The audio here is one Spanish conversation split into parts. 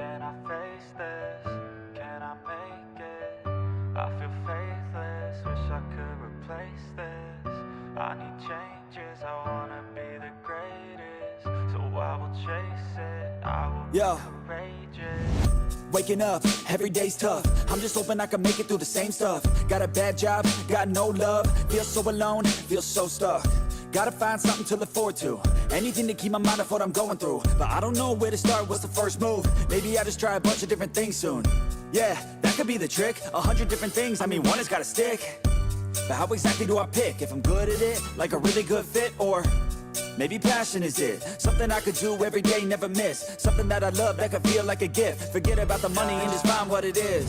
Can I face this? Can I make it? I feel faithless, wish I could replace this. I need changes, I wanna be the greatest. So I will chase it, I will be courageous. Waking up, every day's tough. I'm just hoping I can make it through the same stuff. Got a bad job, got no love. Feel so alone, feel so stuck. Gotta find something to look forward to. Anything to keep my mind off what I'm going through. But I don't know where to start, what's the first move? Maybe I just try a bunch of different things soon. Yeah, that could be the trick. 100 different things, I mean one has gotta stick. But how exactly do I pick? If I'm good at it, like a really good fit, or maybe passion is it? Something I could do every day, never miss. Something that I love that could feel like a gift. Forget about the money and just find what it is.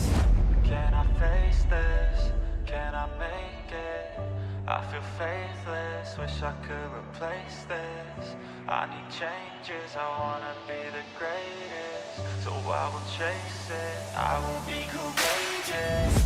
Can I face this? Can I make it? I feel faithless, wish I could replace this. I need changes, I wanna be the greatest. So I will chase it, I will be courageous.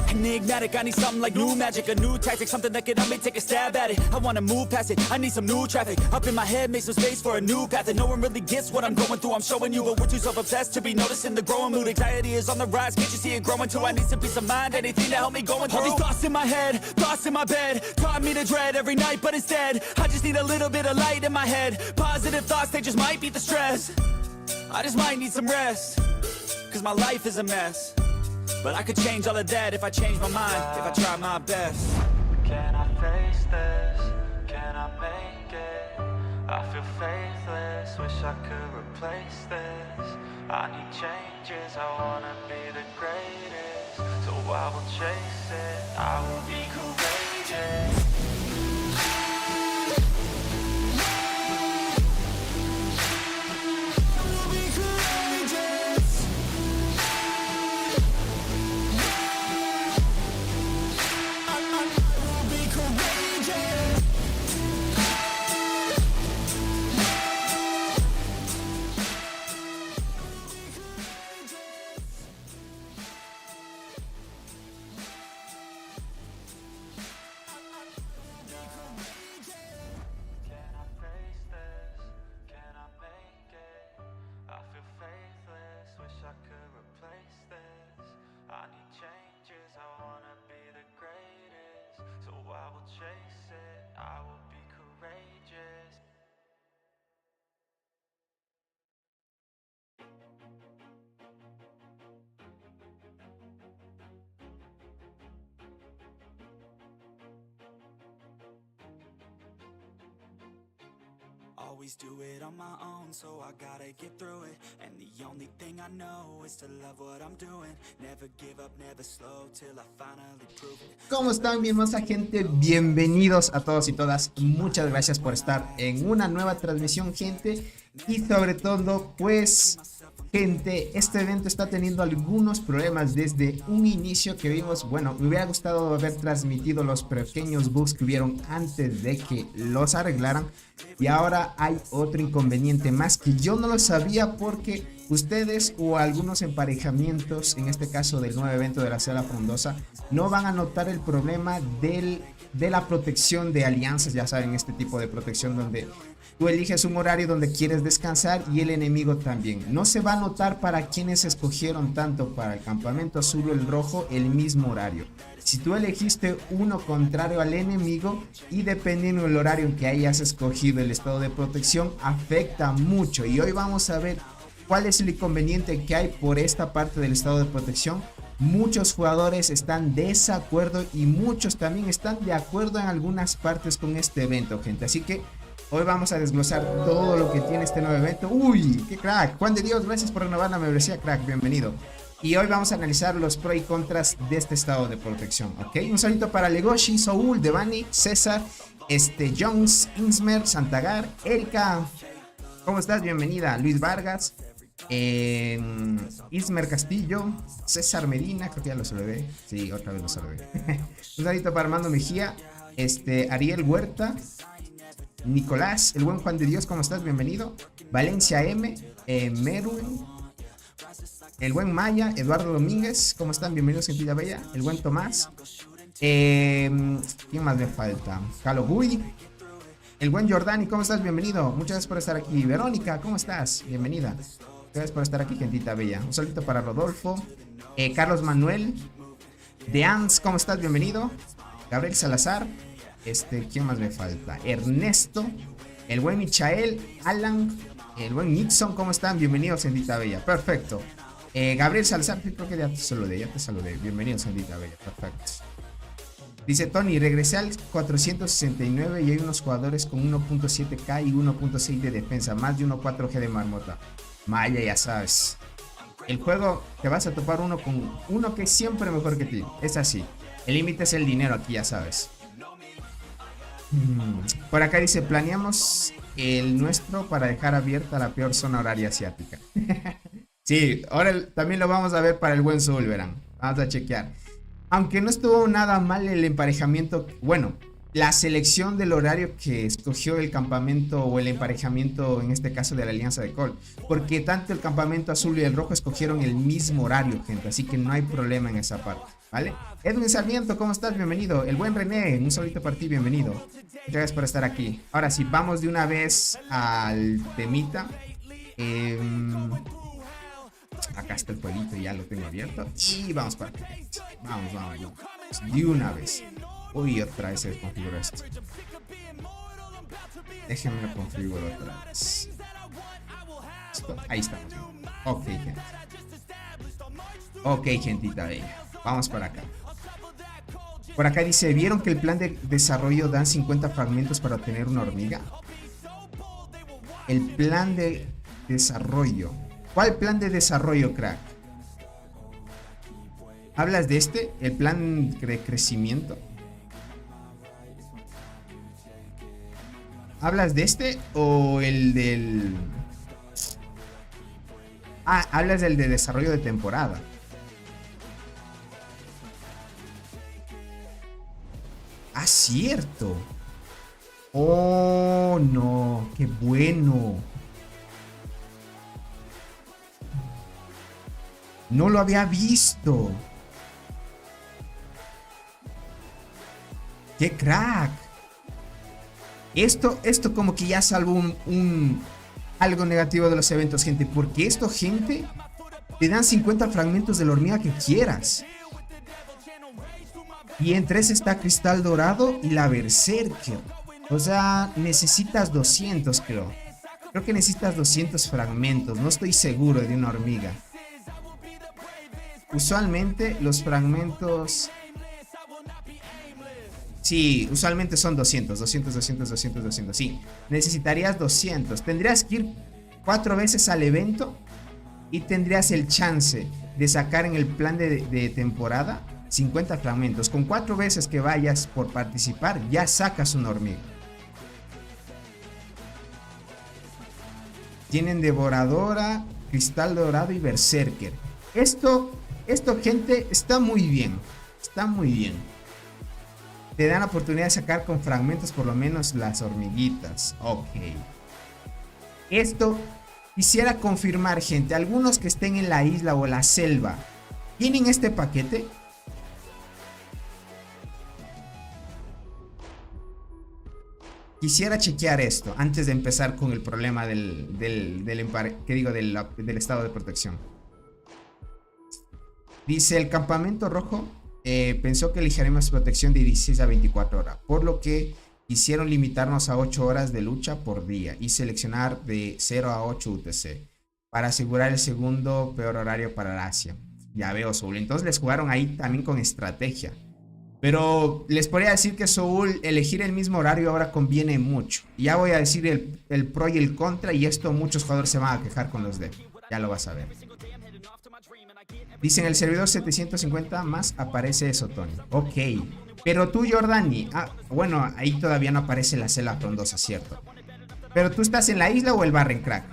Enigmatic, I need something like new magic, a new tactic, something that could help me take a stab at it. I wanna move past it, I need some new traffic. Up in my head, make some space for a new path. And no one really gets what I'm going through, I'm showing you. But we're too self-obsessed to be noticing the growing mood. Anxiety is on the rise, can't you see it growing too? I need some peace of mind, anything to help me going through. All these thoughts in my head, thoughts in my bed, taught me to dread every night, but instead I just need a little bit of light in my head. Positive thoughts, they just might beat the stress. I just might need some rest, cause my life is a mess. But I could change all of that if I change my mind, if I try my best. Can I face this? Can I make it? I feel faithless, wish I could replace this. I need changes, I wanna be the greatest. So I will chase it, I will be courageous. Always do it on my own, so I gotta get through it. And the only thing I know is to love what I'm doing. Never give up, never slow, till I finally prove it. ¿Cómo están, mi hermosa gente? Bienvenidos a todos y todas. Muchas gracias por estar en una nueva transmisión, gente. Y sobre todo, pues, gente, este evento está teniendo algunos problemas desde un inicio que vimos. Bueno, me hubiera gustado haber transmitido los pequeños bugs que hubieron antes de que los arreglaran. Y ahora hay otro inconveniente más que yo no lo sabía, porque ustedes o algunos emparejamientos, en este caso del nuevo evento de la Selva Frondosa, no van a notar el problema de la protección de alianzas. Ya saben, este tipo de protección donde tú eliges un horario donde quieres descansar y el enemigo también. No se va a notar para quienes escogieron tanto para el campamento azul o el rojo el mismo horario. Si tú elegiste uno contrario al enemigo y dependiendo del horario en que hayas escogido el estado de protección, afecta mucho. Y hoy vamos a ver cuál es el inconveniente que hay por esta parte del estado de protección. Muchos jugadores están de desacuerdo y muchos también están de acuerdo en algunas partes con este evento, gente. Así que hoy vamos a desglosar todo lo que tiene este nuevo evento. ¡Uy! ¡Qué crack! Juan de Dios, gracias por renovar la membresía, crack. Bienvenido. Y hoy vamos a analizar los pros y contras de este estado de protección, ¿ok? Un saludito para Legoshi, Soul, Devani, César, Jones, Insmer, Santagar, Erika, ¿Cómo estás? Bienvenida. Luis Vargas, Ismer Castillo, César Medina, creo que ya lo saludé. Sí, otra vez lo saludé. Un saludito para Armando Mejía, Ariel Huerta, Nicolás, el buen Juan de Dios, ¿cómo estás? Bienvenido. Valencia M, Merwin, el buen Maya, Eduardo Domínguez, ¿cómo están? Bienvenidos, Gentilla Bella. El buen Tomás. ¿Quién más me falta? Calo Gui. El buen Jordani, ¿cómo estás? Bienvenido. Muchas gracias por estar aquí. Verónica, ¿cómo estás? Bienvenida. Gracias por estar aquí, Gentita Bella. Un saludito para Rodolfo. Carlos Manuel. Deans, ¿cómo estás? Bienvenido. Gabriel Salazar. ¿Quién más me falta? Ernesto. El buen Michael. Alan. El buen Nixon, ¿cómo están? Bienvenidos, Gentita Bella. Perfecto. Gabriel Salazar, creo que ya te saludé. Bienvenidos, Gentita Bella. Perfecto. Dice Tony, regresé al 469 y hay unos jugadores con 1.7k y 1.6 de defensa, más de 1.4g de marmota. Maya, ya sabes. El juego te vas a topar uno con uno que es siempre mejor que ti. Es así. El límite es el dinero aquí, ya sabes. Por acá dice, planeamos el nuestro para dejar abierta la peor zona horaria asiática. Sí, ahora también lo vamos a ver para el buen Soul, verán. Vamos a chequear. Aunque no estuvo nada mal el emparejamiento, bueno, la selección del horario que escogió el campamento o el emparejamiento, en este caso de la Alianza de Col, porque tanto el campamento azul y el rojo escogieron el mismo horario, gente, así que no hay problema en esa parte, ¿vale? Edwin Sarmiento, ¿cómo estás? Bienvenido. El buen René, un solito para ti, bienvenido. Muchas gracias por estar aquí. Ahora sí, vamos de una vez al temita. Acá está el jueguito, ya lo tengo abierto. Y vamos para acá. Vamos. De una vez. Uy, otra vez se desconfiguró esto. Déjenme lo configuro otra vez. Ahí estamos. Ok, gente. Ok, gentita bella. Vamos para acá. Por acá dice, ¿vieron que el plan de desarrollo dan 50 fragmentos para obtener una hormiga? El plan de desarrollo. ¿Cuál plan de desarrollo, crack? ¿Hablas de este? ¿El plan de crecimiento? ¿Hablas de este o el del...? Ah, hablas del de desarrollo de temporada. Ah, cierto. Oh, no. Qué bueno. No lo había visto. ¡Qué crack! Esto como que ya salvó algo negativo de los eventos, gente. Porque esto, gente, te dan 50 fragmentos de la hormiga que quieras. Y entre ese está Cristal Dorado y la Berserker. O sea, necesitas 200, creo. Creo que necesitas 200 fragmentos. No estoy seguro de una hormiga. Usualmente los fragmentos... Sí, usualmente son 200. Sí, necesitarías 200. Tendrías que ir 4 veces al evento y tendrías el chance de sacar en el plan de temporada 50 fragmentos. Con 4 veces que vayas por participar, ya sacas una hormiga. Tienen Devoradora, Cristal Dorado y Berserker. Esto, gente, está muy bien. Está muy bien. Te dan la oportunidad de sacar con fragmentos por lo menos las hormiguitas. Ok. Esto quisiera confirmar, gente. Algunos que estén en la isla o la selva, ¿tienen este paquete? Quisiera chequear esto antes de empezar con el problema del estado de protección. Dice, el campamento rojo pensó que eligiéramos protección de 16 a 24 horas, por lo que quisieron limitarnos a 8 horas de lucha por día y seleccionar de 0 a 8 UTC para asegurar el segundo peor horario para la Asia. Ya veo, Soul. Entonces les jugaron ahí también con estrategia. Pero les podría decir que Soul, elegir el mismo horario ahora conviene mucho. Ya voy a decir el pro y el contra, y esto muchos jugadores se van a quejar con los devs. Ya lo vas a ver. Dicen el servidor 750 más aparece eso, Tony. Ok. Pero tú, Jordani. Ah, bueno, ahí todavía no aparece la celda frondosa, ¿cierto? ¿Pero tú estás en la isla o el Barren, crack?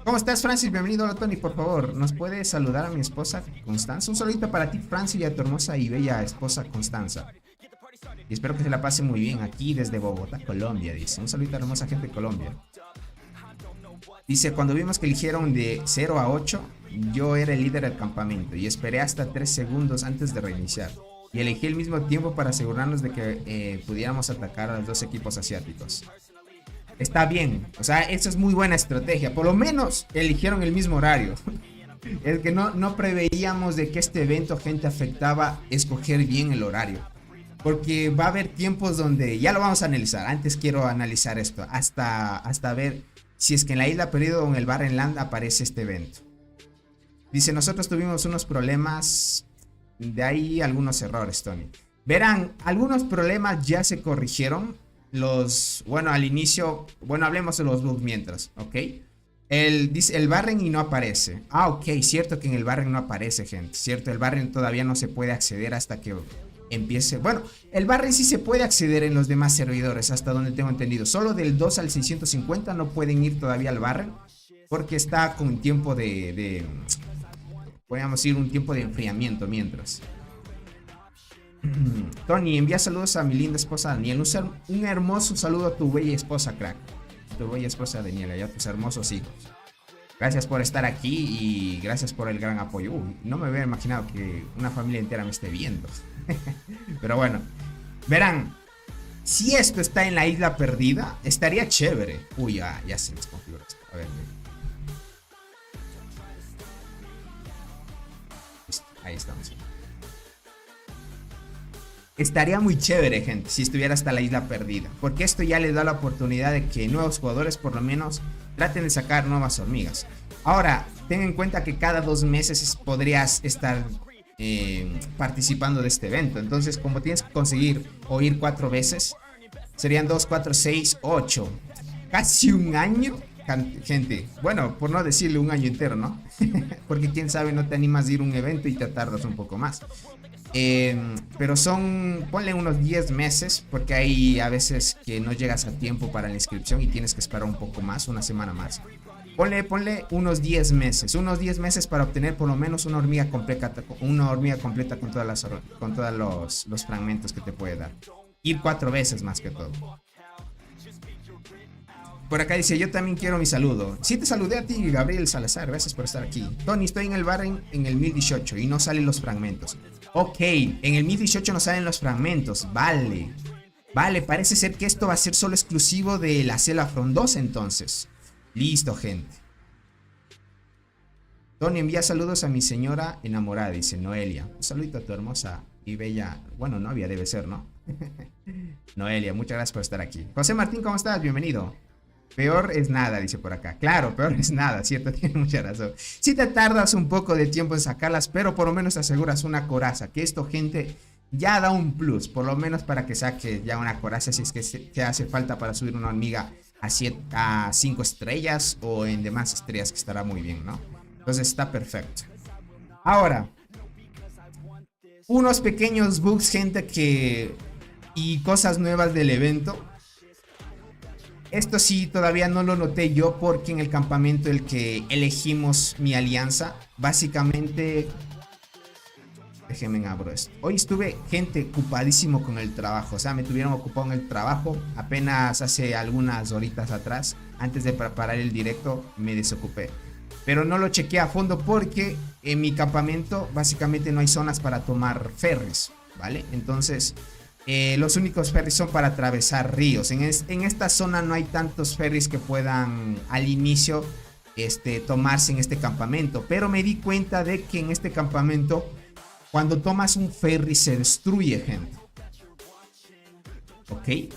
¿Cómo estás, Francis? Bienvenido. Hola, Tony, por favor, ¿nos puedes saludar a mi esposa Constanza? Un saludito para ti, Francis, y a tu hermosa y bella esposa Constanza. Y espero que se la pase muy bien aquí desde Bogotá, Colombia, dice. Un saludito a la hermosa gente de Colombia. Dice, cuando vimos que eligieron de 0 a 8, yo era el líder del campamento y esperé hasta 3 segundos antes de reiniciar. Y elegí el mismo tiempo para asegurarnos de que pudiéramos atacar a los dos equipos asiáticos. Está bien, o sea, eso es muy buena estrategia. Por lo menos eligieron el mismo horario. El que no preveíamos de que este evento, gente, afectaba escoger bien el horario. Porque va a haber tiempos donde, ya lo vamos a analizar, antes quiero analizar esto, hasta ver si es que en la isla Perdido o en el Barren Land aparece este evento. Dice, nosotros tuvimos unos problemas, de ahí algunos errores, Tony. Verán, algunos problemas ya se corrigieron. Bueno, al inicio, bueno, hablemos de los bugs mientras, ¿ok? Dice el Barren y no aparece. Ah, ok, cierto que en el Barren no aparece, gente. Cierto, el Barren todavía no se puede acceder hasta que empiece. Bueno, el Barren sí se puede acceder en los demás servidores, hasta donde tengo entendido. Solo del 2 al 650 no pueden ir todavía al Barren, porque está con tiempo podríamos decir, un tiempo de enfriamiento mientras. Tony, envía saludos a mi linda esposa Daniela. Un hermoso saludo a tu bella esposa, crack. A tu bella esposa Daniela y a tus hermosos hijos. Gracias por estar aquí y gracias por el gran apoyo. No me hubiera imaginado que una familia entera me esté viendo. Pero bueno, verán, si esto está en la isla perdida, estaría chévere. Ya se desconfiguró esto. A ver, listo, ahí estamos. Estaría muy chévere, gente, si estuviera hasta la isla perdida, porque esto ya les da la oportunidad de que nuevos jugadores por lo menos traten de sacar nuevas hormigas. Ahora, ten en cuenta que cada 2 meses podrías estar participando de este evento. Entonces, como tienes que conseguir o ir 4 veces, serían 2, 4, 6, 8. Casi un año, gente. Bueno, por no decirle un año entero, ¿no? Porque quién sabe, no te animas a ir a un evento y te tardas un poco más. Pero ponle unos 10 meses, porque hay a veces que no llegas a tiempo para la inscripción y tienes que esperar un poco más, una semana más. Ponle unos 10 meses para obtener por lo menos una hormiga completa con todos los fragmentos que te puede dar. Ir 4 veces más que todo. Por acá dice, yo también quiero mi saludo. Sí, te saludé a ti, Gabriel Salazar, gracias por estar aquí. Tony, estoy en el Barren en el 1018 y no salen los fragmentos. Ok, en el 1018 no salen los fragmentos, vale, parece ser que esto va a ser solo exclusivo de la Selva frondosa entonces. Listo, gente. Tony, envía saludos a mi señora enamorada, dice Noelia. Un saludito a tu hermosa y bella, bueno, novia debe ser, ¿no? Noelia, muchas gracias por estar aquí. José Martín, ¿cómo estás? Bienvenido. Peor es nada, dice por acá. Claro, peor es nada, cierto, tiene mucha razón. Si te tardas un poco de tiempo en sacarlas, pero por lo menos te aseguras una coraza. Que esto, gente, ya da un plus. Por lo menos para que saque ya una coraza, si es que te hace falta para subir una hormiga a 5 estrellas o en demás estrellas, que estará muy bien, ¿no? Entonces está perfecto. Ahora, unos pequeños bugs, gente, y cosas nuevas del evento. Esto sí, todavía no lo noté yo porque en el campamento el que elegimos mi alianza, básicamente... Déjenme abro esto. Hoy estuve, gente, ocupadísimo con el trabajo. O sea, me tuvieron ocupado en el trabajo. Apenas hace algunas horitas atrás, antes de preparar el directo, me desocupé. Pero no lo chequeé a fondo porque en mi campamento básicamente no hay zonas para tomar ferries, ¿vale? Entonces... los únicos ferries son para atravesar ríos. En esta zona no hay tantos ferries que puedan al inicio tomarse en este campamento. Pero me di cuenta de que en este campamento, cuando tomas un ferry, se destruye, gente. ¿Ok?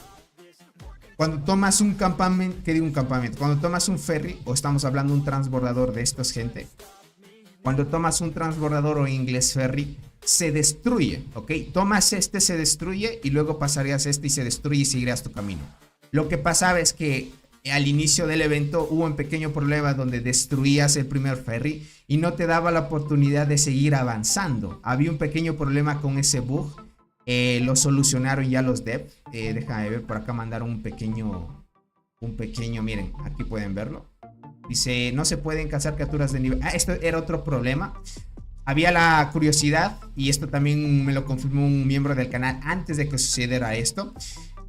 Cuando tomas un campamento, ¿qué digo un campamento? Cuando tomas un ferry, o estamos hablando de un transbordador de estos, gente. Cuando tomas un transbordador o inglés ferry, se destruye, ¿ok? Tomas se destruye y luego pasarías y se destruye y seguirías tu camino. Lo que pasaba es que al inicio del evento hubo un pequeño problema donde destruías el primer ferry y no te daba la oportunidad de seguir avanzando. Había un pequeño problema con ese bug. Lo solucionaron ya los devs. Déjame ver, por acá mandaron un pequeño un pequeño, miren, aquí pueden verlo. Dice, no se pueden cazar capturas de nivel. Esto era otro problema. Había la curiosidad, y esto también me lo confirmó un miembro del canal antes de que sucediera esto,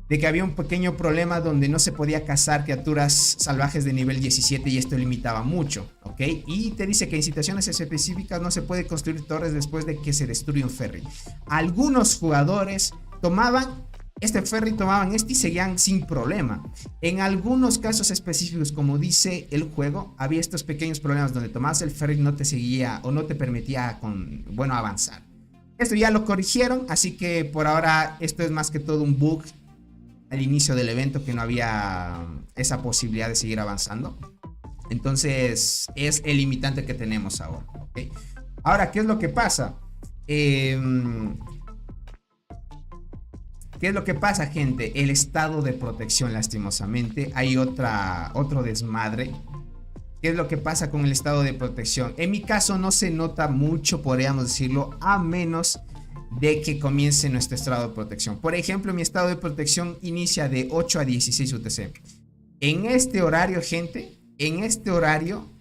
de que había un pequeño problema donde no se podía cazar criaturas salvajes de nivel 17 y esto limitaba mucho, ¿ok? Y te dice que en situaciones específicas no se puede construir torres después de que se destruye un ferry. Algunos jugadores tomaban este ferry, tomaban este y seguían sin problema. En algunos casos específicos, como dice el juego, había estos pequeños problemas donde tomabas el ferry y no te seguía o no te permitía avanzar. Esto ya lo corrigieron, así que por ahora esto es más que todo un bug al inicio del evento, que no había esa posibilidad de seguir avanzando. Entonces es el limitante que tenemos ahora, ¿okay? Ahora, ¿qué es lo que pasa? ¿Qué es lo que pasa, gente? El estado de protección, lastimosamente. Hay otro desmadre. ¿Qué es lo que pasa con el estado de protección? En mi caso no se nota mucho, podríamos decirlo, a menos de que comience nuestro estado de protección. Por ejemplo, mi estado de protección inicia de 8 a 16 UTC. En este horario, gente, en este horario,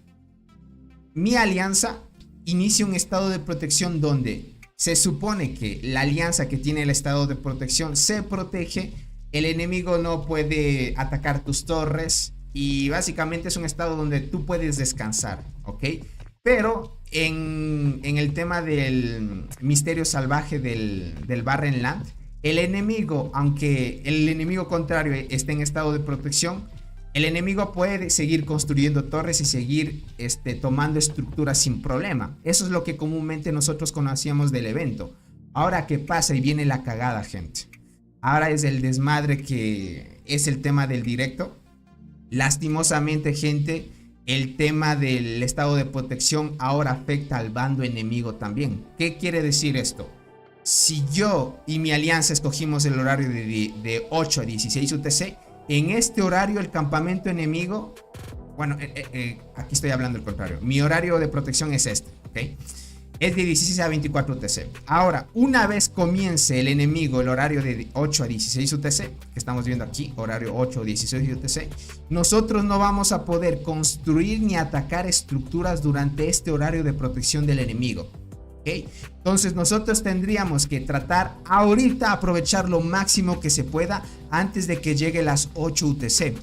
mi alianza inicia un estado de protección donde se supone que la alianza que tiene el estado de protección se protege, el enemigo no puede atacar tus torres y básicamente es un estado donde tú puedes descansar, ¿ok? Pero en el tema del misterio salvaje del Barren Land, el enemigo, aunque el enemigo contrario esté en estado de protección, el enemigo puede seguir construyendo torres y seguir tomando estructuras sin problema. Eso es lo que comúnmente nosotros conocíamos del evento. Ahora, ¿qué pasa? Y viene la cagada, gente. Ahora es el desmadre que es el tema del directo. Lastimosamente, gente, el tema del estado de protección ahora afecta al bando enemigo también. ¿Qué quiere decir esto? Si yo y mi alianza escogimos el horario de 8 a 16 UTC, en este horario el campamento enemigo, bueno, aquí estoy hablando al contrario, mi horario de protección es este, ¿ok? Es de 16 a 24 UTC. Ahora, una vez comience el enemigo el horario de 8 a 16 UTC, que estamos viendo aquí, horario 8 o 16 UTC, nosotros no vamos a poder construir ni atacar estructuras durante este horario de protección del enemigo. ¿Okay? Entonces nosotros tendríamos que tratar ahorita aprovechar lo máximo que se pueda antes de que llegue las 8 UTC.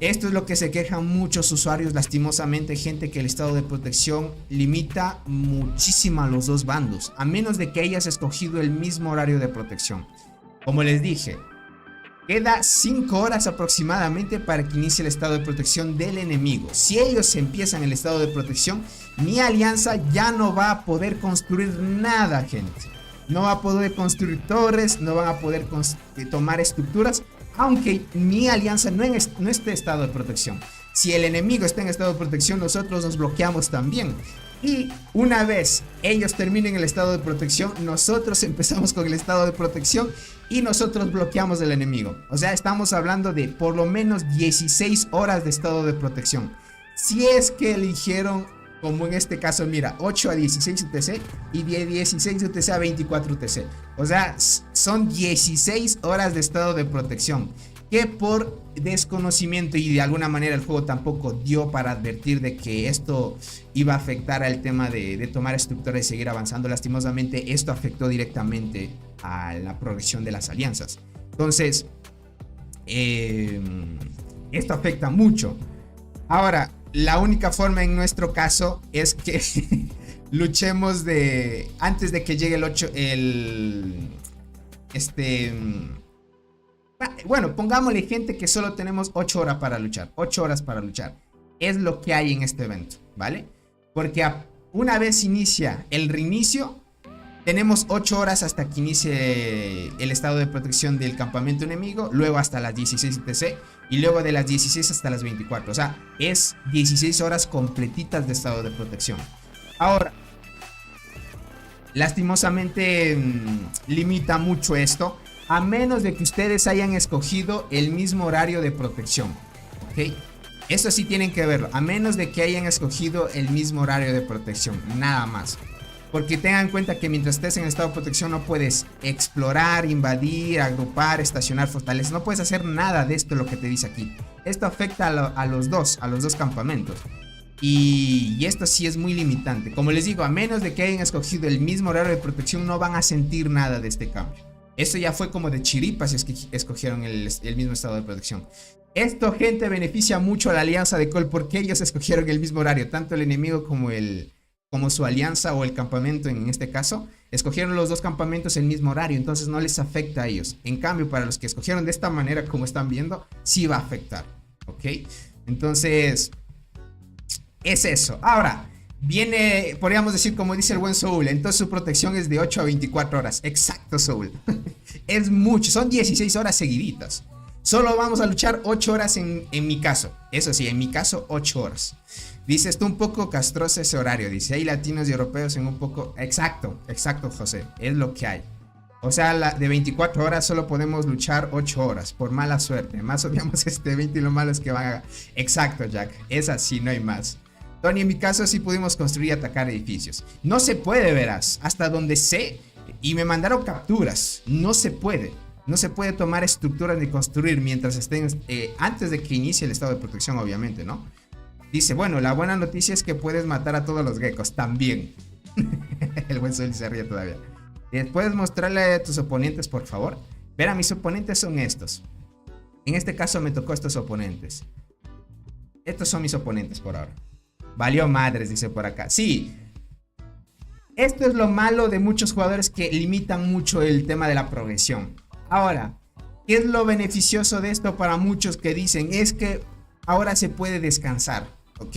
Esto es lo que se quejan muchos usuarios, lastimosamente, gente, que el estado de protección limita muchísimo a los dos bandos, a menos de que hayas escogido el mismo horario de protección. Como les dije, queda 5 horas aproximadamente para que inicie el estado de protección del enemigo. Si ellos empiezan el estado de protección, mi alianza ya no va a poder construir nada, gente. No va a poder construir torres, no van a poder tomar estructuras, aunque mi alianza no esté en estado de protección. Si el enemigo está en estado de protección, nosotros nos bloqueamos también. Y una vez ellos terminen el estado de protección, nosotros empezamos con el estado de protección y nosotros bloqueamos al enemigo. O sea, estamos hablando de por lo menos 16 horas de estado de protección. Si es que eligieron, como en este caso, mira, 8 a 16 UTC y de 16 UTC a 24 UTC. O sea, son 16 horas de estado de protección, que por desconocimiento y de alguna manera el juego tampoco dio para advertir de que esto iba a afectar al tema de tomar estructuras y seguir avanzando. Lastimosamente esto afectó directamente a la progresión de las alianzas. Entonces esto afecta mucho. Ahora, la única forma en nuestro caso es que luchemos antes de que llegue el 8, bueno, pongámosle, gente, que solo tenemos 8 horas para luchar. 8 horas para luchar. Es lo que hay en este evento, ¿vale? Porque una vez inicia el reinicio, tenemos 8 horas hasta que inicie el estado de protección del campamento enemigo. Luego hasta las 16 UTC. Y luego de las 16 hasta las 24. O sea, es 16 horas completitas de estado de protección. Ahora, lastimosamente limita mucho esto, a menos de que ustedes hayan escogido el mismo horario de protección, ¿ok? Eso sí tienen que verlo, a menos de que hayan escogido el mismo horario de protección, nada más. Porque tengan en cuenta que mientras estés en estado de protección no puedes explorar, invadir, agrupar, estacionar fortalezas. No puedes hacer nada de esto, lo que te dice aquí. Esto afecta a los dos campamentos. Y esto sí es muy limitante. Como les digo, a menos de que hayan escogido el mismo horario de protección, no van a sentir nada de este cambio. Esto ya fue como de chiripa si es que escogieron el mismo estado de protección. Esto, gente, beneficia mucho a la alianza de Cole porque ellos escogieron el mismo horario. Tanto el enemigo como su alianza o el campamento en este caso, escogieron los dos campamentos el mismo horario, entonces no les afecta a ellos. En cambio, para los que escogieron de esta manera, como están viendo, sí va a afectar, ¿ok? Entonces, es eso. Ahora, viene, podríamos decir, como dice el buen Soul, entonces su protección es de 8 a 24 horas. Exacto, Soul. Es mucho, son 16 horas seguiditas. Solo vamos a luchar 8 horas en mi caso. Eso sí, en mi caso 8 horas. Dice, está un poco castroso ese horario. Dice, hay latinos y europeos en un poco... Exacto, José. Es lo que hay. O sea, de 24 horas solo podemos luchar 8 horas. Por mala suerte. Más odiamos este evento y lo malo es que van a... Exacto, Jack. Es así, no hay más. Tony, en mi caso sí pudimos construir y atacar edificios. No se puede, verás. Hasta donde sé. Y me mandaron capturas. No se puede. No se puede tomar estructuras ni construir mientras estén... antes de que inicie el estado de protección, obviamente, ¿no? Dice, bueno, la buena noticia es que puedes matar a todos los geckos también. El buen Sol se ríe todavía. ¿Puedes mostrarle a tus oponentes, por favor? Verá, mis oponentes son estos. En este caso me tocó estos oponentes. Estos son mis oponentes por ahora. Valió madres, dice por acá. Sí. Esto es lo malo de muchos jugadores que limitan mucho el tema de la progresión. Ahora, ¿qué es lo beneficioso de esto para muchos que dicen? Es que ahora se puede descansar, ¿ok?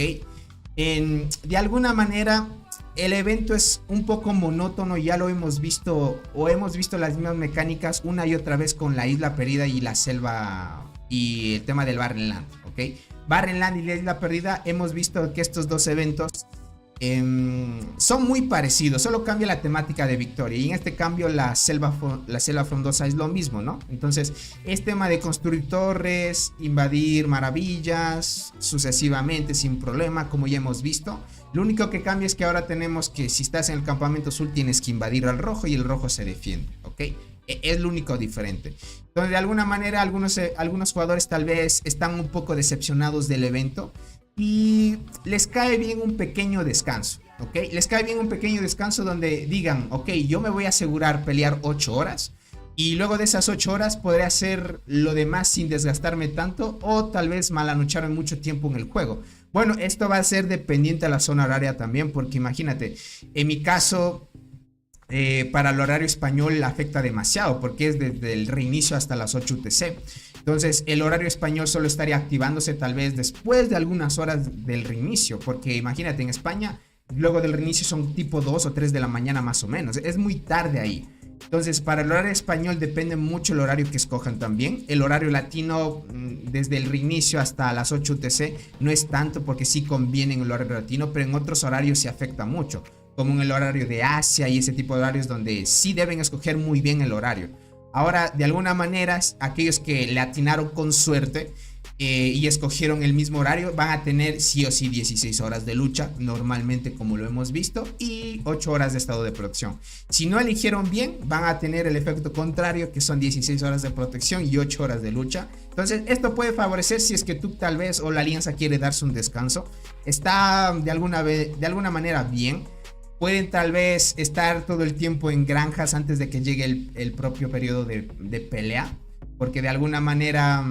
De alguna manera, el evento es un poco monótono, ya lo hemos visto, o hemos visto las mismas mecánicas una y otra vez con la Isla Perdida y la selva, y el tema del Barren Land, ¿ok? Barren Land y la Isla Perdida, hemos visto que estos dos eventos son muy parecidos, solo cambia la temática de victoria. Y en este cambio la selva frondosa es lo mismo, ¿no? Entonces es tema de construir torres, invadir maravillas sucesivamente sin problema, como ya hemos visto. Lo único que cambia es que ahora tenemos que si estás en el campamento azul tienes que invadir al rojo y el rojo se defiende, ¿ok? Es lo único diferente. Entonces de alguna manera algunos jugadores tal vez están un poco decepcionados del evento y les cae bien un pequeño descanso, ¿ok? Les cae bien un pequeño descanso donde digan, ok, yo me voy a asegurar pelear 8 horas y luego de esas 8 horas podré hacer lo demás sin desgastarme tanto o tal vez malanucharme mucho tiempo en el juego. Bueno, esto va a ser dependiente a la zona horaria también, porque imagínate, en mi caso, para el horario español afecta demasiado porque es desde el reinicio hasta las 8 UTC. Entonces el horario español solo estaría activándose tal vez después de algunas horas del reinicio, porque imagínate, en España luego del reinicio son tipo 2 o 3 de la mañana más o menos, es muy tarde ahí. Entonces para el horario español depende mucho el horario que escojan también. El horario latino desde el reinicio hasta las 8 UTC no es tanto porque sí conviene en el horario latino, pero en otros horarios se afecta mucho, como en el horario de Asia y ese tipo de horarios donde sí deben escoger muy bien el horario. Ahora, de alguna manera, aquellos que le atinaron con suerte y escogieron el mismo horario van a tener sí o sí 16 horas de lucha, normalmente como lo hemos visto, y 8 horas de estado de protección. Si no eligieron bien, van a tener el efecto contrario, que son 16 horas de protección y 8 horas de lucha. Entonces, esto puede favorecer si es que tú tal vez o la alianza quiere darse un descanso. Está de alguna manera bien. Pueden tal vez estar todo el tiempo en granjas antes de que llegue el propio periodo de pelea, porque de alguna manera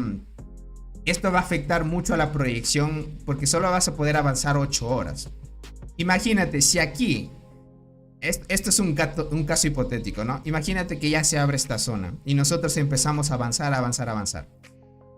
esto va a afectar mucho a la proyección, porque solo vas a poder avanzar 8 horas. Imagínate, si aquí, esto es un caso hipotético, ¿no? Imagínate que ya se abre esta zona y nosotros empezamos a avanzar.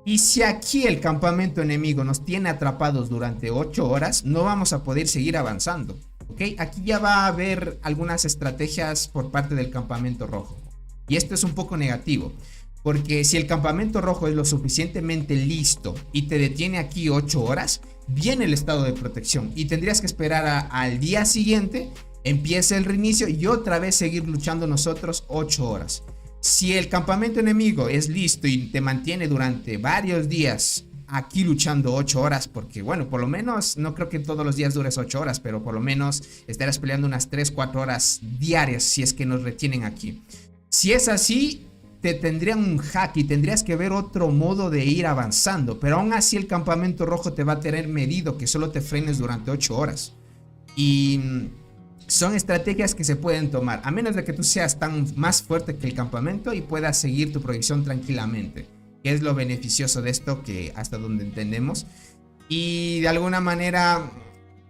Y si aquí el campamento enemigo nos tiene atrapados durante 8 horas, no vamos a poder seguir avanzando. Okay, aquí ya va a haber algunas estrategias por parte del campamento rojo. Y esto es un poco negativo, porque si el campamento rojo es lo suficientemente listo y te detiene aquí 8 horas, viene el estado de protección y tendrías que esperar al día siguiente, empieza el reinicio y otra vez seguir luchando nosotros 8 horas. Si el campamento enemigo es listo y te mantiene durante varios días aquí luchando 8 horas, porque bueno, por lo menos, no creo que todos los días dures 8 horas, pero por lo menos estarás peleando unas 3, 4 horas diarias si es que nos retienen aquí. Si es así, te tendrían un hack y tendrías que ver otro modo de ir avanzando, pero aún así el campamento rojo te va a tener medido que solo te frenes durante 8 horas. Y son estrategias que se pueden tomar, a menos de que tú seas tan más fuerte que el campamento y puedas seguir tu progresión tranquilamente, que es lo beneficioso de esto, que hasta donde entendemos. Y de alguna manera,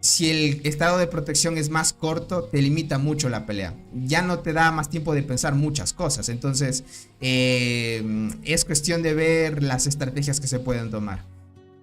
si el estado de protección es más corto, te limita mucho la pelea. Ya no te da más tiempo de pensar muchas cosas. Entonces, es cuestión de ver las estrategias que se pueden tomar.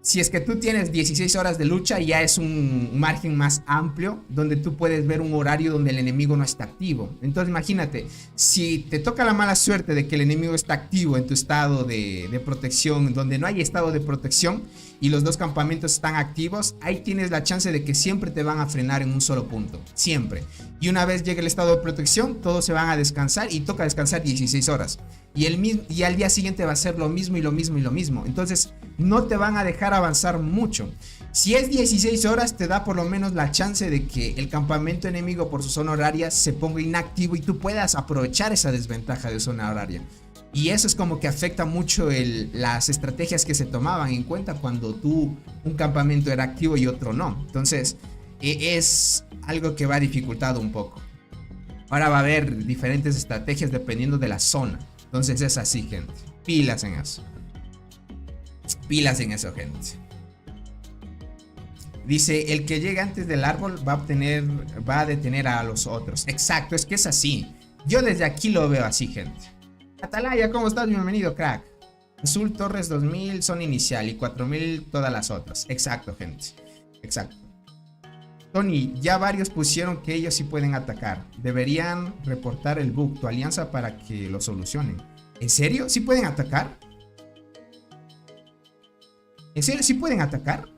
Si es que tú tienes 16 horas de lucha, ya es un margen más amplio donde tú puedes ver un horario donde el enemigo no está activo. Entonces imagínate, si te toca la mala suerte de que el enemigo está activo en tu estado de protección, donde no hay estado de protección y los dos campamentos están activos, ahí tienes la chance de que siempre te van a frenar en un solo punto, siempre. Y una vez llegue el estado de protección, todos se van a descansar y toca descansar 16 horas. Y al día siguiente va a ser lo mismo y lo mismo y lo mismo. Entonces no te van a dejar avanzar mucho. Si es 16 horas, te da por lo menos la chance de que el campamento enemigo por su zona horaria se ponga inactivo y tú puedas aprovechar esa desventaja de zona horaria. Y eso es como que afecta mucho las estrategias que se tomaban en cuenta cuando un campamento era activo y otro no. Entonces es algo que va dificultado un poco. Ahora va a haber diferentes estrategias dependiendo de la zona. Entonces es así, gente. Pilas en eso. Pilas en eso, gente. Dice, el que llega antes del árbol va a detener a los otros. Exacto, es que es así. Yo desde aquí lo veo así, gente. Atalaya, ¿cómo estás? Bienvenido, crack. Azul Torres 2000 son inicial y 4000 todas las otras. Exacto, gente. Exacto. Tony, ya varios pusieron que ellos sí pueden atacar. Deberían reportar el bug, tu alianza, para que lo solucionen. ¿En serio? ¿Sí pueden atacar? ¿En serio? ¿Sí pueden atacar?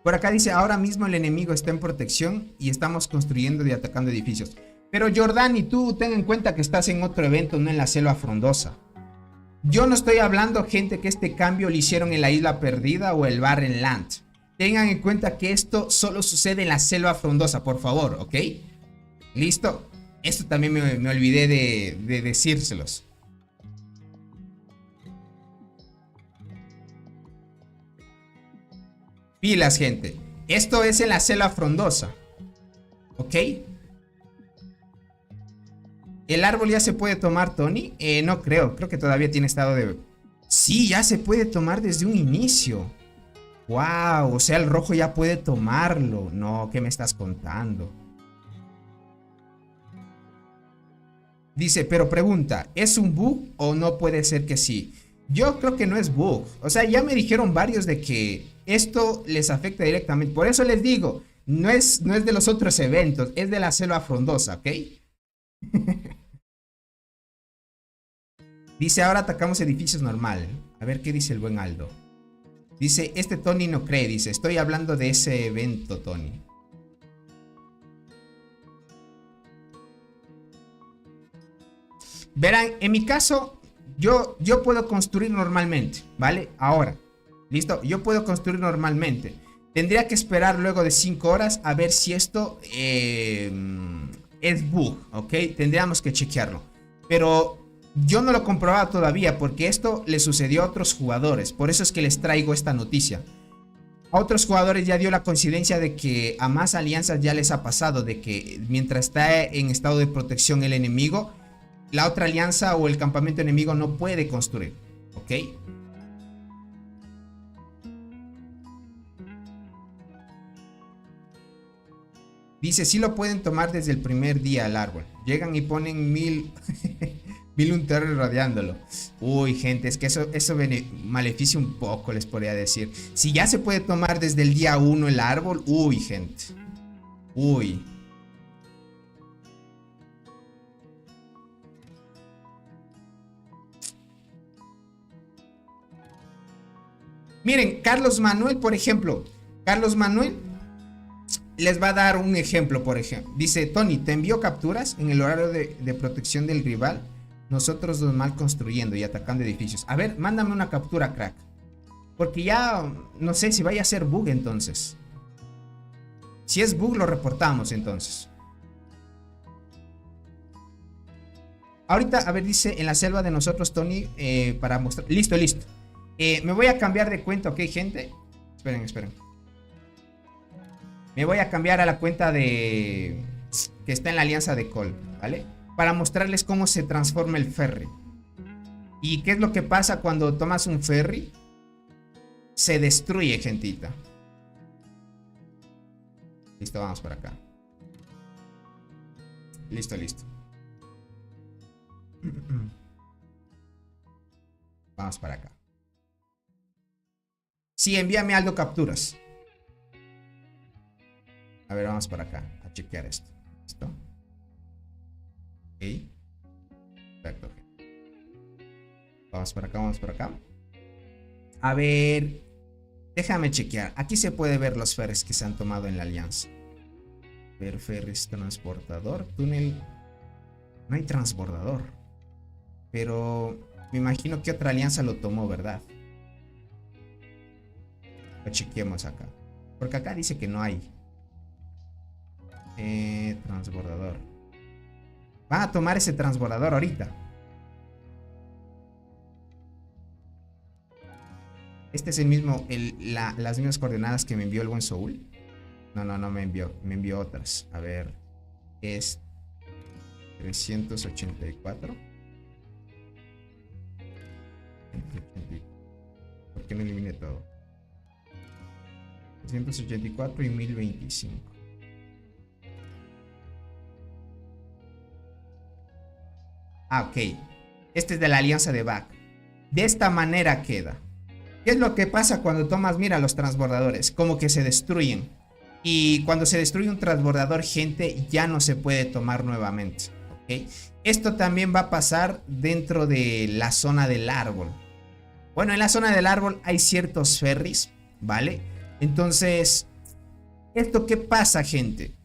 Por acá dice, ahora mismo el enemigo está en protección y estamos construyendo y atacando edificios. Pero Jordani, tú ten en cuenta que estás en otro evento, no en la selva frondosa. Yo no estoy hablando, gente, que este cambio lo hicieron en la isla perdida o el Barren Land. Tengan en cuenta que esto solo sucede en la selva frondosa, por favor, ¿ok? ¿Listo? Esto también me olvidé de decírselos. Pilas, gente. Esto es en la selva frondosa, ¿ok? ¿El árbol ya se puede tomar, Tony? No creo, creo que todavía tiene estado de... Sí, ya se puede tomar desde un inicio. Wow, o sea, el rojo ya puede tomarlo. No, ¿qué me estás contando? Dice, pero pregunta, ¿es un bug o no puede ser que sí? Yo creo que no es bug. O sea, ya me dijeron varios de que esto les afecta directamente. Por eso les digo, no es de los otros eventos, es de la selva frondosa, ¿ok? Dice, ahora atacamos edificios normal. A ver qué dice el buen Aldo. Dice, este Tony no cree. Dice, estoy hablando de ese evento, Tony. Verán, en mi caso, yo puedo construir normalmente, ¿vale? Ahora, ¿listo? Yo puedo construir normalmente. Tendría que esperar luego de 5 horas a ver si esto es bug, ¿ok? Tendríamos que chequearlo. Pero yo no lo he comprobado todavía porque esto le sucedió a otros jugadores. Por eso es que les traigo esta noticia. A otros jugadores ya dio la coincidencia de que a más alianzas ya les ha pasado de que mientras está en estado de protección el enemigo, la otra alianza o el campamento enemigo no puede construir, ¿ok? Dice, sí lo pueden tomar desde el primer día al árbol. Llegan y ponen 1000 un terror rodeándolo. Uy, gente, es que eso maleficia un poco, les podría decir. Si ya se puede tomar desde el día 1 el árbol, uy, gente. Uy. Miren, Carlos Manuel, por ejemplo. Carlos Manuel les va a dar un ejemplo, por ejemplo. Dice, Tony, ¿te envió capturas en el horario de protección del rival? nosotros los mal construyendo y atacando edificios. A ver, mándame una captura, crack. Porque ya no sé si vaya a ser bug entonces. Si es bug lo reportamos entonces. Ahorita, a ver, dice en la selva de nosotros, Tony, para mostrar. Listo, listo. Me voy a cambiar de cuenta, ¿ok, gente? Esperen. Me voy a cambiar a la cuenta de... que está en la alianza de Cole, ¿vale? Para mostrarles cómo se transforma el ferry. Y qué es lo que pasa cuando tomas un ferry. Se destruye, gentita. Listo, vamos por acá. Listo. Vamos para acá. Sí, envíame algo capturas. A ver, vamos para acá a chequear esto. ¿Listo? Ok. Perfecto. Vamos por acá. A ver. Déjame chequear. Aquí se puede ver los ferries que se han tomado en la alianza. Ver ferries, transportador, túnel. No hay transbordador. Pero me imagino que otra alianza lo tomó, ¿verdad? Lo chequeemos acá. Porque acá dice que no hay. Transbordador. Van a tomar ese transbordador ahorita. Este es el mismo, las mismas coordenadas que me envió el buen Soul. No me envió. Me envió otras. A ver. Es 384. ¿Por qué no eliminé todo? 384 y 1025. Ah, ok. Este es de la alianza de Back. De esta manera queda. ¿Qué es lo que pasa cuando tomas, mira, los transbordadores? Como que se destruyen. Y cuando se destruye un transbordador, gente, ya no se puede tomar nuevamente. ¿Ok? Esto también va a pasar dentro de la zona del árbol. Bueno, en la zona del árbol hay ciertos ferries, ¿vale? Entonces, ¿esto qué pasa, gente?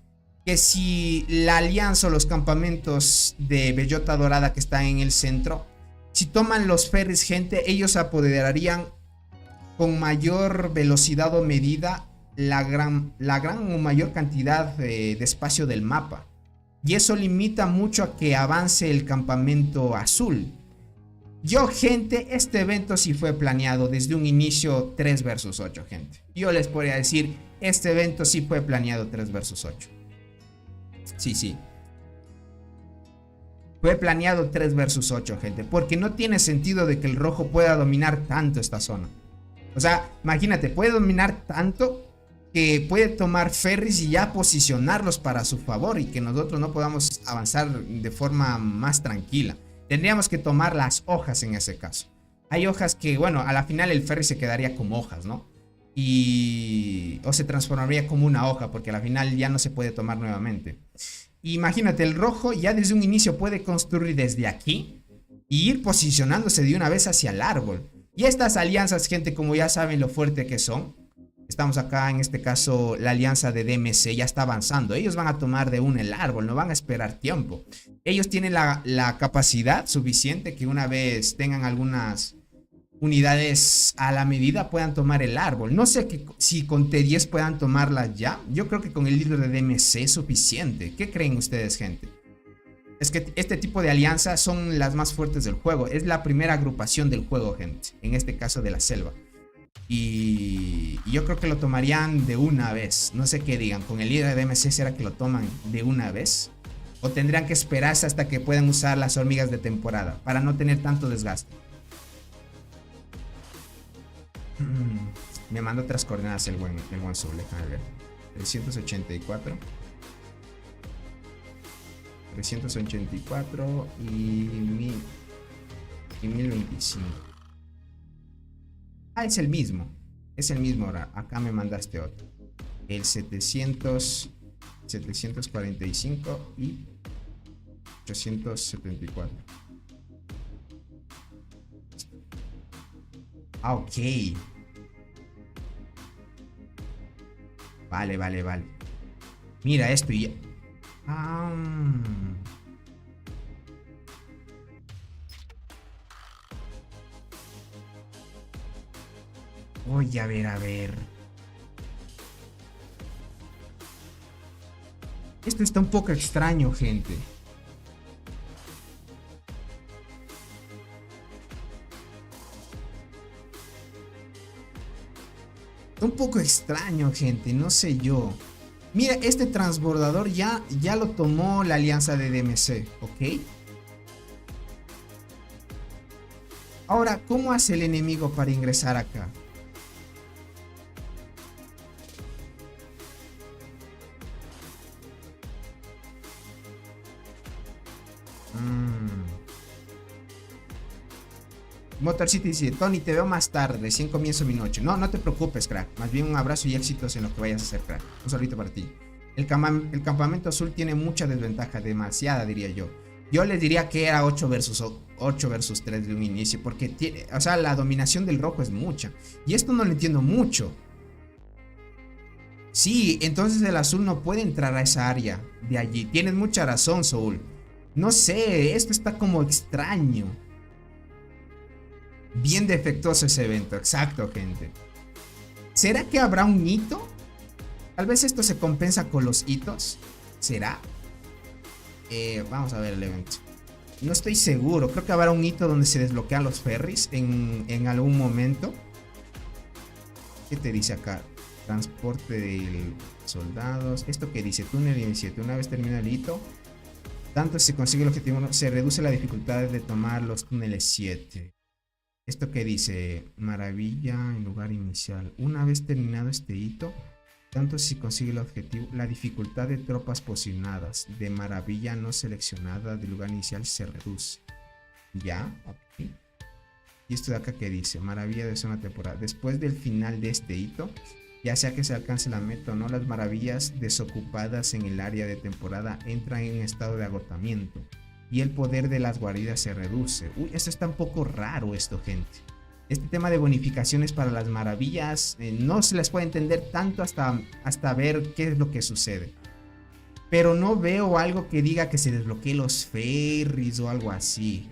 Que si la alianza o los campamentos de bellota dorada que están en el centro, si toman los ferries, gente, ellos apoderarían con mayor velocidad o medida la gran o mayor cantidad de espacio del mapa. Y eso limita mucho a que avance el campamento azul. Yo, gente, este evento sí fue planeado desde un inicio 3 versus 8, gente. Yo les podría decir, este evento sí fue planeado 3 versus 8. Sí. Fue planeado 3 versus 8, gente. Porque no tiene sentido de que el rojo pueda dominar tanto esta zona. O sea, imagínate, puede dominar tanto que puede tomar ferries y ya posicionarlos para su favor y que nosotros no podamos avanzar de forma más tranquila. Tendríamos que tomar las hojas en ese caso. Hay hojas que, bueno, a la final el ferry se quedaría como hojas, ¿no? O se transformaría como una hoja porque a la final ya no se puede tomar nuevamente. Imagínate, el rojo ya desde un inicio puede construir desde aquí y ir posicionándose de una vez hacia el árbol. Y estas alianzas, gente, como ya saben lo fuerte que son. Estamos acá, en este caso, la alianza de DMC ya está avanzando. Ellos van a tomar de una el árbol, no van a esperar tiempo. Ellos tienen la capacidad suficiente que una vez tengan algunas unidades a la medida puedan tomar el árbol. No sé si con T10 puedan tomarlas ya. Yo creo que con el líder de DMC es suficiente. ¿Qué creen ustedes, gente? Es que este tipo de alianzas son las más fuertes del juego. Es la primera agrupación del juego, gente. En este caso de la selva. Y yo creo que lo tomarían de una vez. No sé qué digan. Con el líder de DMC, ¿será que lo toman de una vez? ¿O tendrán que esperarse hasta que puedan usar las hormigas de temporada para no tener tanto desgaste? Me manda otras coordenadas el buen Soul. Déjame ver. 384 y 1025. Ah, es el mismo. Es el mismo ahora. Acá me mandaste otro. El 745 y 874. Ah, ok. Vale. Mira esto y... Oye, a ver, a ver. Esto está un poco extraño, gente. Está un poco extraño, gente. No sé yo. Mira, este transbordador ya lo tomó la alianza de DMC, ¿ok? Ahora, ¿cómo hace el enemigo para ingresar acá? Motor City dice: Tony, te veo más tarde, recién comienzo mi noche. No, no te preocupes, crack. Más bien un abrazo y éxitos en lo que vayas a hacer, crack. Un saludito para ti. El campamento azul tiene mucha desventaja, demasiada, diría yo. Yo les diría que era 8 versus 3 de un inicio, porque tiene, o sea, la dominación del rojo es mucha. Y esto no lo entiendo mucho. Sí, entonces el azul no puede entrar a esa área de allí. Tienes mucha razón, Soul. No sé, esto está como extraño. Bien defectuoso ese evento, exacto, gente. ¿Será que habrá un hito? Tal vez esto se compensa con los hitos. ¿Será? Vamos a ver el evento. No estoy seguro, creo que habrá un hito donde se desbloquean los ferries en algún momento. ¿Qué te dice acá? Transporte de soldados. ¿Esto qué dice? Túnel 17. Una vez termina el hito, tanto si consigue el objetivo, se reduce la dificultad de tomar los túneles 7. ¿Esto qué dice? Maravilla en lugar inicial. Una vez terminado este hito, tanto si consigue el objetivo, la dificultad de tropas posicionadas de maravilla no seleccionada del lugar inicial se reduce. ¿Ya? Ok. ¿Y esto de acá qué dice? Maravilla de zona temporal. Después del final de este hito, ya sea que se alcance la meta o no, las maravillas desocupadas en el área de temporada entran en estado de agotamiento y el poder de las guaridas se reduce. Uy, esto está un poco raro esto, gente. Este tema de bonificaciones para las maravillas no se les puede entender tanto hasta ver qué es lo que sucede. Pero no veo algo que diga que se desbloquee los ferries o algo así.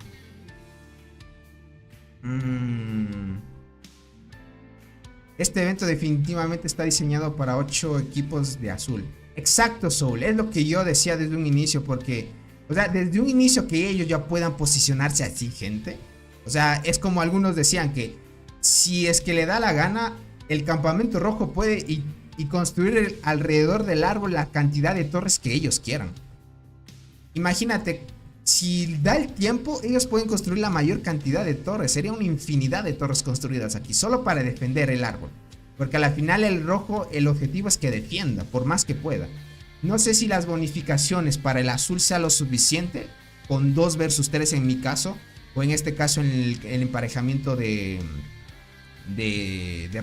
Este evento definitivamente está diseñado para 8 equipos de azul. Exacto, Soul. Es lo que yo decía desde un inicio, porque, o sea, desde un inicio que ellos ya puedan posicionarse así, gente. O sea, es como algunos decían que si es que le da la gana, el campamento rojo puede y construir alrededor del árbol la cantidad de torres que ellos quieran. Imagínate, si da el tiempo, ellos pueden construir la mayor cantidad de torres. Sería una infinidad de torres construidas aquí, solo para defender el árbol. Porque al final el rojo, el objetivo es que defienda, por más que pueda. No sé si las bonificaciones para el azul sea lo suficiente, con 2 versus 3 en mi caso, o en este caso en el emparejamiento de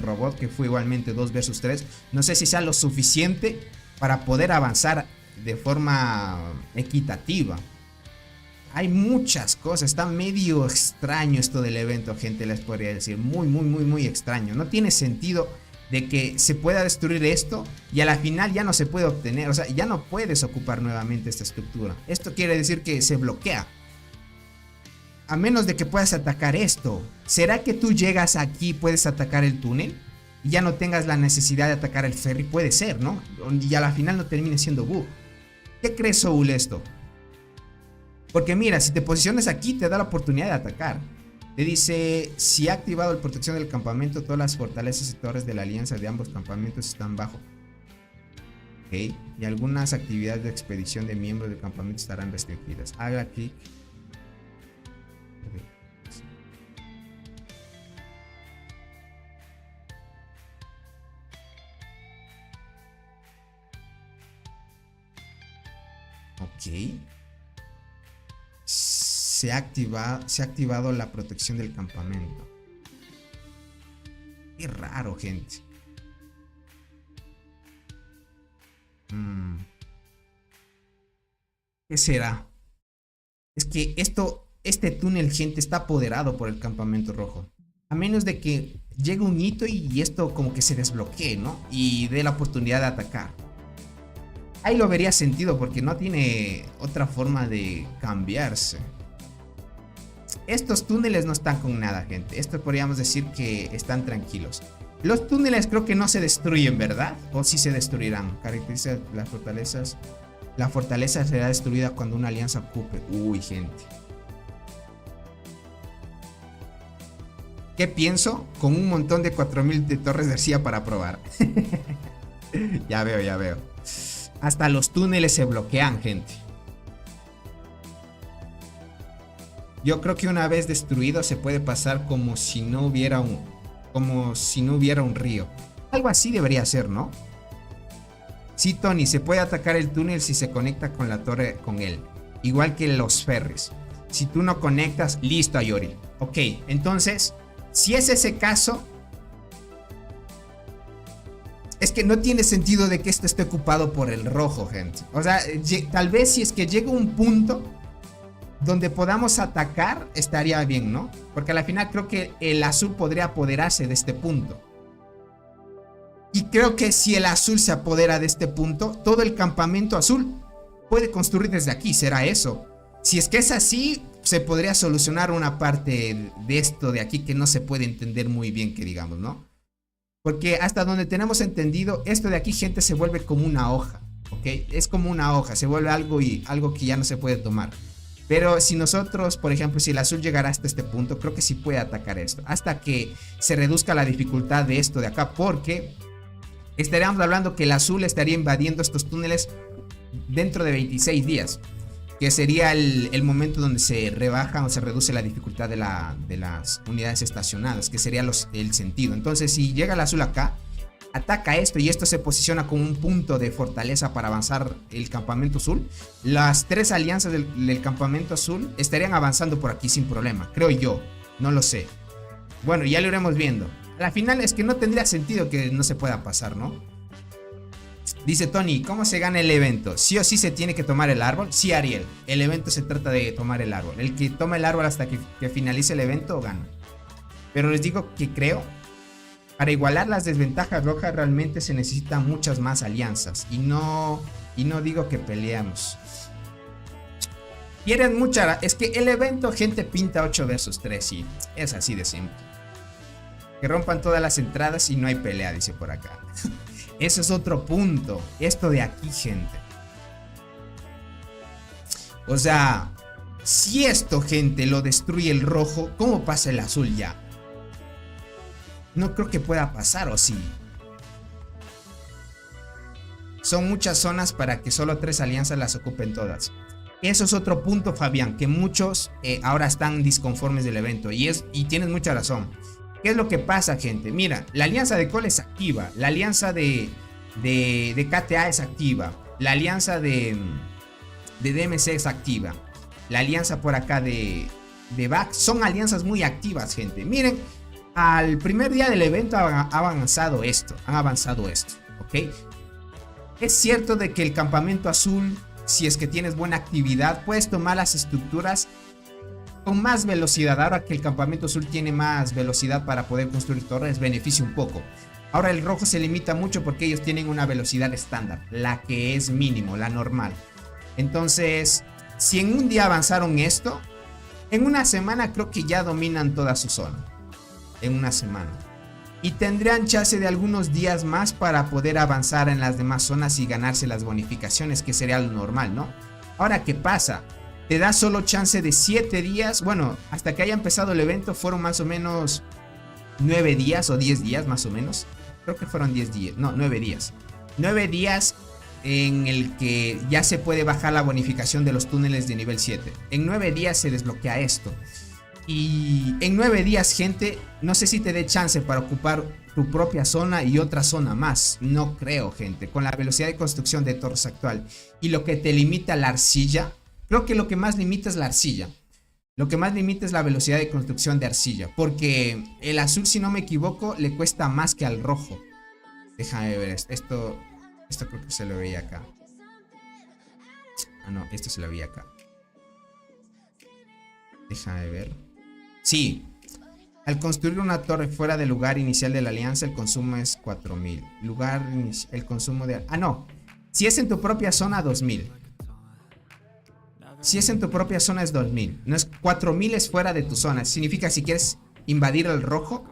robot, que fue igualmente 2 versus 3. No sé si sea lo suficiente para poder avanzar de forma equitativa. Hay muchas cosas, está medio extraño esto del evento, gente, les podría decir. Muy extraño. No tiene sentido de que se pueda destruir esto y a la final ya no se puede obtener. O sea, ya no puedes ocupar nuevamente esta estructura. Esto quiere decir que se bloquea. A menos de que puedas atacar esto. ¿Será que tú llegas aquí y puedes atacar el túnel? Y ya no tengas la necesidad de atacar el ferry. Puede ser, ¿no? Y a la final no termine siendo bug. ¿Qué crees, Soul, esto? Porque mira, si te posicionas aquí te da la oportunidad de atacar. Te dice: si ha activado la protección del campamento, todas las fortalezas y torres de la alianza de ambos campamentos están bajo. Ok. Y algunas actividades de expedición de miembros del campamento estarán restringidas. Haga clic. Ok. Se ha activado la protección del campamento. Qué raro, gente. ¿Qué será? Es que este túnel, gente, está apoderado por el campamento rojo. A menos de que llegue un hito y esto como que se desbloquee, ¿no? Y dé la oportunidad de atacar. Ahí lo vería sentido porque no tiene otra forma de cambiarse. Estos túneles no están con nada, gente. Esto podríamos decir que están tranquilos. Los túneles creo que no se destruyen, ¿verdad? O sí se destruirán. Caracteriza las fortalezas. La fortaleza será destruida cuando una alianza ocupe. Uy, gente. ¿Qué pienso? Con un montón de 4000 de torres de arcilla para probar. Ya veo, ya veo. Hasta los túneles se bloquean, gente. Yo creo que una vez destruido se puede pasar como si no hubiera un río. Algo así debería ser, ¿no? Sí, Tony, se puede atacar el túnel si se conecta con la torre con él. Igual que los ferries. Si tú no conectas, listo, Ayori. Ok, entonces, si es ese caso, es que no tiene sentido de que esto esté ocupado por el rojo, gente. O sea, tal vez si es que llega un punto donde podamos atacar, estaría bien, ¿no? Porque al final creo que el azul podría apoderarse de este punto. Y creo que si el azul se apodera de este punto, todo el campamento azul puede construir desde aquí, será eso. Si es que es así, se podría solucionar una parte de esto de aquí que no se puede entender muy bien, que digamos, ¿no? Porque hasta donde tenemos entendido, esto de aquí, gente, se vuelve como una hoja, ¿ok? Es como una hoja, se vuelve algo que ya no se puede tomar. Pero si nosotros, por ejemplo, si el azul llegara hasta este punto, creo que sí puede atacar esto. Hasta que se reduzca la dificultad de esto de acá, porque estaríamos hablando que el azul estaría invadiendo estos túneles dentro de 26 días. Que sería el momento donde se rebaja o se reduce la dificultad de las unidades estacionadas, que sería el sentido. Entonces, si llega el azul acá, ataca esto y esto se posiciona como un punto de fortaleza para avanzar el campamento azul. Las tres alianzas del campamento azul estarían avanzando por aquí sin problema, creo yo, no lo sé. Bueno, ya lo iremos viendo. Al final es que no tendría sentido que no se pueda pasar, ¿no? Dice Tony, ¿cómo se gana el evento? ¿Sí o sí se tiene que tomar el árbol? Sí, Ariel, el evento se trata de tomar el árbol. El que toma el árbol hasta que finalice el evento gana. Pero les digo que creo, para igualar las desventajas rojas realmente se necesitan muchas más alianzas. Y no digo que peleamos. Quieren mucha... Es que el evento, gente, pinta 8 versus 3 y es así de simple. Que rompan todas las entradas y no hay pelea, dice por acá. Ese es otro punto. Esto de aquí, gente. O sea, si esto, gente, lo destruye el rojo, ¿cómo pasa el azul ya? No creo que pueda pasar, ¿o sí? Son muchas zonas para que solo 3 alianzas las ocupen todas. Eso es otro punto, Fabián, que muchos ahora están disconformes del evento. Y tienes mucha razón. ¿Qué es lo que pasa, gente? Mira, la alianza de Cole es activa. La alianza de KTA es activa. La alianza de DMC es activa. La alianza por acá de BAC son alianzas muy activas, gente. Miren, al primer día del evento han avanzado esto, ¿ok? Es cierto de que el campamento azul, si es que tienes buena actividad, puedes tomar las estructuras con más velocidad. Ahora que el campamento azul tiene más velocidad para poder construir torres, beneficia un poco. Ahora el rojo se limita mucho porque ellos tienen una velocidad estándar, la que es mínimo, la normal. Entonces, si en un día avanzaron esto, en una semana creo que ya dominan toda su zona. En una semana. Y tendrían chance de algunos días más para poder avanzar en las demás zonas y ganarse las bonificaciones, que sería lo normal, ¿no? Ahora, ¿qué pasa? Te da solo chance de 7 días. Bueno, hasta que haya empezado el evento fueron más o menos 9 días o 10 días más o menos. Creo que fueron 10 días, no, 9 días. 9 días en el que ya se puede bajar la bonificación de los túneles de nivel 7. En 9 días se desbloquea esto. Y en 9 días, gente, no sé si te dé chance para ocupar tu propia zona y otra zona más. No creo, gente. Con la velocidad de construcción de torres actual y lo que te limita la arcilla. Creo que lo que más limita es la arcilla. Lo que más limita es la velocidad de construcción de arcilla. Porque el azul, si no me equivoco, le cuesta más que al rojo. Déjame ver esto. Esto creo que se lo veía acá. Ah, no, esto se lo veía acá. Déjame ver. Sí. Al construir una torre fuera del lugar inicial de la alianza, el consumo es 4000. El consumo de... Ah, no. Si es en tu propia zona, 2000. Si es en tu propia zona es 2000. No es 4000, es fuera de tu zona. Significa si quieres invadir el rojo,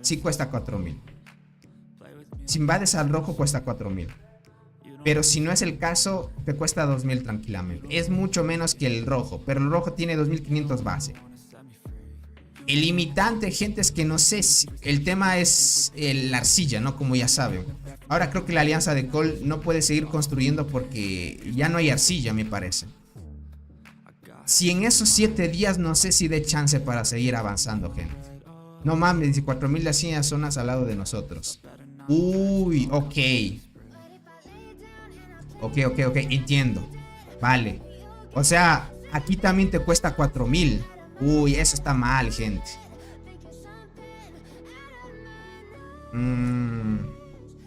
sí cuesta 4000. Si invades al rojo cuesta 4000. Pero si no es el caso, te cuesta 2000 tranquilamente. Es mucho menos que el rojo, pero el rojo tiene 2500 base. El limitante, gente, es que no sé si el tema es la arcilla, ¿no? Como ya saben. Ahora creo que la alianza de Cole no puede seguir construyendo porque ya no hay arcilla, me parece. Si en esos 7 días no sé si dé chance para seguir avanzando, gente. No mames, dice 4000 de haciendas zonas al lado de nosotros. Uy, ok. Ok, entiendo. Vale. O sea, aquí también te cuesta 4000. Uy, eso está mal, gente.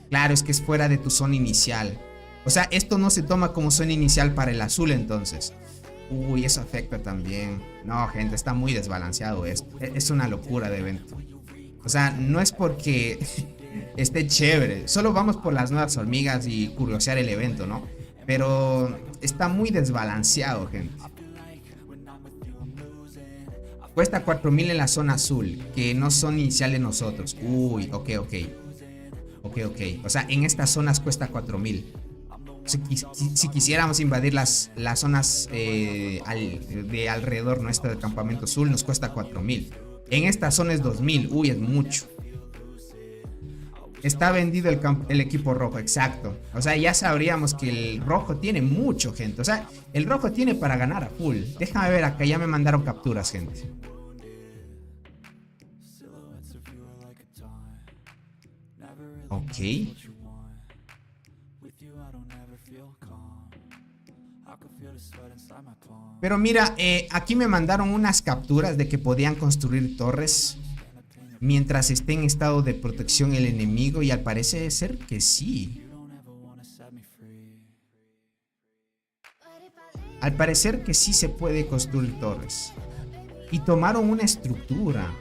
Claro, es que es fuera de tu zona inicial. O sea, esto no se toma como zona inicial para el azul entonces. Uy, eso afecta también. No, gente, está muy desbalanceado esto. Es una locura de evento. O sea, no es porque esté chévere. Solo vamos por las nuevas hormigas y curiosear el evento, ¿no? Pero está muy desbalanceado, gente. Cuesta 4000 en la zona azul, que no son iniciales nosotros. Uy, ok. O sea, en estas zonas cuesta 4000. Si quisiéramos invadir las zonas de alrededor nuestro del campamento azul, nos cuesta 4000. En esta zona es 2000. Uy, es mucho. Está vendido el equipo rojo, exacto. O sea, ya sabríamos que el rojo tiene mucho, gente. O sea, el rojo tiene para ganar a full. Déjame ver acá, ya me mandaron capturas, gente. Ok. Pero mira, aquí me mandaron unas capturas de que podían construir torres mientras esté en estado de protección el enemigo, y al parecer ser que sí. Al parecer que sí se puede construir torres. Y tomaron una estructura.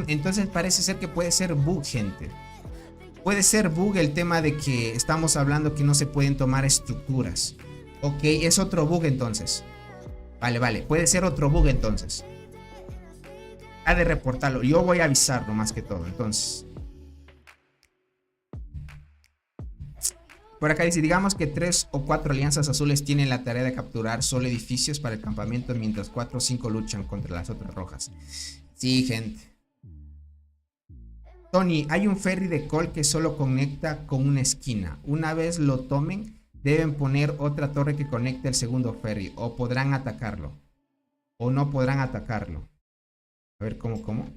Entonces parece ser que puede ser bug, gente. Puede ser bug el tema de que estamos hablando que no se pueden tomar estructuras. Ok, es otro bug entonces. Vale, puede ser otro bug entonces. Ha de reportarlo. Yo voy a avisarlo más que todo, entonces. Por acá dice, digamos que 3 o 4 alianzas azules tienen la tarea de capturar solo edificios para el campamento, mientras 4 o 5 luchan contra las otras rojas. Sí, gente. Tony, hay un ferry de Cole que solo conecta con una esquina. Una vez lo tomen, deben poner otra torre que conecte el segundo ferry. O podrán atacarlo. O no podrán atacarlo. A ver, ¿cómo?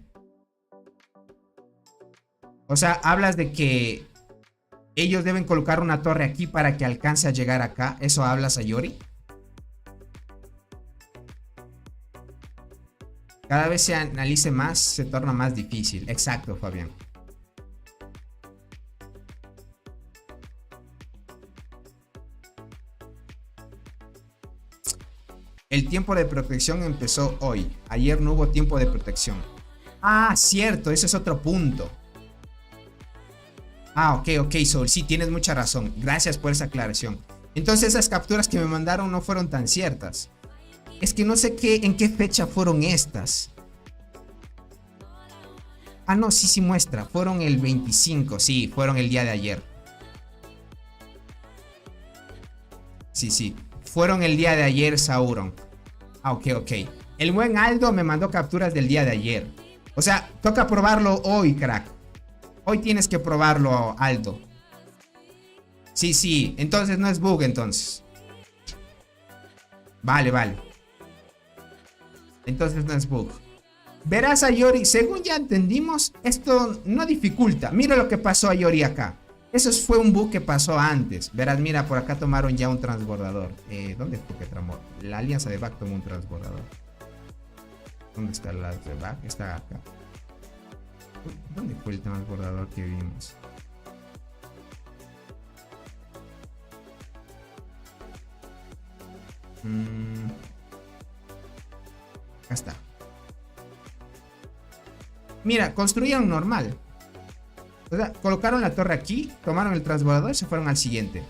O sea, hablas de que ellos deben colocar una torre aquí para que alcance a llegar acá. ¿Eso hablas, Ayori? Cada vez se analice más, se torna más difícil. Exacto, Fabián. El tiempo de protección empezó hoy. Ayer no hubo tiempo de protección. Ah, cierto, ese es otro punto. Ah, ok, Soul. Sí, tienes mucha razón. Gracias por esa aclaración. Entonces esas capturas que me mandaron no fueron tan ciertas. Es que no sé en qué fecha fueron estas. Ah, no, sí muestra. Fueron el 25, sí, fueron el día de ayer. Sí. Fueron el día de ayer, Sauron. Ah, ok. El buen Aldo me mandó capturas del día de ayer. O sea, toca probarlo hoy, crack. Hoy tienes que probarlo, Aldo. Sí. Entonces no es bug, entonces. Vale. Entonces no es bug. Verás, Ayori, según ya entendimos, esto no dificulta. Mira lo que pasó, Ayori, acá. Eso fue un bug que pasó antes. Verás, mira, por acá tomaron ya un transbordador. ¿Dónde fue que tramó? La alianza de Back tomó un transbordador. ¿Dónde está la de Back? Está acá. ¿Dónde fue el transbordador que vimos? Acá está. Mira, construyeron normal. O sea, colocaron la torre aquí, tomaron el transbordador y se fueron al siguiente.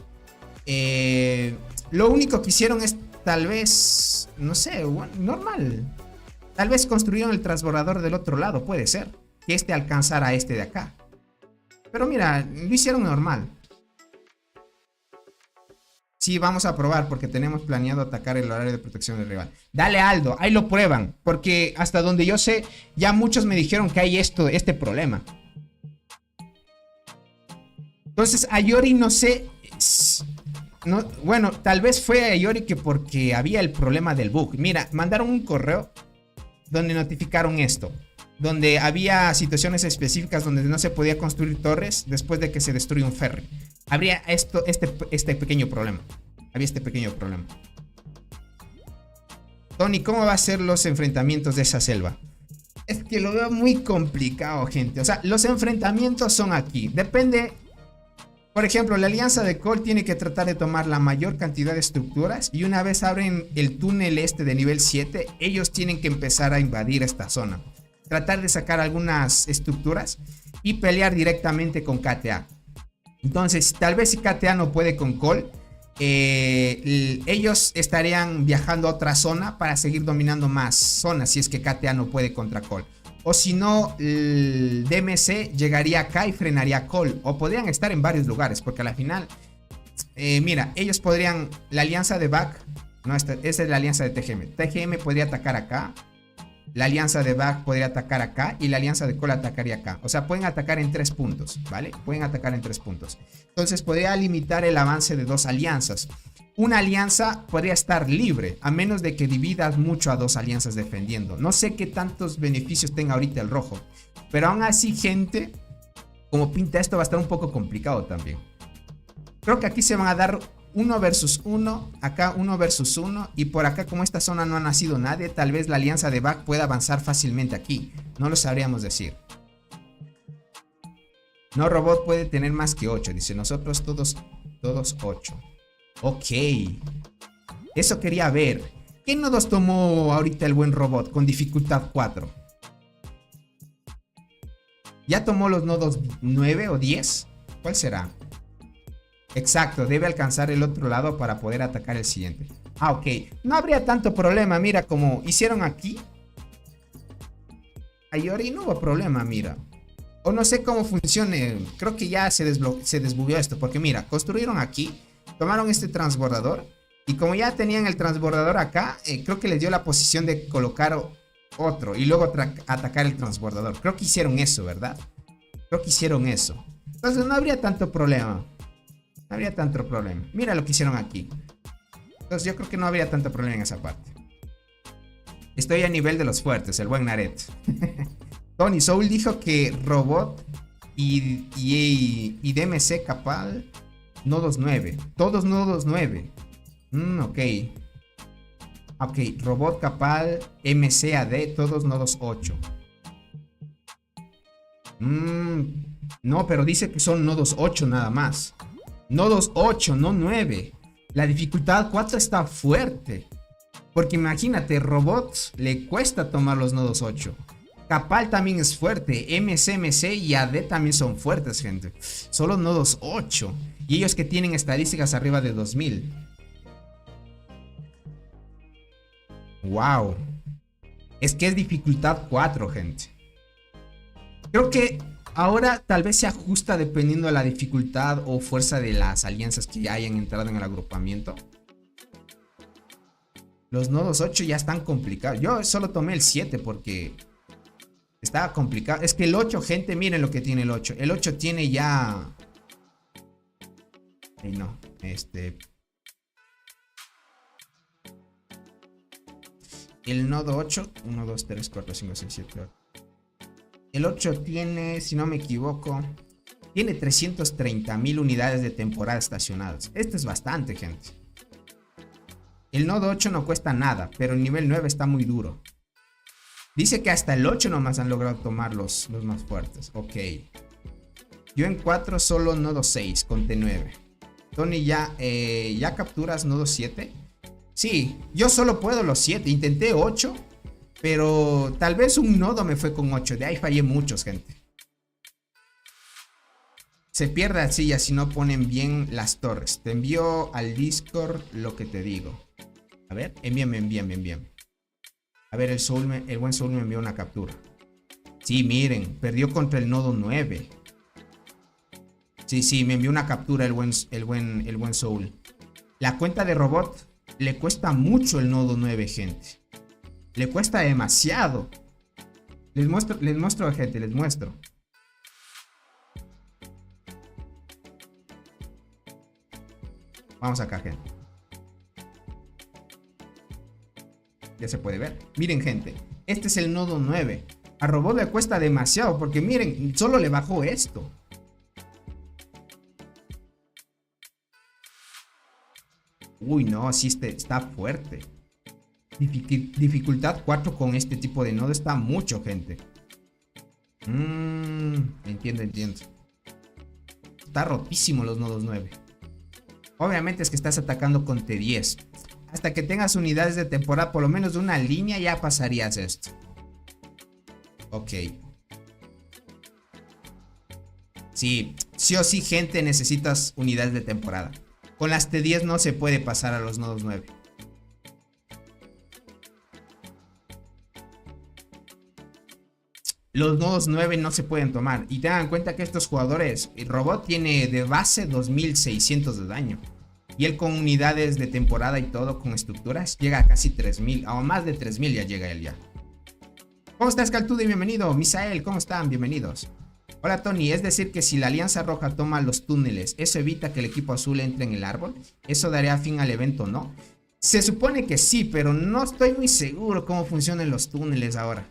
Lo único que hicieron es tal vez, no sé, normal. Tal vez construyeron el transbordador del otro lado, puede ser. Que este alcanzara a este de acá. Pero mira, lo hicieron normal. Sí, vamos a probar porque tenemos planeado atacar el horario de protección del rival. Dale, Aldo, ahí lo prueban. Porque hasta donde yo sé, ya muchos me dijeron que hay este problema. Entonces, a Yori no sé... No, bueno, tal vez fue a Yori que porque había el problema del bug. Mira, mandaron un correo donde notificaron esto. Donde había situaciones específicas donde no se podía construir torres después de que se destruye un ferry. Habría este pequeño problema. Había este pequeño problema. Tony, ¿cómo va a ser los enfrentamientos de esa selva? Es que lo veo muy complicado, gente. O sea, los enfrentamientos son aquí. Depende. Por ejemplo, la alianza de Cole tiene que tratar de tomar la mayor cantidad de estructuras. Y una vez abren el túnel este de nivel 7, ellos tienen que empezar a invadir esta zona. Tratar de sacar algunas estructuras y pelear directamente con KTA. Entonces, tal vez si KTA no puede con Cole, ellos estarían viajando a otra zona para seguir dominando más zonas si es que KTA no puede contra Cole. O si no, el DMC llegaría acá y frenaría a Cole. O podrían estar en varios lugares, porque a la final, mira, ellos podrían, la alianza de Back, no, esa es la alianza de TGM. TGM podría atacar acá. La alianza de Back podría atacar acá y la alianza de Cole atacaría acá. O sea, pueden atacar en 3 puntos, ¿vale? Pueden atacar en 3 puntos. Entonces podría limitar el avance de 2 alianzas. Una alianza podría estar libre, a menos de que dividas mucho a 2 alianzas defendiendo. No sé qué tantos beneficios tenga ahorita el rojo. Pero aún así, gente, como pinta esto va a estar un poco complicado también. Creo que aquí se van a dar 1 versus 1, acá 1 versus 1 y por acá como esta zona no ha nacido nadie, tal vez la alianza de Back pueda avanzar fácilmente aquí, no lo sabríamos decir. No robot puede tener más que 8, dice nosotros todos 8. Ok, eso quería ver. ¿Qué nodos tomó ahorita el buen robot con dificultad 4? ¿Ya tomó los nodos 9 o 10? ¿Cuál será? Exacto, debe alcanzar el otro lado para poder atacar el siguiente. Ah, ok. No habría tanto problema, mira, como hicieron aquí. A Yori no hubo problema, mira. O no sé cómo funcione. Creo que ya se desbugueó esto. Porque mira, construyeron aquí. Tomaron este transbordador. Y como ya tenían el transbordador acá, creo que les dio la posición de colocar otro. Y luego atacar el transbordador. Creo que hicieron eso, ¿verdad? Creo que hicieron eso. Entonces no habría tanto problema. No habría tanto problema. Mira lo que hicieron aquí. Entonces yo creo que no habría tanto problema en esa parte. Estoy a nivel de los fuertes, el buen Naret. Tony Soul dijo que Robot y DMC Capal nodos 9. Todos nodos 9. Ok. Ok, Robot Capal, MCAD, todos nodos 8. No, pero dice que son nodos 8 nada más. Nodos 8, no 9. La dificultad 4 está fuerte. Porque imagínate, Robot le cuesta tomar los nodos 8. Capal también es fuerte. MC y AD también son fuertes, gente. Solo nodos 8. Y ellos que tienen estadísticas arriba de 2000. Wow. Es que es dificultad 4, gente. Creo que ahora tal vez se ajusta dependiendo de la dificultad o fuerza de las alianzas que ya hayan entrado en el agrupamiento. Los nodos 8 ya están complicados. Yo solo tomé el 7 porque estaba complicado. Es que el 8, gente, miren lo que tiene el 8. El 8 tiene ya... Ay, no. El nodo 8. 1, 2, 3, 4, 5, 6, 7, 8. El 8 tiene, si no me equivoco, tiene 330.000 unidades de temporada estacionadas. Esto es bastante, gente. El nodo 8 no cuesta nada, pero el nivel 9 está muy duro. Dice que hasta el 8 nomás han logrado tomar los más fuertes. Ok. Yo en 4 solo nodo 6 con T9. Tony, ¿ya capturas nodo 7? Sí, yo solo puedo los 7. Intenté 8. Pero tal vez un nodo me fue con 8. De ahí fallé muchos, gente. Se pierde así ya si no ponen bien las torres. Te envío al Discord lo que te digo. A ver, envíame. A ver, el buen Soul me envió una captura. Sí, miren, perdió contra el nodo 9. Sí, me envió una captura el buen Soul. La cuenta de robot le cuesta mucho el nodo 9, gente. Le cuesta demasiado. Les muestro, gente, les muestro. Vamos acá, gente. Ya se puede ver. Miren, gente. Este es el nodo 9. A robot le cuesta demasiado porque miren, solo le bajó esto. Uy, no, sí está fuerte. Dificultad 4 con este tipo de nodo está mucho, gente. Entiendo. Está rotísimo los nodos 9. Obviamente es que estás atacando con T10. Hasta que tengas unidades de temporada, por lo menos de una línea, ya pasarías esto. Ok. Sí o sí, gente, necesitas unidades de temporada. Con las T10 no se puede pasar a los nodos 9. Los nodos 9 no se pueden tomar. Y tengan en cuenta que estos jugadores, el robot tiene de base 2600 de daño. Y él con unidades de temporada y todo, con estructuras, llega a casi 3000. O más de 3000 ya llega él ya. ¿Cómo estás, Caltude? Bienvenido. Misael, ¿cómo están? Bienvenidos. Hola, Tony. Es decir que si la Alianza Roja toma los túneles, ¿eso evita que el equipo azul entre en el árbol? ¿Eso daría fin al evento, no? Se supone que sí, pero no estoy muy seguro cómo funcionan los túneles ahora.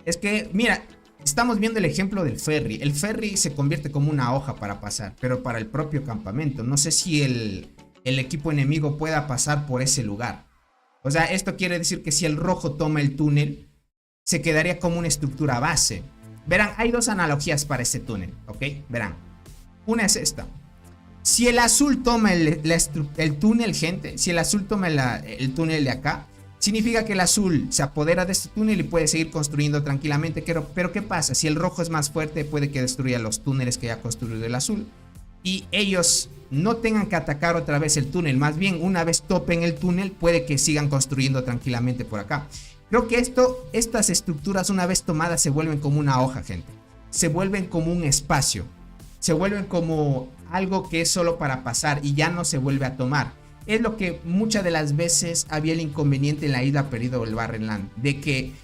Es que, mira, estamos viendo el ejemplo del ferry. El ferry se convierte como una hoja para pasar, pero para el propio campamento. No sé si el equipo enemigo pueda pasar por ese lugar. O sea, esto quiere decir que si el rojo toma el túnel, se quedaría como una estructura base. Verán, hay dos analogías para este túnel, ¿ok? Verán, una es esta. Si el azul toma el túnel, gente, si el azul toma el túnel de acá, significa que el azul se apodera de este túnel y puede seguir construyendo tranquilamente. Pero ¿qué pasa? Si el rojo es más fuerte, puede que destruya los túneles que ya ha construido el azul. Y ellos no tengan que atacar otra vez el túnel. Más bien, una vez topen el túnel, puede que sigan construyendo tranquilamente por acá. Creo que estas estructuras, una vez tomadas, se vuelven como una hoja, gente. Se vuelven como un espacio. Se vuelven como algo que es solo para pasar y ya no se vuelve a tomar. Es lo que muchas de las veces había el inconveniente en la isla perdida o el Barrenland. De que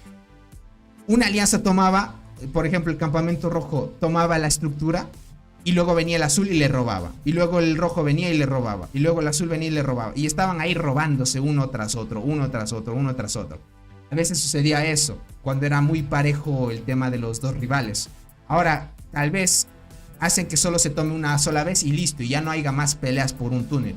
una alianza tomaba, por ejemplo, el campamento rojo tomaba la estructura y luego venía el azul y le robaba. Y luego el rojo venía y le robaba. Y luego el azul venía y le robaba. Y estaban ahí robándose uno tras otro, uno tras otro, uno tras otro. A veces sucedía eso, cuando era muy parejo el tema de los dos rivales. Ahora, tal vez hacen que solo se tome una sola vez y listo, y ya no haya más peleas por un túnel.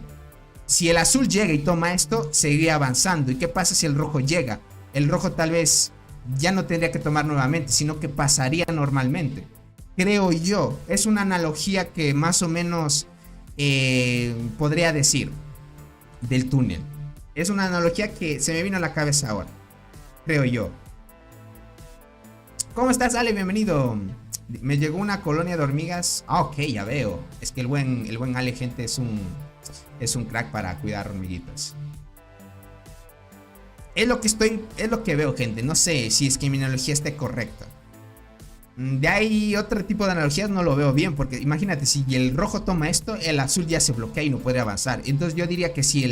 Si el azul llega y toma esto, seguiría avanzando. ¿Y qué pasa si el rojo llega? El rojo tal vez ya no tendría que tomar nuevamente, sino que pasaría normalmente. Creo yo, es una analogía que más o menos podría decir del túnel. Es una analogía que se me vino a la cabeza ahora. Creo yo. ¿Cómo estás, Ale? Bienvenido. Me llegó una colonia de hormigas. Ah, ok, ya veo. Es que el buen Ale, gente, es un crack para cuidar hormiguitas. Es lo que veo, gente. No sé si es que mi analogía esté correcta. De ahí otro tipo de analogías no lo veo bien, porque imagínate, si el rojo toma esto, el azul ya se bloquea y no puede avanzar. Entonces yo diría que si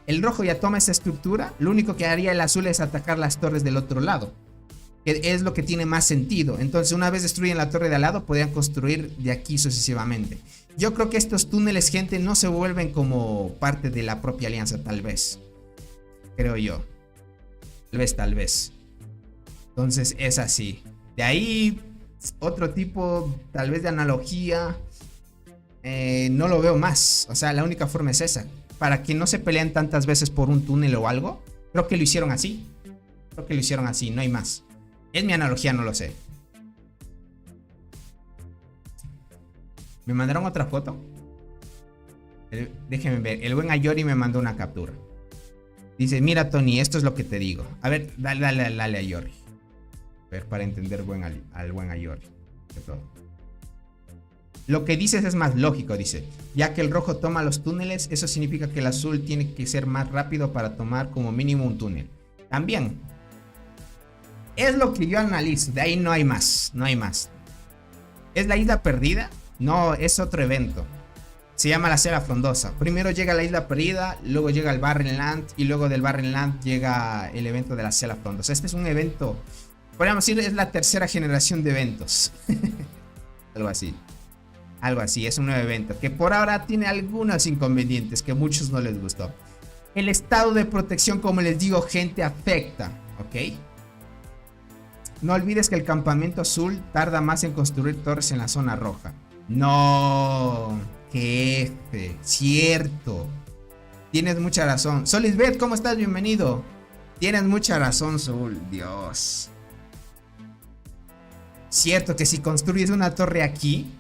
el rojo ya toma esa estructura, lo único que haría el azul es atacar las torres del otro lado, que es lo que tiene más sentido. Entonces, una vez destruyen la torre de al lado, podrían construir de aquí sucesivamente. Yo creo que estos túneles, gente, no se vuelven como parte de la propia alianza, tal vez. Creo yo. Tal vez. Entonces, es así. De ahí, otro tipo, tal vez de analogía, no lo veo más. O sea, la única forma es esa. Para que no se peleen tantas veces por un túnel o algo. Creo que lo hicieron así. No hay más. Es mi analogía, no lo sé. ¿Me mandaron otra foto? Déjenme ver. El buen Ayori me mandó una captura. Dice, mira, Tony, esto es lo que te digo. A ver, dale Ayori. A ver, para entender al buen Ayori. De todo. Lo que dices es más lógico, dice. Ya que el rojo toma los túneles, eso significa que el azul tiene que ser más rápido para tomar como mínimo un túnel. También. Es lo que yo analizo. De ahí no hay más. Es la isla perdida. No, es otro evento. Se llama la Selva Frondosa. Primero llega la Isla Perdida, luego llega el Barren Land y luego del Barren Land llega el evento de la Selva Frondosa. Este es un evento, podríamos decir, es la tercera generación de eventos. Algo así. Algo así, es un nuevo evento que por ahora tiene algunos inconvenientes que a muchos no les gustó. El estado de protección, como les digo, gente, afecta, ¿ok? No olvides que el campamento azul tarda más en construir torres en la zona roja. No, que F, cierto. Tienes mucha razón. Solisbeth, ¿cómo estás? Bienvenido. Tienes mucha razón, Sol, Dios. Cierto que si construyes una torre aquí,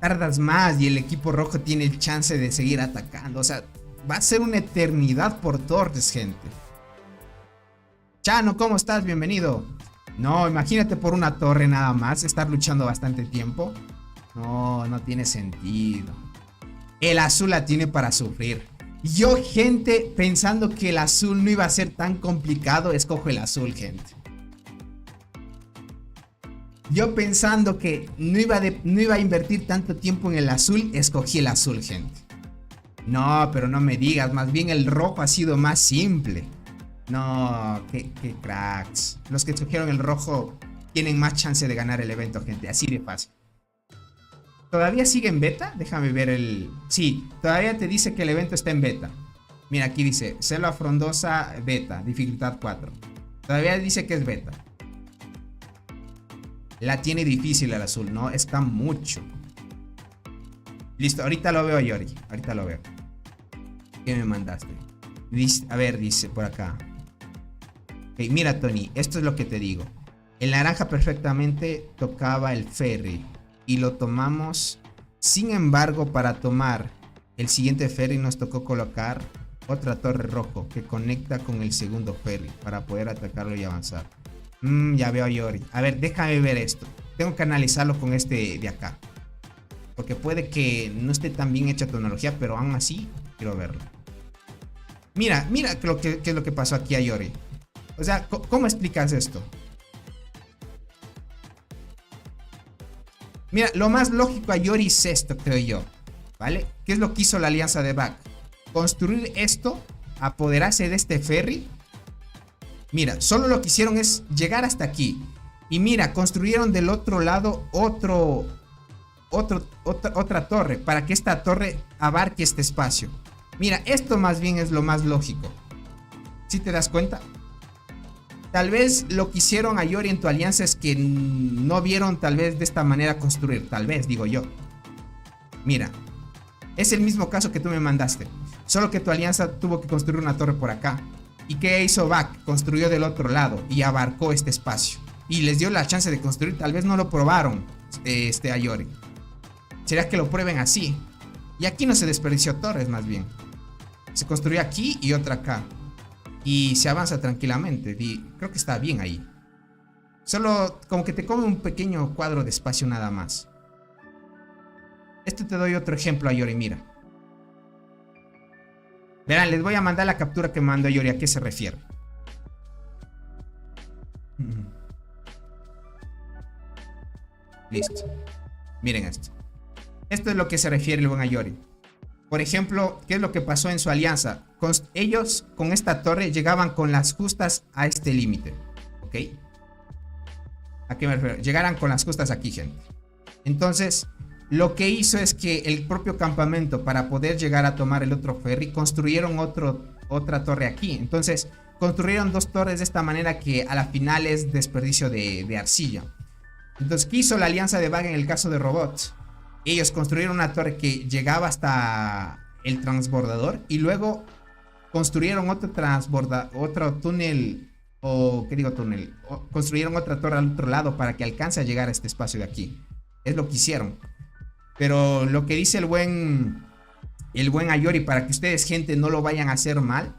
tardas más y el equipo rojo tiene el chance de seguir atacando. O sea, va a ser una eternidad por torres, gente. Chano, ¿cómo estás? Bienvenido. No, imagínate por una torre nada más, estar luchando bastante tiempo. No, no tiene sentido. El azul la tiene para sufrir. Yo, gente, pensando que el azul no iba a ser tan complicado, escojo el azul, gente. Yo pensando que no iba a invertir tanto tiempo en el azul, escogí el azul, gente. No, pero no me digas, más bien el rojo ha sido más simple. No, qué cracks. Los que escogieron el rojo tienen más chance de ganar el evento, gente, así de fácil. ¿Todavía sigue en beta? Déjame ver el... Sí, todavía te dice que el evento está en beta. Mira, aquí dice Selva Frondosa beta, dificultad 4. Todavía dice que es beta. La tiene difícil el azul, ¿no? Está mucho. Listo, ahorita lo veo, Yori. Ahorita lo veo. ¿Qué me mandaste? A ver, dice por acá. Okay, mira, Tony, esto es lo que te digo. El naranja perfectamente tocaba el ferry y lo tomamos. Sin embargo, para tomar el siguiente ferry nos tocó colocar otra torre rojo que conecta con el segundo ferry para poder atacarlo y avanzar. Ya veo a Yori. A ver, déjame ver esto. Tengo que analizarlo con este de acá, porque puede que no esté tan bien hecha tecnología, pero aún así quiero verlo. Mira qué es lo que pasó aquí a Yori. O sea, ¿cómo explicas esto? Mira, lo más lógico a Yori es esto, creo yo. ¿Vale? ¿Qué es lo que hizo la alianza de Back? Construir esto, apoderarse de este ferry. Mira, solo lo que hicieron es llegar hasta aquí. Y mira, construyeron del otro lado otra torre, para que esta torre abarque este espacio. Mira, esto más bien es lo más lógico. ¿Sí te das cuenta? Tal vez lo que hicieron a Yori en tu alianza es que no vieron tal vez de esta manera construir. Tal vez, digo yo. Mira, es el mismo caso que tú me mandaste. Solo que tu alianza tuvo que construir una torre por acá. ¿Y qué hizo Back? Construyó del otro lado y abarcó este espacio. Y les dio la chance de construir. Tal vez no lo probaron a Yori. ¿Será que lo prueben así? Y aquí no se desperdició torres, más bien. Se construyó aquí y otra acá. Y se avanza tranquilamente. Y creo que está bien ahí. Solo como que te come un pequeño cuadro de espacio nada más. Te doy otro ejemplo a Yori, mira. Verán, les voy a mandar la captura que me mandó Yori. ¿A qué se refiere? Listo. Miren esto. Esto es lo que se refiere el buen Ayori. Por ejemplo, ¿qué es lo que pasó en su alianza? Ellos con esta torre llegaban con las justas a este límite. ¿Ok? ¿A qué me refiero? Llegaran con las justas aquí, gente. Entonces, lo que hizo es que el propio campamento, para poder llegar a tomar el otro ferry, construyeron otra torre aquí. Entonces, construyeron dos torres de esta manera que a la final es desperdicio de arcilla. Entonces, ¿qué hizo la alianza de Back en el caso de robots? Ellos construyeron una torre que llegaba hasta el transbordador y luego construyeron otro túnel, construyeron otra torre al otro lado para que alcance a llegar a este espacio de aquí. Es lo que hicieron. Pero lo que dice el buen Ayori, para que ustedes, gente, no lo vayan a hacer mal,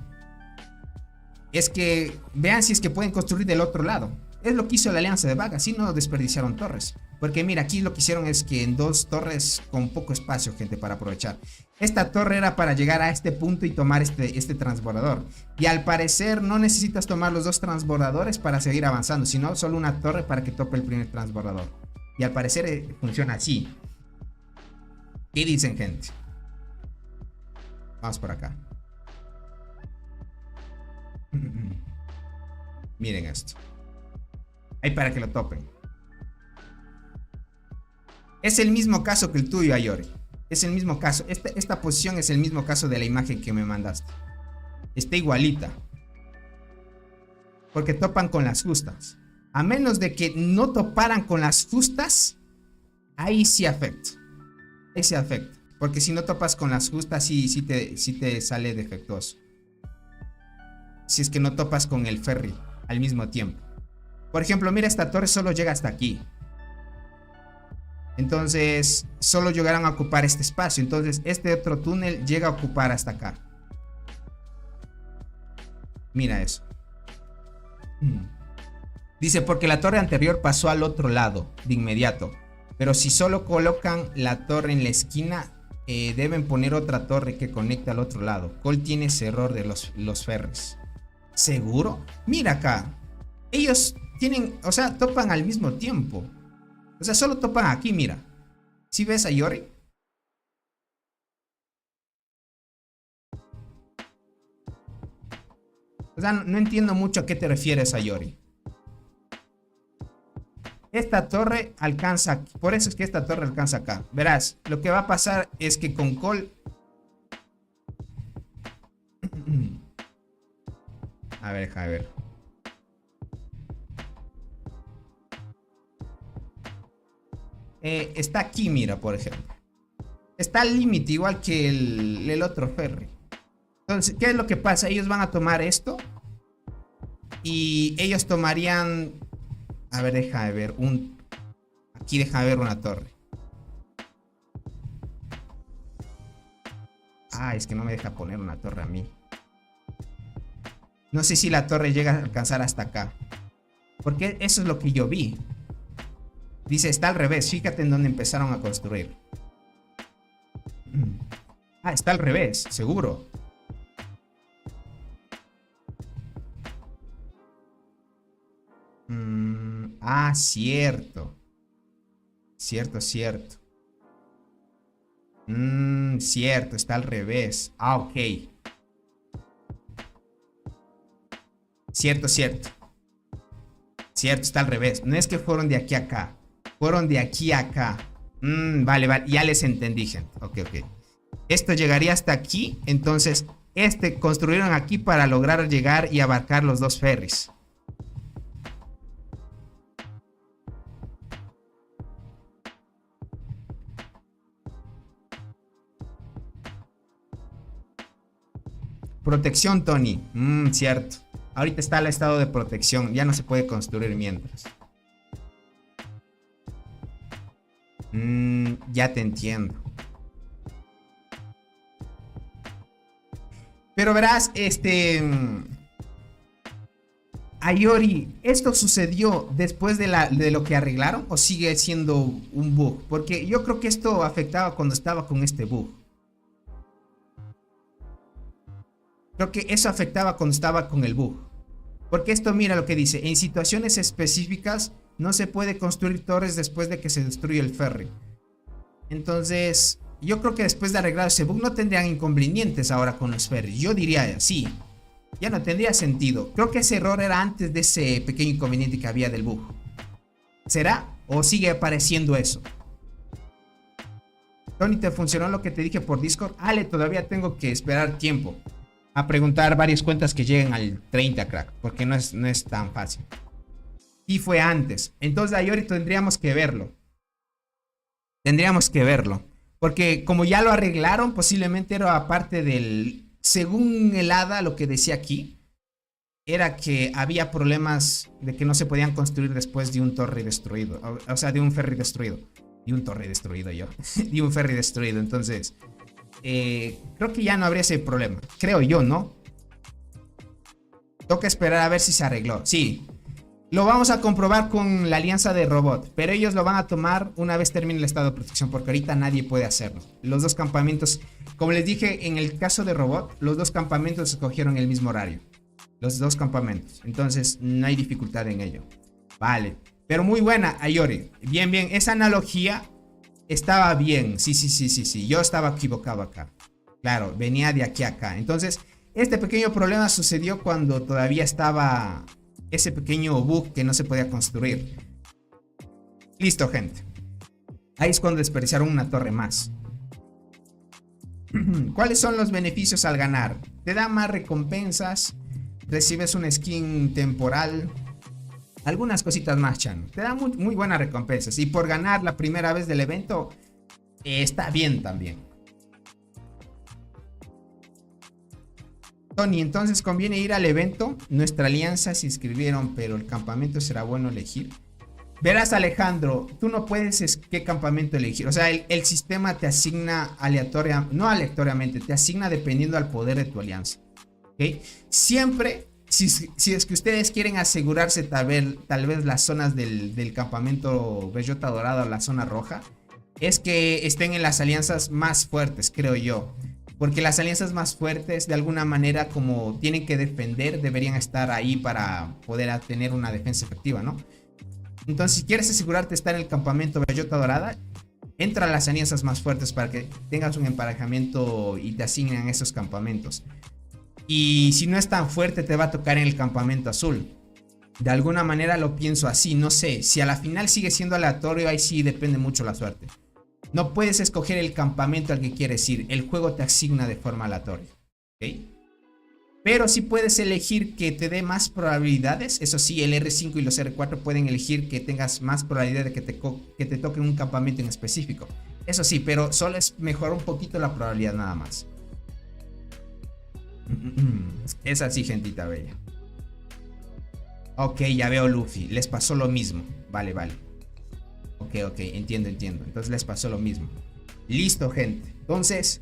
es que vean si es que pueden construir del otro lado. Es lo que hizo la alianza de Back, así no desperdiciaron torres. Porque mira, aquí lo que hicieron es que en dos torres con poco espacio, gente, para aprovechar. Esta torre era para llegar a este punto y tomar este transbordador. Y al parecer no necesitas tomar los dos transbordadores para seguir avanzando, sino solo una torre para que tope el primer transbordador. Y al parecer funciona así. ¿Qué dicen, gente? Vamos por acá. Miren esto. Ahí para que lo topen. Es el mismo caso que el tuyo, Ayori. Es el mismo caso. Esta posición es el mismo caso de la imagen que me mandaste. Está igualita. Porque topan con las justas. A menos de que no toparan con las justas, ahí sí afecta. Ahí sí afecta. Porque si no topas con las justas, sí te sale defectuoso. Si es que no topas con el ferry al mismo tiempo. Por ejemplo, mira, esta torre solo llega hasta aquí. Entonces, solo llegarán a ocupar este espacio. Entonces, este otro túnel llega a ocupar hasta acá. Mira eso. Dice, porque la torre anterior pasó al otro lado de inmediato. Pero si solo colocan la torre en la esquina, deben poner otra torre que conecte al otro lado. Cole tiene ese error de los ferries. ¿Seguro? Mira acá. Ellos tienen, o sea, topan al mismo tiempo. O sea, solo topan aquí, mira. ¿Sí ves a Yori? O sea, no entiendo mucho a qué te refieres, a Yori. Esta torre alcanza aquí. Por eso es que esta torre alcanza acá. Verás, lo que va a pasar es que con Cole... A ver, déjame ver. Está aquí, mira, por ejemplo. Está al límite, igual que el otro ferry. Entonces, ¿qué es lo que pasa? Ellos van a tomar esto. Y ellos tomarían... A ver, déjame ver. Aquí déjame ver una torre. Ah, es que no me deja poner una torre a mí. No sé si la torre llega a alcanzar hasta acá. Porque eso es lo que yo vi. Dice, está al revés. Fíjate en dónde empezaron a construir. Ah, está al revés, seguro. Ah, cierto. Cierto. Cierto, está al revés. Ah, ok. Cierto. Cierto, está al revés. No es que fueron de aquí a acá. Fueron de aquí a acá. Vale. Ya les entendí, gente. Ok. Esto llegaría hasta aquí. Entonces, construyeron aquí para lograr llegar y abarcar los dos ferries. Protección, Tony. Cierto. Ahorita está el estado de protección. Ya no se puede construir mientras. Ya te entiendo. Pero verás, Ayori, ¿esto sucedió después de lo que arreglaron o sigue siendo un bug? Porque yo creo que esto afectaba cuando estaba con este bug. Creo que eso afectaba cuando estaba con el bug. Porque esto, mira lo que dice. En situaciones específicas no se puede construir torres después de que se destruye el ferry. Entonces, yo creo que después de arreglar ese bug no tendrían inconvenientes ahora con los ferries. Yo diría sí. Ya no tendría sentido. Creo que ese error era antes de ese pequeño inconveniente que había del bug. ¿Será? ¿O sigue apareciendo eso? Tony, ¿te funcionó lo que te dije por Discord? Ale, todavía tengo que esperar tiempo a preguntar varias cuentas que lleguen al 30, crack. Porque no es tan fácil. Y fue antes. Entonces, Ayori, tendríamos que verlo. Porque como ya lo arreglaron, posiblemente era aparte del... Según el hada, lo que decía aquí, era que había problemas de que no se podían construir después de un torre destruido. O sea, de un ferry destruido. Y un torre destruido yo. De un ferry destruido. Entonces, creo que ya no habría ese problema. Creo yo, ¿no? Toca esperar a ver si se arregló. Sí. Lo vamos a comprobar con la alianza de robot. Pero ellos lo van a tomar una vez termine el estado de protección. Porque ahorita nadie puede hacerlo. Los dos campamentos, como les dije, en el caso de robot, los dos campamentos escogieron el mismo horario. Los dos campamentos. Entonces no hay dificultad en ello. Vale. Pero muy buena, Ayori. Bien. Esa analogía Estaba bien, sí, yo estaba equivocado acá. Claro, venía de aquí a acá. Entonces, este pequeño problema sucedió cuando todavía estaba ese pequeño bug que no se podía construir. Listo, gente. Ahí es cuando desperdiciaron una torre más. ¿Cuáles son los beneficios al ganar? Te da más recompensas, recibes una skin temporal, algunas cositas más, Chan. Te da muy buenas recompensas. Y por ganar la primera vez del evento, está bien también. Tony, entonces conviene ir al evento. Nuestra alianza se inscribieron, pero el campamento será bueno elegir. Verás, Alejandro, tú no puedes qué campamento elegir. O sea, el sistema te asigna no aleatoriamente, te asigna dependiendo al poder de tu alianza. ¿Okay? Siempre, si es que ustedes quieren asegurarse tal vez las zonas del campamento Bellota Dorada o la zona roja, es que estén en las alianzas más fuertes, creo yo. Porque las alianzas más fuertes, de alguna manera, como tienen que defender, deberían estar ahí para poder tener una defensa efectiva, ¿no? Entonces, si quieres asegurarte de estar en el campamento Bellota Dorada, entra a las alianzas más fuertes para que tengas un emparejamiento y te asignen esos campamentos. Y si no es tan fuerte, te va a tocar en el campamento azul. De alguna manera lo pienso así, no sé. Si a la final sigue siendo aleatorio, ahí sí depende mucho la suerte. No puedes escoger el campamento al que quieres ir. El juego te asigna de forma aleatoria. ¿Ok? Pero sí puedes elegir que te dé más probabilidades. Eso sí, el R5 y los R4 pueden elegir que tengas más probabilidad de que te toque un campamento en específico. Eso sí, pero solo es mejorar un poquito la probabilidad nada más. Es así, gentita bella. Ok, ya veo Luffy. Les pasó lo mismo. Vale. Ok, entiendo. Entonces les pasó lo mismo. Listo, gente. Entonces,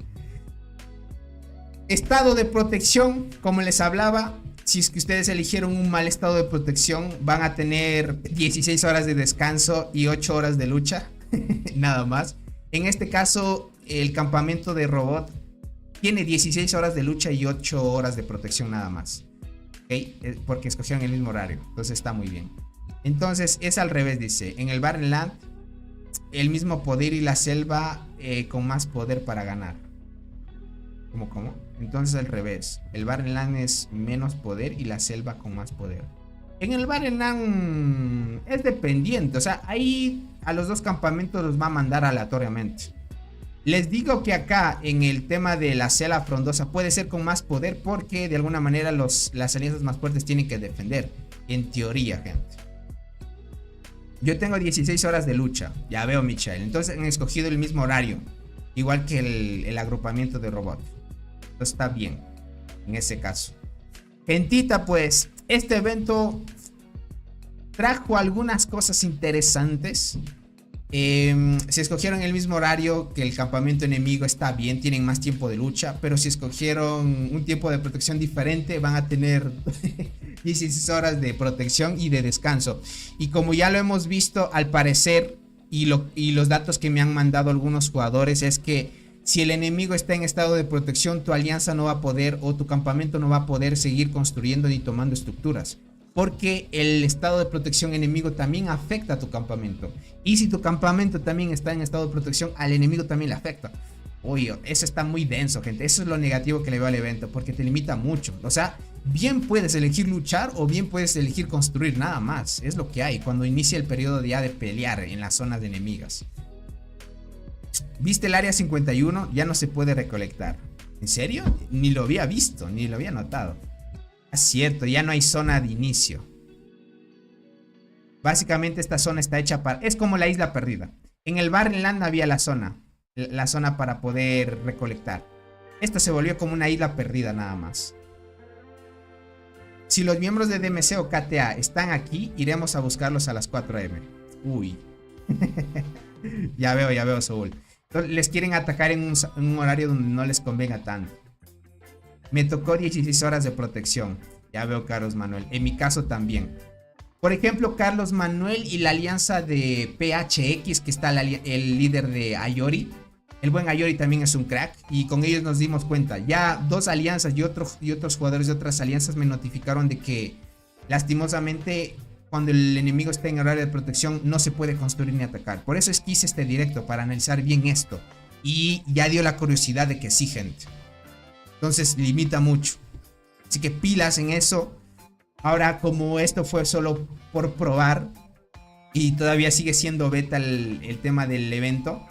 estado de protección, como les hablaba, si es que ustedes eligieron un mal estado de protección, van a tener 16 horas de descanso y 8 horas de lucha. Nada más. En este caso, el campamento de robot tiene 16 horas de lucha y 8 horas de protección nada más. ¿Okay? Porque escogieron el mismo horario. Entonces está muy bien. Entonces es al revés, dice. En el Barrenland, el mismo poder y la selva con más poder para ganar. ¿Cómo? Entonces al revés. El Barrenland es menos poder y la selva con más poder. En el Barrenland es dependiente. O sea, ahí a los dos campamentos los va a mandar aleatoriamente. Les digo que acá en el tema de la selva frondosa puede ser con más poder porque de alguna manera las alianzas más fuertes tienen que defender. En teoría, gente. Yo tengo 16 horas de lucha. Ya veo, Michelle. Entonces han escogido el mismo horario. Igual que el agrupamiento de robot. Entonces está bien. En ese caso. Gentita, pues. Este evento trajo algunas cosas interesantes. Si escogieron el mismo horario que el campamento enemigo, está bien, tienen más tiempo de lucha. Pero si escogieron un tiempo de protección diferente, van a tener 16 horas de protección y de descanso. Y como ya lo hemos visto, al parecer, y los datos que me han mandado algunos jugadores, es que si el enemigo está en estado de protección, tu alianza no va a poder, o tu campamento no va a poder seguir construyendo ni tomando estructuras. Porque el estado de protección enemigo también afecta a tu campamento. Y si tu campamento también está en estado de protección, al enemigo también le afecta. Oye, eso está muy denso, gente. Eso es lo negativo que le veo al evento, porque te limita mucho. O sea, bien puedes elegir luchar o bien puedes elegir construir, nada más. Es lo que hay cuando inicia el periodo ya de pelear en las zonas de enemigas. ¿Viste el área 51? Ya no se puede recolectar. ¿En serio? Ni lo había visto, ni lo había notado. Es cierto, ya no hay zona de inicio. Básicamente esta zona está hecha para... Es como la isla perdida. En el Barrenland había la zona para poder recolectar. Esto se volvió como una isla perdida nada más. Si los miembros de DMC o KTA están aquí, iremos a buscarlos a las 4 AM. Uy. Ya veo, Soul. Entonces, les quieren atacar en un horario donde no les convenga tanto. Me tocó 16 horas de protección. Ya veo, Carlos Manuel. En mi caso también. Por ejemplo, Carlos Manuel y la alianza de PHX, que está el líder de Ayori. El buen Ayori también es un crack. Y con ellos nos dimos cuenta. Ya dos alianzas y otros jugadores de otras alianzas me notificaron de que lastimosamente cuando el enemigo está en horario de protección, no se puede construir ni atacar. Por eso es que hice este directo, para analizar bien esto. Y ya dio la curiosidad de que sí, gente. Entonces limita mucho. Así que pilas en eso. Ahora, como esto fue solo por probar y todavía sigue siendo beta el tema del evento,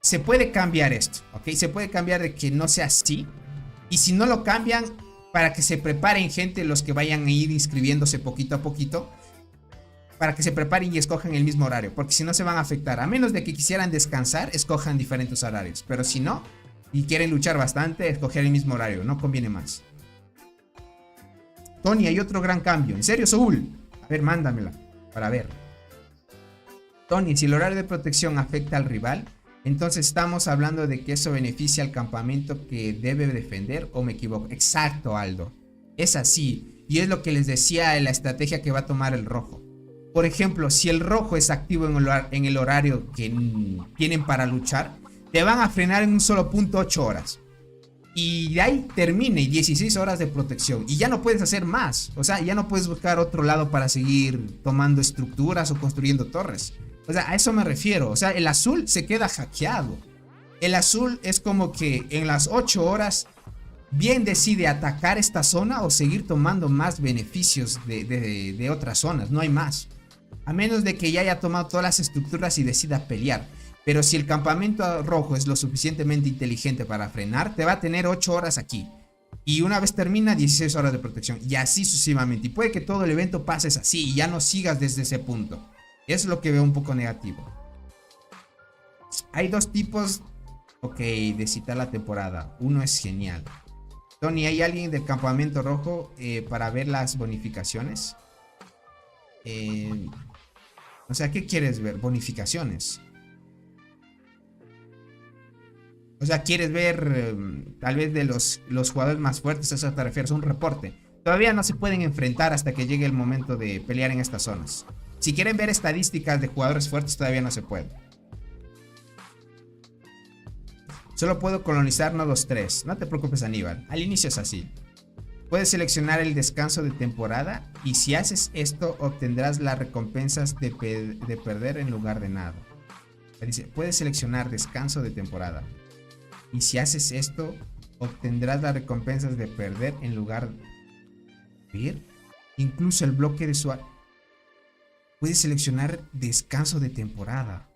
se puede cambiar esto, ¿ok? Se puede cambiar de que no sea así. Y si no lo cambian, para que se preparen, gente, los que vayan a ir inscribiéndose poquito a poquito, para que se preparen y escojan el mismo horario, porque si no se van a afectar. A menos de que quisieran descansar, escojan diferentes horarios. Pero si no, y quieren luchar bastante, escoger el mismo horario, no conviene más. Tony, hay otro gran cambio. ¿En serio, Soul? A ver, mándamela para ver. Tony, si el horario de protección afecta al rival, entonces estamos hablando de que eso beneficia al campamento que debe defender, ¿o me equivoco? Exacto, Aldo. Es así. Y es lo que les decía en la estrategia que va a tomar el rojo. Por ejemplo, si el rojo es activo en el horario que tienen para luchar, te van a frenar en un solo punto 8 horas. Y de ahí termine 16 horas de protección. Y ya no puedes hacer más. O sea, ya no puedes buscar otro lado para seguir tomando estructuras o construyendo torres. O sea, a eso me refiero. O sea, el azul se queda hackeado. El azul es como que en las 8 horas bien decide atacar esta zona o seguir tomando más beneficios de otras zonas. No hay más. A menos de que ya haya tomado todas las estructuras y decida pelear. Pero si el campamento rojo es lo suficientemente inteligente para frenar, te va a tener 8 horas aquí. Y una vez termina, 16 horas de protección. Y así sucesivamente. Y puede que todo el evento pases así y ya no sigas desde ese punto. Es lo que veo un poco negativo. Hay dos tipos, ok, de citar la temporada. Uno es genial. Tony, ¿hay alguien del campamento rojo para ver las bonificaciones? O sea, ¿qué quieres ver? Bonificaciones. O sea, ¿quieres ver tal vez de los jugadores más fuertes? ¿A eso te refieres? Un reporte. Todavía no se pueden enfrentar hasta que llegue el momento de pelear en estas zonas. Si quieren ver estadísticas de jugadores fuertes, todavía no se puede. Solo puedo colonizar nodos 3. No te preocupes, Aníbal. Al inicio es así. Puedes seleccionar el descanso de temporada. Y si haces esto, obtendrás las recompensas de perder en lugar de nada. Dice, puedes seleccionar descanso de temporada. Y si haces esto, obtendrás las recompensas de perder en lugar de ver. Incluso el bloque de su... Puedes seleccionar descanso de temporada.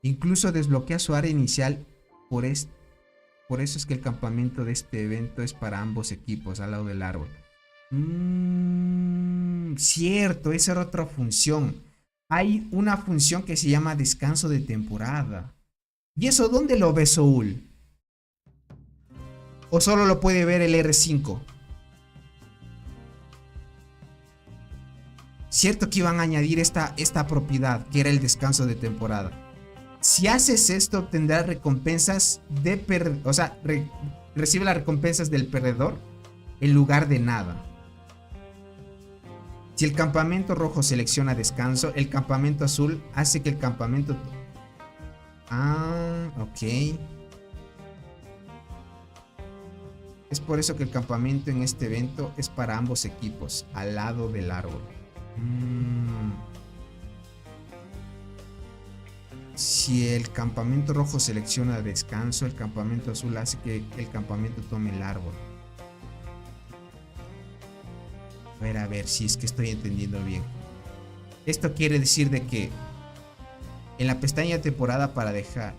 Incluso desbloquea su área inicial. Por eso es que el campamento de este evento es para ambos equipos al lado del árbol. Cierto, esa era otra función. Hay una función que se llama descanso de temporada. ¿Y eso dónde lo ve Soul? ¿O solo lo puede ver el R5? Cierto que iban a añadir esta propiedad, que era el descanso de temporada. Si haces esto, obtendrás recompensas de o sea, recibe las recompensas del perdedor en lugar de nada. Si el campamento rojo selecciona descanso, el campamento azul hace que el campamento... Ah, ok. Es por eso que el campamento en este evento es para ambos equipos, al lado del árbol. Si el campamento rojo selecciona descanso, el campamento azul hace que el campamento tome el árbol. A ver si es que estoy entendiendo bien. Esto quiere decir de que en la pestaña de temporada para dejar...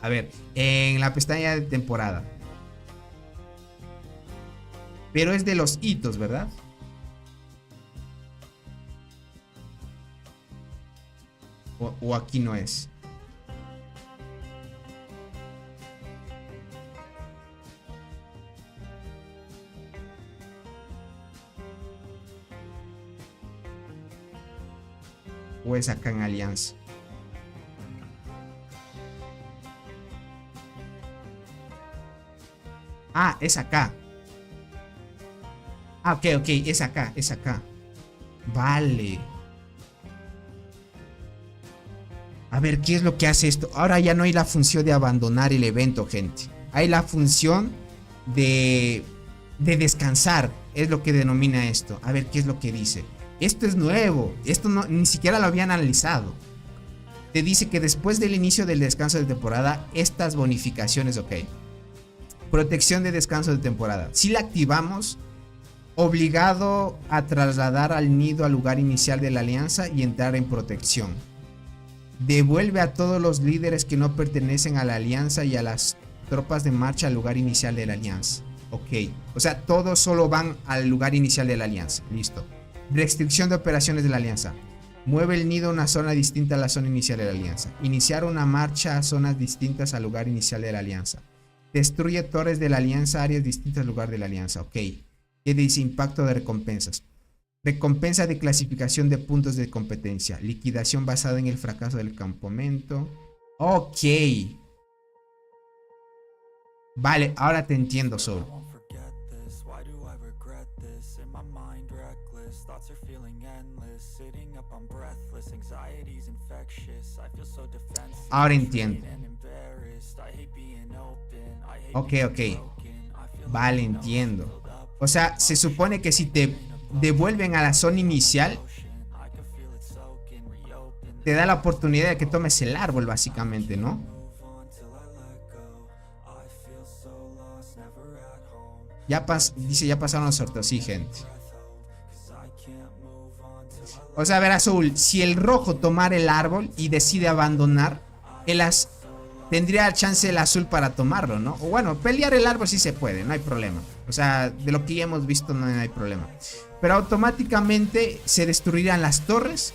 A ver, en la pestaña de temporada. Pero es de los hitos, ¿verdad? O aquí no es. O es acá en Alianza. Ah, es acá. Ah, ok, es acá, es acá. Vale. A ver, ¿qué es lo que hace esto? Ahora ya no hay la función de abandonar el evento, gente. Hay la función de descansar. es lo que denomina esto. A ver qué es lo que dice. Esto es nuevo. Esto no, ni siquiera lo habían analizado. Te dice que después del inicio del descanso de temporada, estas bonificaciones, ok. Protección de descanso de temporada. Si la activamos, obligado a trasladar al nido al lugar inicial de la alianza y entrar en protección. Devuelve a todos los líderes que no pertenecen a la alianza y a las tropas de marcha al lugar inicial de la alianza. Ok, o sea, todos solo van al lugar inicial de la alianza. Listo. Restricción de operaciones de la alianza. Mueve el nido a una zona distinta a la zona inicial de la alianza. Iniciar una marcha a zonas distintas al lugar inicial de la alianza. Destruye torres de la alianza, áreas distintas al lugar de la alianza. Ok. ¿Qué dice? Impacto de recompensas. Recompensa de clasificación de puntos de competencia. Liquidación basada en el fracaso del campamento. Ok. Vale, ahora te entiendo, Soul. Ahora entiendo. Ok. Vale, entiendo. O sea, se supone que si te devuelven a la zona inicial, te da la oportunidad de que tomes el árbol, básicamente, ¿no? Dice, ya pasaron los sorteos, sí, gente. O sea, verás, Soul, si el rojo tomara el árbol y decide abandonar, tendría chance el azul para tomarlo, ¿no? O bueno, pelear el árbol sí se puede, no hay problema. O sea, de lo que ya hemos visto no hay problema. Pero automáticamente se destruirán las torres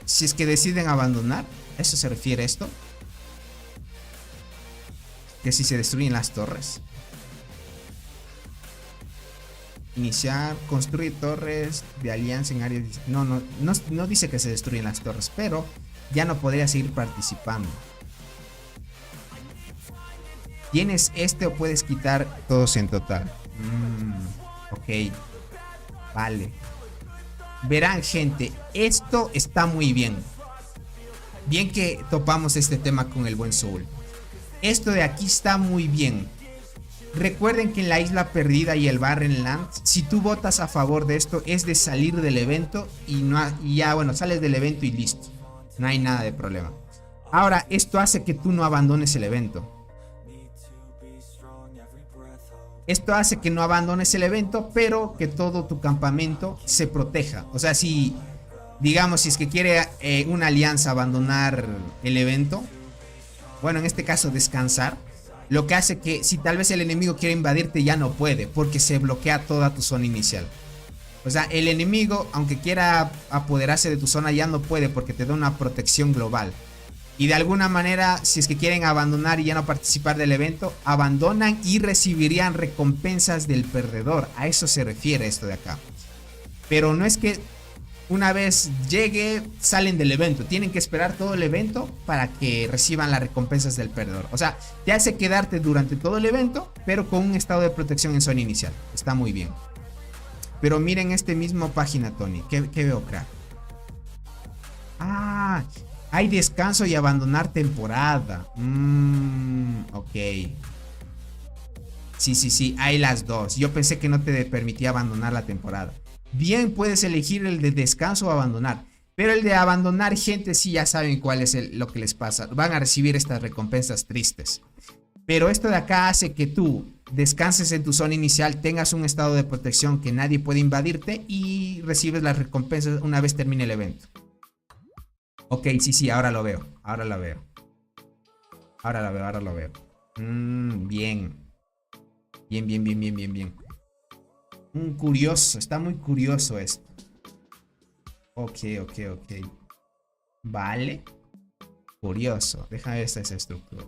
si es que deciden abandonar. ¿A eso se refiere esto? Que si se destruyen las torres. Iniciar, construir torres de alianza en áreas... No dice que se destruyen las torres, pero ya no podría seguir participando. Tienes o puedes quitar todos en total. Ok. Vale. Verán, gente, esto está muy bien. Bien que topamos este tema con el buen Soul. Esto de aquí está muy bien. Recuerden que en la isla perdida y el Barren Land, si tú votas a favor de esto, es de salir del evento y ya, bueno, sales del evento y listo. No hay nada de problema. Ahora, esto hace que tú no abandones el evento. Esto hace que no abandones el evento, pero que todo tu campamento se proteja. O sea, si, digamos, si es que quiere una alianza abandonar el evento, bueno, en este caso descansar, lo que hace que si tal vez el enemigo quiere invadirte ya no puede, porque se bloquea toda tu zona inicial. O sea, el enemigo, aunque quiera apoderarse de tu zona, ya no puede porque te da una protección global. Y de alguna manera, si es que quieren abandonar y ya no participar del evento, abandonan y recibirían recompensas del perdedor. A eso se refiere esto de acá. Pero no es que una vez llegue, salen del evento. Tienen que esperar todo el evento para que reciban las recompensas del perdedor. O sea, te hace quedarte durante todo el evento, pero con un estado de protección en zona inicial. Está muy bien. Pero miren este mismo página, Tony. ¿Qué veo, crack? Ah, hay descanso y abandonar temporada. Ok. Sí, hay las dos. Yo pensé que no te permitía abandonar la temporada. Bien, puedes elegir el de descanso o abandonar. Pero el de abandonar, gente, sí ya saben cuál es lo que les pasa. Van a recibir estas recompensas tristes. Pero esto de acá hace que tú descanses en tu zona inicial, tengas un estado de protección que nadie puede invadirte y recibes las recompensas una vez termine el evento. Ok, sí, ahora lo veo. Ahora lo veo. Bien. Bien. Curioso, está muy curioso esto. Ok. Vale. Curioso. Déjame ver esa estructura.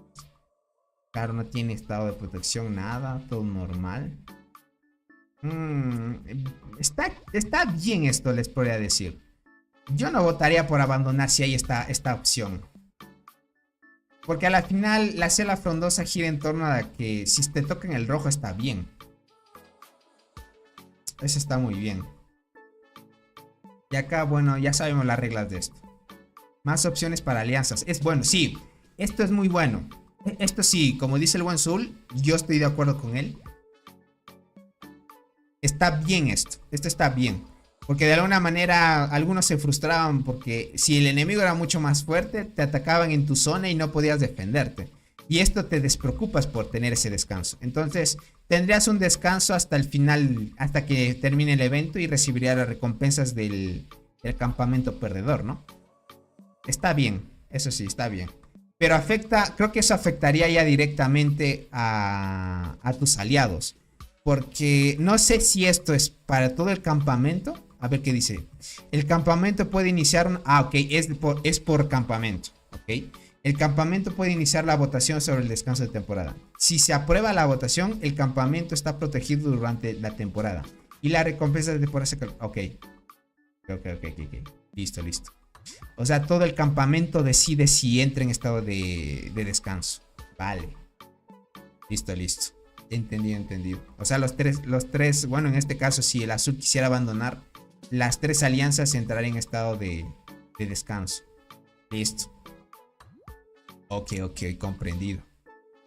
Claro, no tiene estado de protección, nada. Todo normal. Está bien esto, les podría decir. Yo no votaría por abandonar si hay esta opción. Porque a la final la selva frondosa gira en torno a que si te tocan el rojo está bien. Eso está muy bien. Y acá, bueno, ya sabemos las reglas de esto. Más opciones para alianzas. Es bueno, sí. Esto es muy bueno. Esto sí, como dice el buen Soul, yo estoy de acuerdo con él. está bien esto. Esto está bien. Porque de alguna manera algunos se frustraban porque si el enemigo era mucho más fuerte, te atacaban en tu zona y no podías defenderte. Y esto te despreocupas por tener ese descanso. Entonces tendrías un descanso hasta el final, hasta que termine el evento y recibirías las recompensas del campamento perdedor, ¿no? Está bien, eso sí, está bien. Pero afecta, creo que eso afectaría ya directamente a tus aliados. Porque no sé si esto es para todo el campamento. A ver qué dice. El campamento puede iniciar... ok, es por campamento. Ok. El campamento puede iniciar la votación sobre el descanso de temporada. Si se aprueba la votación, el campamento está protegido durante la temporada. Y la recompensa de temporada se... Ok. Listo. O sea, todo el campamento decide si entra en estado de descanso. Vale. Listo. Entendido. O sea, los tres, bueno, en este caso, si el azul quisiera abandonar, las tres alianzas entrarían en estado de descanso. Listo. Ok, comprendido.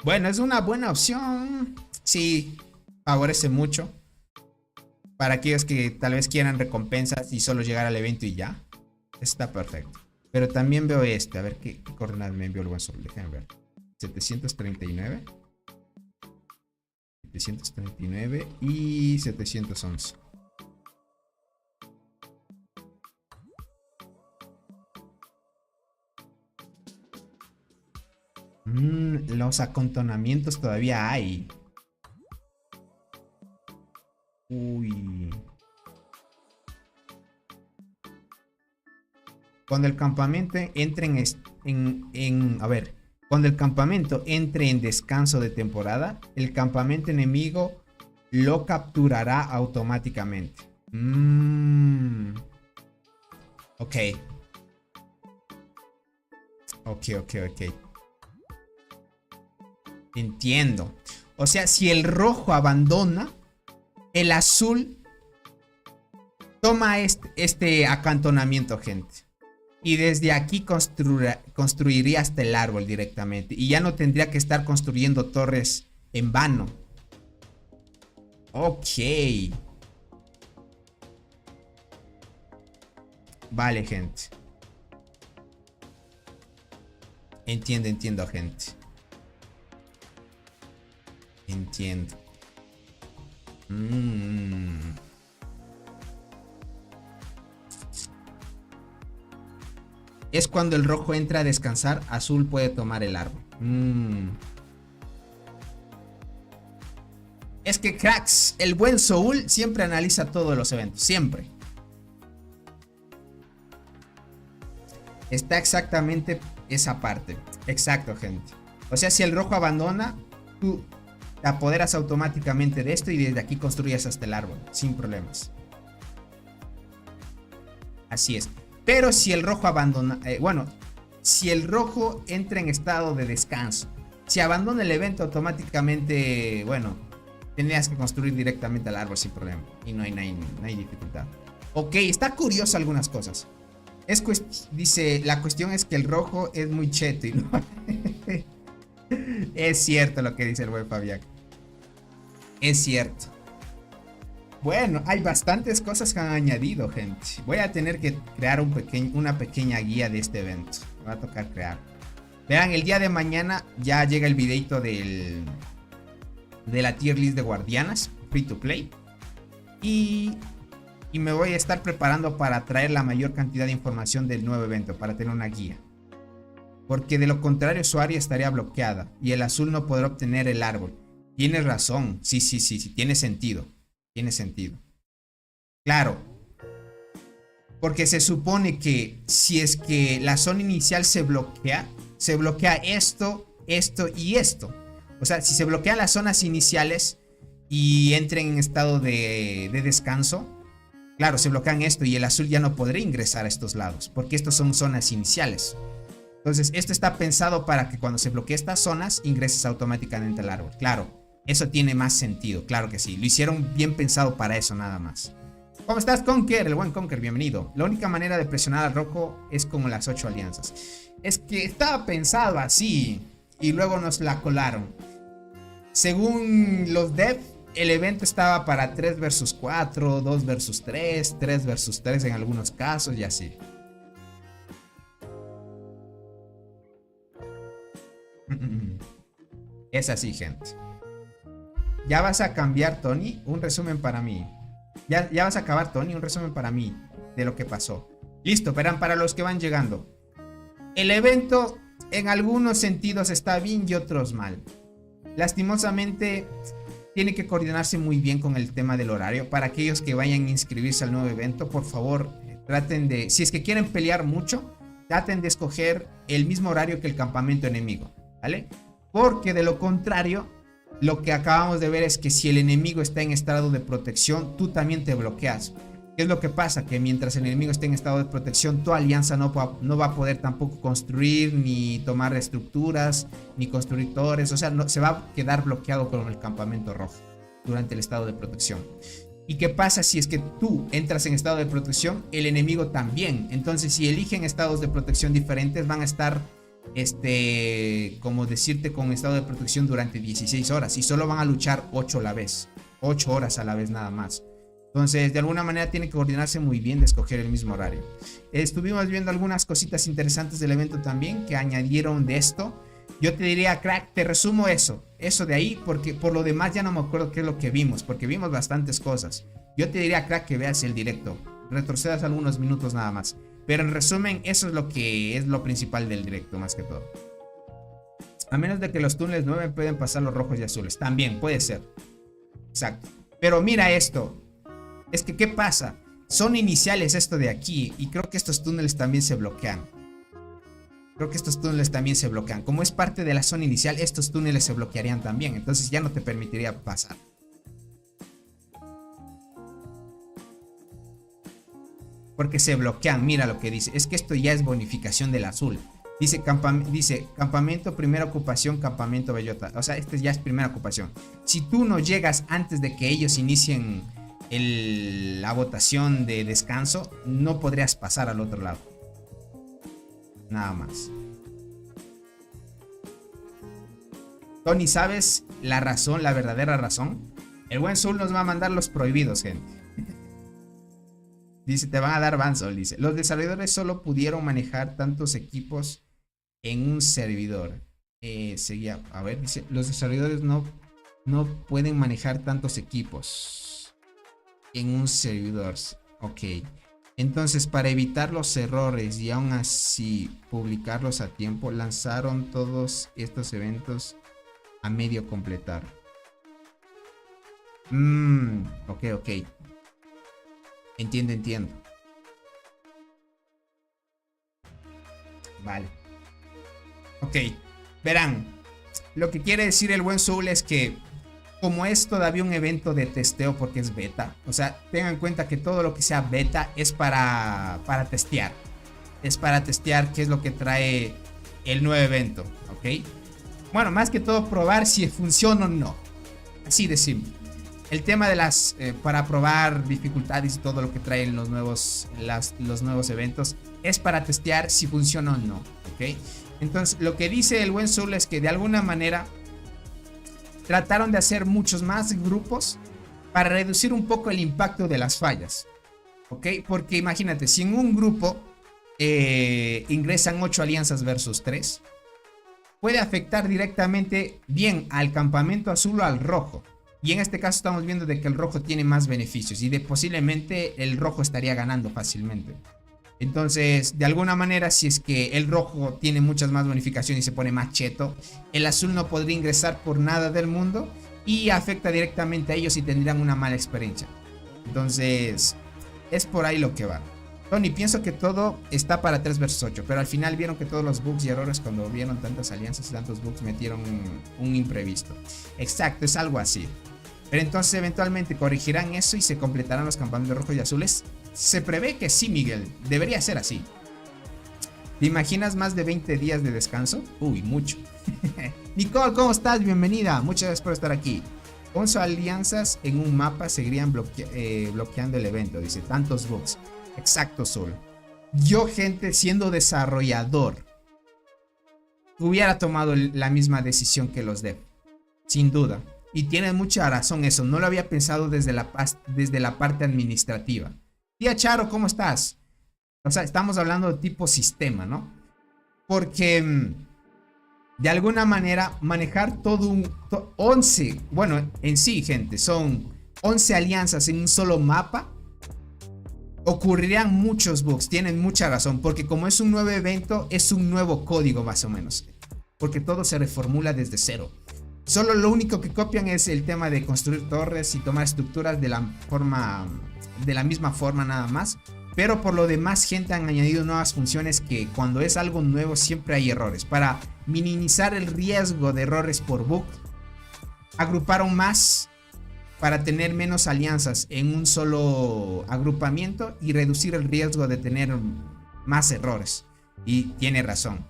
Bueno, es una buena opción. Sí, favorece mucho. Para aquellos que tal vez quieran recompensas y solo llegar al evento y ya. Está perfecto. Pero también veo este. A ver qué coordenadas me envió el buen sol. Déjenme ver. 739. 739 y 711. Los acantonamientos todavía hay. Uy. Cuando el campamento entre a ver. Cuando el campamento entre en descanso de temporada, el campamento enemigo lo capturará automáticamente. Ok. Entiendo. O sea, si el rojo abandona, el azul toma este acantonamiento, gente. Y desde aquí construiría hasta el árbol directamente. Y ya no tendría que estar construyendo torres en vano. Ok. Vale, gente. Entiendo, gente. Entiendo. Es cuando el rojo entra a descansar, azul puede tomar el árbol. Es que cracks, el buen Soul siempre analiza todos los eventos, siempre. Está exactamente esa parte. Exacto, gente. O sea, si el rojo abandona, tú te apoderas automáticamente de esto y desde aquí construyes hasta el árbol, sin problemas. Así es. Pero si el rojo abandona, si el rojo entra en estado de descanso, si abandona el evento automáticamente, tendrías que construir directamente al árbol sin problema. Y no hay dificultad. Ok, está curioso algunas cosas. Dice, la cuestión es que el rojo es muy cheto y no... Es cierto lo que dice el buen Fabián. Es cierto. Bueno, hay bastantes cosas que han añadido, gente. Voy a tener que crear una pequeña guía de este evento. Me va a tocar crear. Vean, el día de mañana ya llega el videito de la tier list de guardianas, free to play. Y me voy a estar preparando para traer la mayor cantidad de información del nuevo evento, para tener una guía. Porque de lo contrario su área estaría bloqueada y el azul no podrá obtener el árbol. Tienes razón, sí, tiene sentido. Tiene sentido. Claro. Porque se supone que si es que la zona inicial se bloquea esto y esto. O sea, si se bloquean las zonas iniciales y entren en estado de descanso, claro, se bloquean esto y el azul ya no podrá ingresar a estos lados, porque estos son zonas iniciales. Entonces, esto está pensado para que cuando se bloqueen estas zonas, ingreses automáticamente al árbol. Claro. Eso tiene más sentido, claro que sí. Lo hicieron bien pensado para eso nada más. ¿Cómo estás, Conker? El buen Conker, bienvenido. La única manera de presionar al rojo es como las 8 alianzas. Es que estaba pensado así y luego nos la colaron. Según los devs, el evento estaba para 3 versus 4, 2 versus 3, 3 versus 3 en algunos casos y así. Es así, gente. Ya vas a cambiar, Tony, un resumen para mí. Ya vas a acabar, Tony, un resumen para mí de lo que pasó. Listo, verán, para los que van llegando. El evento en algunos sentidos está bien y otros mal. Lastimosamente, tiene que coordinarse muy bien con el tema del horario. Para aquellos que vayan a inscribirse al nuevo evento, por favor, traten de, si es que quieren pelear mucho, traten de escoger el mismo horario que el campamento enemigo, ¿vale? Porque de lo contrario, lo que acabamos de ver es que si el enemigo está en estado de protección, tú también te bloqueas. ¿Qué es lo que pasa? Que mientras el enemigo esté en estado de protección, tu alianza no va a poder tampoco construir, ni tomar estructuras, ni construir torres. O sea, no, se va a quedar bloqueado con el campamento rojo durante el estado de protección. ¿Y qué pasa si es que tú entras en estado de protección? El enemigo también. Entonces, si eligen estados de protección diferentes, van a estar, como decirte, con estado de protección durante 16 horas. Y solo van a luchar 8 a la vez. 8 horas a la vez nada más. Entonces, de alguna manera tiene que coordinarse muy bien de escoger el mismo horario. Estuvimos viendo algunas cositas interesantes del evento también que añadieron de esto. Yo te diría, crack, te resumo eso de ahí, porque por lo demás ya no me acuerdo qué es lo que vimos, porque vimos bastantes cosas. Yo te diría, crack, que veas el directo, retrocedas algunos minutos nada más. Pero en resumen, eso es lo que es lo principal del directo, más que todo. A menos de que los túneles 9 pueden pasar los rojos y azules. También puede ser. Exacto. Pero mira esto. Es que, ¿qué pasa? Son iniciales esto de aquí. Y creo que estos túneles también se bloquean. Como es parte de la zona inicial, estos túneles se bloquearían también. Entonces ya no te permitiría pasar. Porque se bloquean. Mira lo que dice. Es que esto ya es bonificación del azul. Dice campamento, primera ocupación, campamento bellota. O sea, este ya es primera ocupación. Si tú no llegas antes de que ellos inicien la votación de descanso, no podrías pasar al otro lado. Nada más. Tony, ¿sabes la razón, la verdadera razón? El buen Soul nos va a mandar los prohibidos, gente. Dice, te van a dar ban, Soul. Dice, los desarrolladores solo pudieron manejar tantos equipos en un servidor. Seguía, a ver, dice, los desarrolladores no pueden manejar tantos equipos en un servidor. Ok. Entonces, para evitar los errores y aún así publicarlos a tiempo, lanzaron todos estos eventos a medio completar. Ok. Entiendo. Vale. Ok. Verán. Lo que quiere decir el buen Soul es que como es todavía un evento de testeo porque es beta, o sea, tengan en cuenta que todo lo que sea beta es para testear. Es para testear qué es lo que trae el nuevo evento, ¿ok? Bueno, más que todo probar si funciona o no. Así de simple. El tema de para probar dificultades y todo lo que traen los nuevos eventos es para testear si funciona o no, ¿ok? Entonces, lo que dice el buen Soul es que de alguna manera trataron de hacer muchos más grupos para reducir un poco el impacto de las fallas, ¿ok? Porque imagínate, si en un grupo ingresan 8 alianzas versus 3, puede afectar directamente bien al campamento azul o al rojo. Y en este caso estamos viendo de que el rojo tiene más beneficios y de posiblemente el rojo estaría ganando fácilmente. Entonces, de alguna manera, si es que el rojo tiene muchas más bonificaciones y se pone más cheto, el azul no podría ingresar por nada del mundo y afecta directamente a ellos y tendrían una mala experiencia. Entonces, es por ahí lo que va. Tony, pienso que todo está para 3 versus 8, pero al final vieron que todos los bugs y errores cuando vieron tantas alianzas y tantos bugs metieron un imprevisto. Exacto, es algo así. Pero entonces eventualmente corregirán eso y se completarán los campamentos rojos y azules. Se prevé que sí, Miguel. Debería ser así. ¿Te imaginas más de 20 días de descanso? Uy, mucho. Nicole, ¿cómo estás? Bienvenida. Muchas gracias por estar aquí. 11 alianzas en un mapa seguirían bloqueando el evento. Dice, tantos bugs. Exacto, Sol. Yo, gente, siendo desarrollador, hubiera tomado la misma decisión que los dev. Sin duda. Y tienes mucha razón eso. No lo había pensado desde la parte administrativa. Tía Charo, ¿cómo estás? O sea, estamos hablando de tipo sistema, ¿no? Porque de alguna manera manejar todo un 11, bueno, en sí, gente, son 11 alianzas en un solo mapa. Ocurrirían muchos bugs, tienen mucha razón, porque como es un nuevo evento, es un nuevo código más o menos, porque todo se reformula desde cero. Solo lo único que copian es el tema de construir torres y tomar estructuras de la misma forma nada más. Pero por lo demás, gente, han añadido nuevas funciones que cuando es algo nuevo siempre hay errores. Para minimizar el riesgo de errores por bug, agruparon más para tener menos alianzas en un solo agrupamiento y reducir el riesgo de tener más errores. Y tiene razón.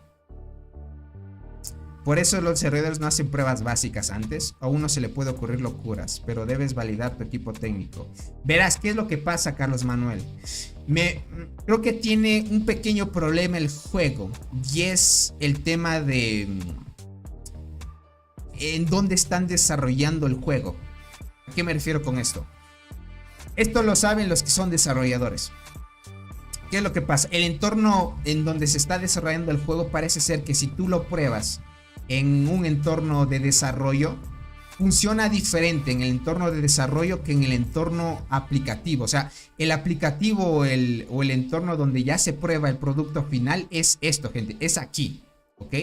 Por eso los desarrolladores no hacen pruebas básicas antes. A uno se le puede ocurrir locuras, pero debes validar tu equipo técnico. Verás, ¿qué es lo que pasa, Carlos Manuel? Creo que tiene un pequeño problema el juego, y es el tema de en dónde están desarrollando el juego. ¿A qué me refiero con esto? Esto lo saben los que son desarrolladores. ¿Qué es lo que pasa? El entorno en donde se está desarrollando el juego parece ser que si tú lo pruebas en un entorno de desarrollo, funciona diferente en el entorno de desarrollo que en el entorno aplicativo. O sea, el aplicativo o el entorno donde ya se prueba el producto final es esto, gente, es aquí, ¿ok?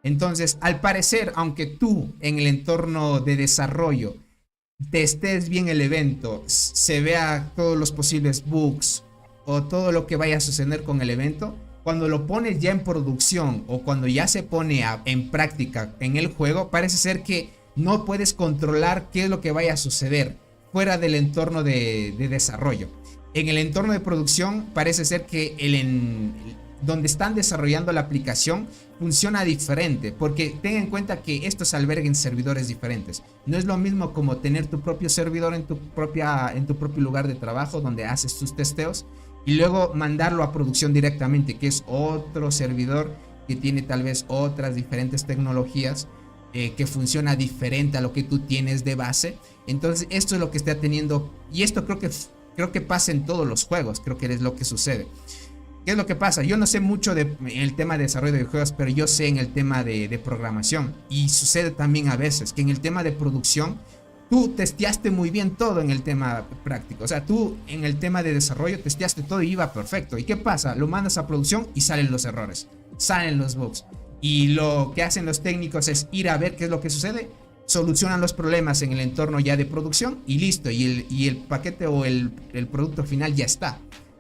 Entonces, al parecer, aunque tú en el entorno de desarrollo testes bien el evento, se vea todos los posibles bugs o todo lo que vaya a suceder con el evento, cuando lo pones ya en producción o cuando ya se pone en práctica en el juego, parece ser que no puedes controlar qué es lo que vaya a suceder fuera del entorno de desarrollo. En el entorno de producción parece ser que donde están desarrollando la aplicación funciona diferente, porque ten en cuenta que estos alberguen servidores diferentes. No es lo mismo como tener tu propio servidor en tu propio lugar de trabajo donde haces tus testeos y luego mandarlo a producción directamente, que es otro servidor que tiene tal vez otras diferentes tecnologías, que funciona diferente a lo que tú tienes de base. Entonces esto es lo que está teniendo, y esto creo que pasa en todos los juegos, creo que es lo que sucede. ¿Qué es lo que pasa? Yo no sé mucho en el tema de desarrollo de juegos, pero yo sé en el tema de programación, y sucede también a veces que en el tema de producción tú testeaste muy bien todo en el tema práctico. O sea, tú en el tema de desarrollo testeaste todo y iba perfecto. ¿Y qué pasa? Lo mandas a producción y salen los errores, salen los bugs. Y lo que hacen los técnicos es ir a ver qué es lo que sucede, solucionan los problemas en el entorno ya de producción y listo. Y el paquete o el producto final ya está.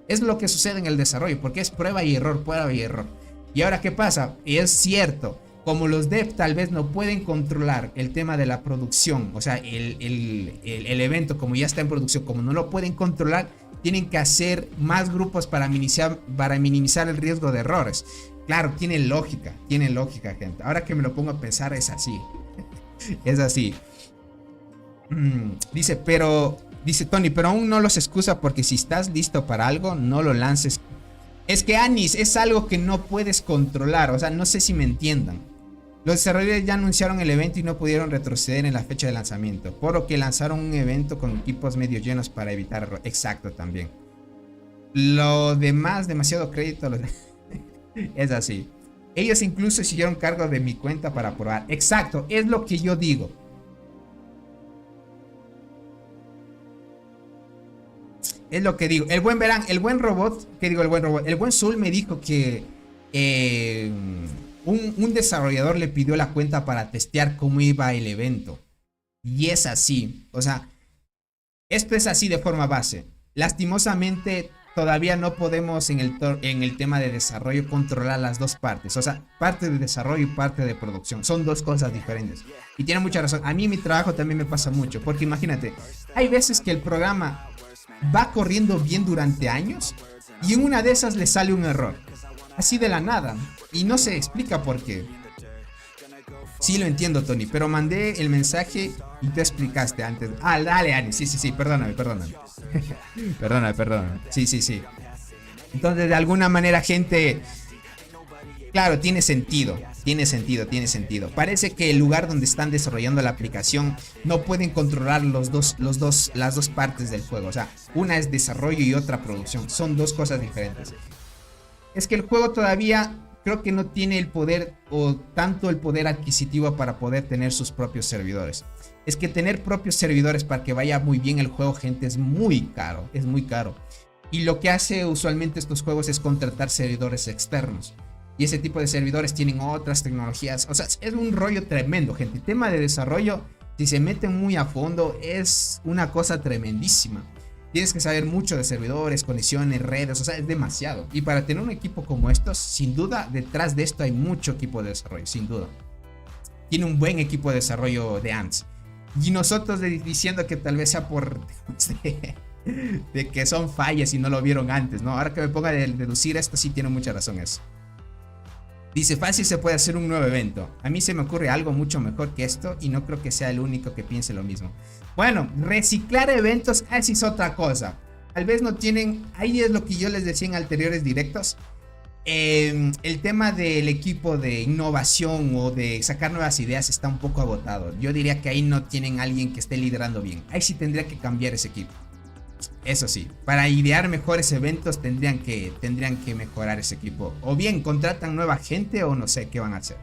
Es lo que sucede en el desarrollo, porque es prueba y error, prueba y error. Y ahora, ¿qué pasa? Y es cierto, como los devs tal vez no pueden controlar el tema de la producción, o sea, el evento como ya está en producción, como no lo pueden controlar, tienen que hacer más grupos para minimizar el riesgo de errores. Claro, tiene lógica, gente. Ahora que me lo pongo a pensar, es así. Es así. Dice Tony, pero aún no los excusa porque si estás listo para algo, no lo lances. Es que, Anis, es algo que no puedes controlar. O sea, no sé si me entiendan. Los desarrolladores ya anunciaron el evento y no pudieron retroceder en la fecha de lanzamiento, por lo que lanzaron un evento con equipos medio llenos para evitar errores. Exacto, también. Lo demás, demasiado crédito. Es así. Ellos incluso hicieron cargo de mi cuenta para probar. Exacto, es lo que yo digo. Es lo que digo. El buen Zul me dijo que un desarrollador le pidió la cuenta para testear cómo iba el evento. Y es así. O sea, esto es así de forma base. Lastimosamente, todavía no podemos en el tema de desarrollo controlar las dos partes. O sea, parte de desarrollo y parte de producción. Son dos cosas diferentes. Y tiene mucha razón. A mí en mi trabajo también me pasa mucho. Porque imagínate, hay veces que el programa va corriendo bien durante años y en una de esas le sale un error. Así de la nada. Y no se explica por qué. Sí lo entiendo, Tony, pero mandé el mensaje y te explicaste antes. Ah, dale, Ani. Sí, perdóname. Perdóname. Sí. Entonces, de alguna manera, gente, claro, tiene sentido. Tiene sentido, tiene sentido. Parece que el lugar donde están desarrollando la aplicación no pueden controlar las dos partes del juego. O sea, una es desarrollo y otra producción. Son dos cosas diferentes. Es que el juego todavía creo que no tiene el poder o tanto el poder adquisitivo para poder tener sus propios servidores. Es que tener propios servidores para que vaya muy bien el juego, gente, es muy caro. Es muy caro. Y lo que hace usualmente estos juegos es contratar servidores externos. Y ese tipo de servidores tienen otras tecnologías. O sea, es un rollo tremendo, gente. El tema de desarrollo, si se meten muy a fondo, es una cosa tremendísima. Tienes que saber mucho de servidores, conexiones, redes, o sea, es demasiado. Y para tener un equipo como estos, sin duda, detrás de esto hay mucho equipo de desarrollo, sin duda. Tiene un buen equipo de desarrollo de Ants. Y nosotros diciendo que tal vez sea por... de que son fallas y no lo vieron antes, ¿no? Ahora que me ponga a deducir esto, sí tiene mucha razón eso. Dice, fácil se puede hacer un nuevo evento. A mí se me ocurre algo mucho mejor que esto y no creo que sea el único que piense lo mismo. Bueno, reciclar eventos, así es otra cosa. Tal vez no tienen, ahí es lo que yo les decía en anteriores directos. El tema del equipo de innovación o de sacar nuevas ideas está un poco agotado. Yo diría que ahí no tienen alguien que esté liderando bien. Ahí sí tendría que cambiar ese equipo. Eso sí, para idear mejores eventos tendrían que mejorar ese equipo. O bien contratan nueva gente o no sé qué van a hacer.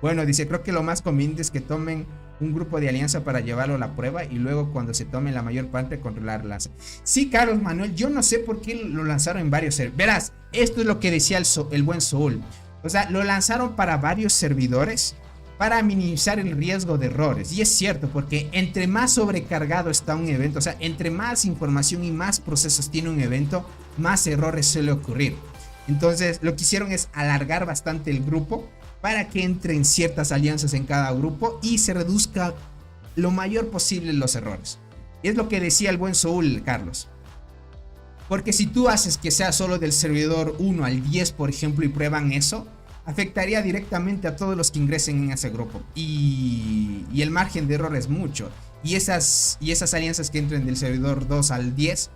Bueno, dice, creo que lo más conveniente es que tomen un grupo de alianza para llevarlo a la prueba y luego cuando se tome la mayor parte controlar el lance. Sí, Carlos Manuel, yo no sé por qué lo lanzaron en varios servidores. Verás, esto es lo que decía el buen Soul. O sea, lo lanzaron para varios servidores para minimizar el riesgo de errores. Y es cierto, porque entre más sobrecargado está un evento, o sea, entre más información y más procesos tiene un evento, más errores suele ocurrir. Entonces, lo que hicieron es alargar bastante el grupo para que entren ciertas alianzas en cada grupo y se reduzca lo mayor posible los errores. Y es lo que decía el buen Soul, Carlos. Porque si tú haces que sea solo del servidor 1 al 10, por ejemplo, y prueban eso, afectaría directamente a todos los que ingresen en ese grupo. Y el margen de error es mucho. Y esas alianzas que entren del servidor 2 al 10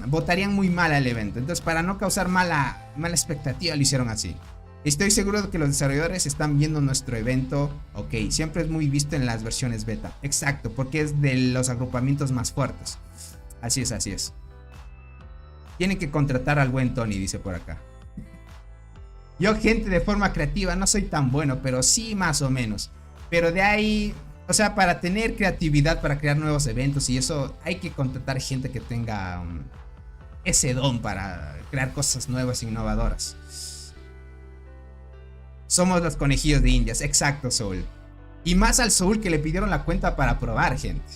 votarían muy mal al evento. Entonces, para no causar mala expectativa, lo hicieron así. Estoy seguro de que los desarrolladores están viendo nuestro evento. Ok, siempre es muy visto en las versiones beta. Exacto, porque es de los agrupamientos más fuertes. Así es, así es. Tienen que contratar al buen Tony, dice por acá. Yo, gente, de forma creativa no soy tan bueno, pero sí más o menos. Pero de ahí, o sea, para tener creatividad, para crear nuevos eventos y eso, hay que contratar gente que tenga ese don para crear cosas nuevas e innovadoras. Somos los conejillos de indias, exacto, Soul. Y más al Soul que le pidieron la cuenta para probar, gente.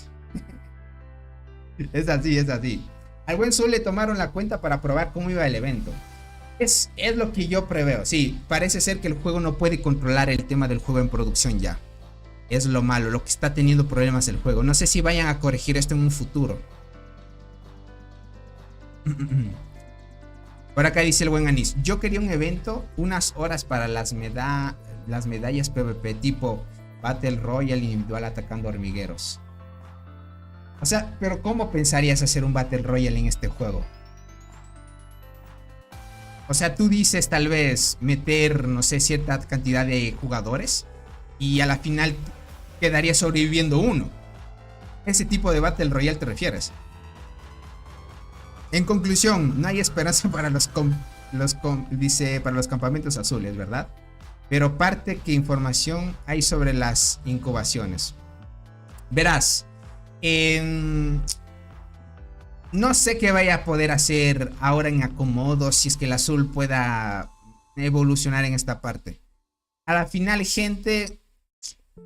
Es así, es así. Al buen Soul le tomaron la cuenta para probar cómo iba el evento. Es lo que yo preveo. Sí, parece ser que el juego no puede controlar el tema del juego en producción ya. Es lo malo, lo que está teniendo problemas el juego. No sé si vayan a corregir esto en un futuro. Por acá dice el buen Anís, yo quería un evento, unas horas para las medallas PvP tipo Battle Royale individual atacando hormigueros. O sea, pero ¿cómo pensarías hacer un Battle Royale en este juego? O sea, tú dices tal vez meter, no sé, cierta cantidad de jugadores y a la final quedaría sobreviviendo uno. ¿Ese tipo de Battle Royale te refieres? En conclusión, no hay esperanza para para los campamentos azules, ¿verdad? Pero parte que información hay sobre las incubaciones. Verás, no sé qué vaya a poder hacer ahora en acomodo si es que el azul pueda evolucionar en esta parte. A la final, gente,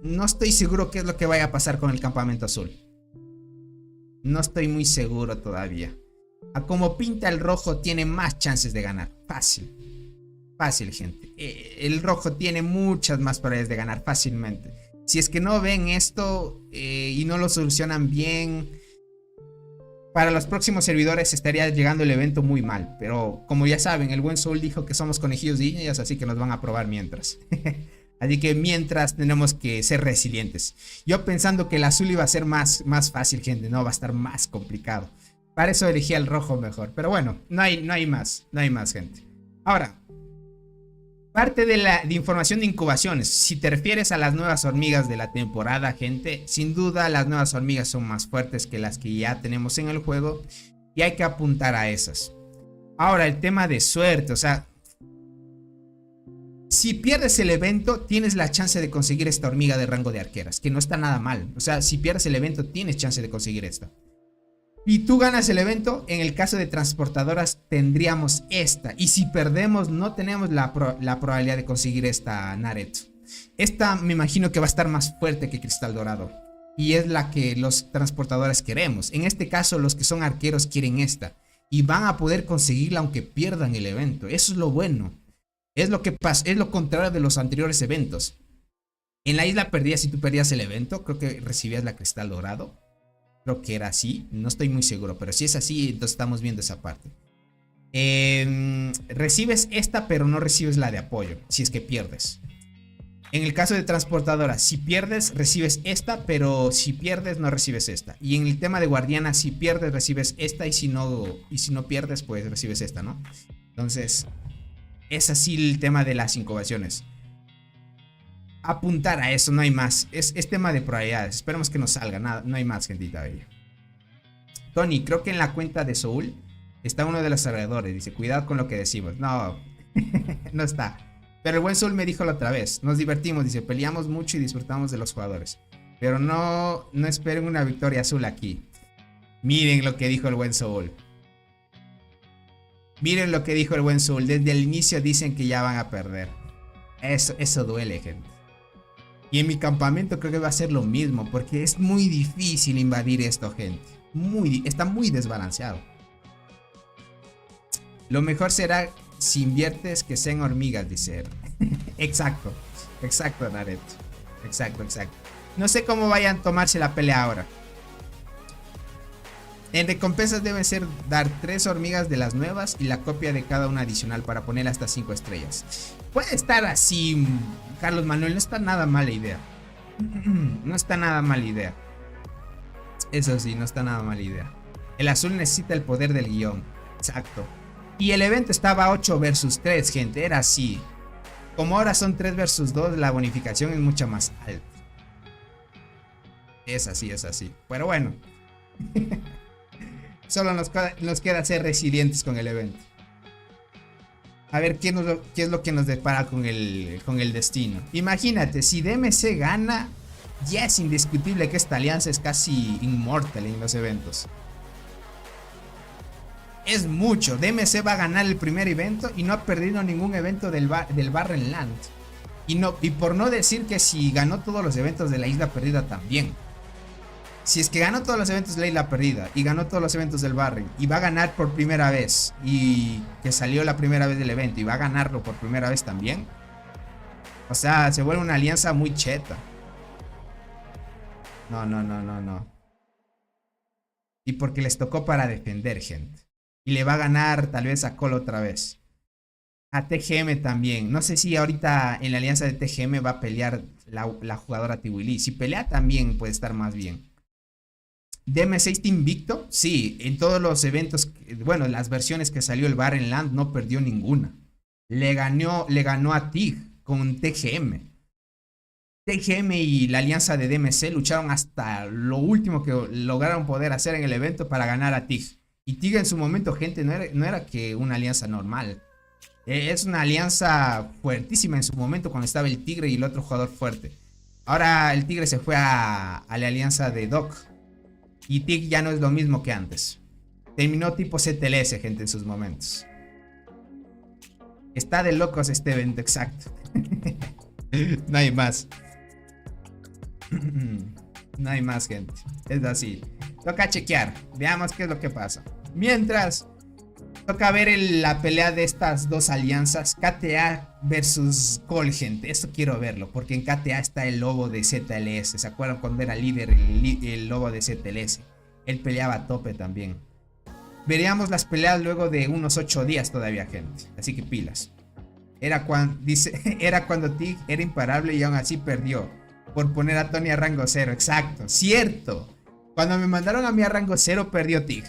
no estoy seguro qué es lo que vaya a pasar con el campamento azul. No estoy muy seguro todavía. A como pinta el rojo tiene más chances de ganar. Fácil. Fácil, gente. El rojo tiene muchas más probabilidades de ganar fácilmente. Si es que no ven esto y no lo solucionan bien, para los próximos servidores estaría llegando el evento muy mal. Pero como ya saben, el buen Soul dijo que somos conejillos de indias, así que nos van a probar mientras. Así que mientras tenemos que ser resilientes. Yo pensando que el azul iba a ser más fácil, gente. No, va a estar más complicado. Para eso elegí el rojo mejor. Pero bueno, no hay más. No hay más, gente. Ahora, Parte de información de incubaciones. Si te refieres a las nuevas hormigas de la temporada, gente, sin duda las nuevas hormigas son más fuertes que las que ya tenemos en el juego y hay que apuntar a esas. Ahora, el tema de suerte, o sea, si pierdes el evento, tienes la chance de conseguir esta hormiga de rango de arqueras, que no está nada mal. O sea, si pierdes el evento, tienes chance de conseguir esta. Y tú ganas el evento, en el caso de transportadoras tendríamos esta. Y si perdemos, no tenemos la probabilidad de conseguir esta Naret. Esta me imagino que va a estar más fuerte que Cristal Dorado. Y es la que los transportadores queremos. En este caso, los que son arqueros quieren esta. Y van a poder conseguirla aunque pierdan el evento. Eso es lo bueno. Es lo que pasa, es lo contrario de los anteriores eventos. En la isla perdida, si tú perdías el evento, creo que recibías la Cristal Dorado. Creo que era así, no estoy muy seguro, pero si es así, entonces estamos viendo esa parte. Recibes esta, pero no recibes la de apoyo, si es que pierdes. En el caso de transportadora, si pierdes, recibes esta, pero si pierdes, no recibes esta. Y en el tema de guardiana, si pierdes, recibes esta, y si no pierdes, pues recibes esta, ¿no? Entonces, es así el tema de las incubaciones. Apuntar a eso, no hay más. Es tema de probabilidades. Esperemos que nos salga. Nada, no hay más, gentita bella. Tony, creo que en la cuenta de Soul está uno de los alrededores. Dice, cuidado con lo que decimos. No, no está. Pero el buen Soul me dijo la otra vez. Nos divertimos, dice, peleamos mucho y disfrutamos de los jugadores. Pero no esperen una victoria azul aquí. Miren lo que dijo el buen Soul. Miren lo que dijo el buen Soul. Desde el inicio dicen que ya van a perder. Eso duele, gente. Y en mi campamento creo que va a ser lo mismo, porque es muy difícil invadir esto, gente. Está muy desbalanceado. Lo mejor será si inviertes que sean hormigas, dice. Exacto, Naret. Exacto. No sé cómo vayan a tomarse la pelea ahora. En recompensas deben ser dar 3 hormigas de las nuevas y la copia de cada una adicional para poner hasta 5 estrellas. Puede estar así, Carlos Manuel, no está nada mala idea. No está nada mala idea. Eso sí, no está nada mala idea. El azul necesita el poder del guión. Exacto. Y el evento estaba 8 versus 3, gente, era así. Como ahora son 3 versus 2, la bonificación es mucho más alta. Es así. Pero bueno. Solo nos queda ser resilientes con el evento. A ver qué es lo que nos depara con el destino. Imagínate, si DMC gana, ya es indiscutible que esta alianza es casi inmortal en los eventos. Es mucho. DMC va a ganar el primer evento y no ha perdido ningún evento del Barren Land. Y por no decir que si ganó todos los eventos de la Isla Perdida también. Si es que ganó todos los eventos de la Isla Perdida y ganó todos los eventos del Barren y va a ganar por primera vez y que salió la primera vez del evento y va a ganarlo por primera vez también. O sea, se vuelve una alianza muy cheta. No. Y porque les tocó para defender, gente. Y le va a ganar tal vez a Cole otra vez. A TGM también. No sé si ahorita en la alianza de TGM va a pelear la jugadora Tiwili. Si pelea también puede estar más bien. ¿DM6 está invicto? Sí, en todos los eventos, bueno, las versiones que salió el Barren Land no perdió ninguna. Le ganó a TIG con TGM. TGM y la alianza de DMC lucharon hasta lo último que lograron poder hacer en el evento para ganar a TIG. Y TIG en su momento, gente, no era que una alianza normal. Es una alianza fuertísima en su momento cuando estaba el Tigre y el otro jugador fuerte. Ahora el Tigre se fue a la alianza de Doc. Y TIG ya no es lo mismo que antes. Terminó tipo CTLS, gente, en sus momentos. Está de locos este evento, exacto. No hay más. No hay más, gente. Es así. Toca chequear. Veamos qué es lo que pasa. Mientras, toca ver la pelea de estas dos alianzas. KTA versus Cole, gente. Esto quiero verlo. Porque en KTA está el lobo de ZLS. ¿Se acuerdan cuando era líder el lobo de ZLS? Él peleaba a tope también. Veríamos las peleas luego de unos 8 días todavía, gente. Así que pilas. Era cuando TIG era imparable y aún así perdió. Por poner a Tony a rango 0. Exacto, cierto. Cuando me mandaron a mí a rango 0 perdió TIG.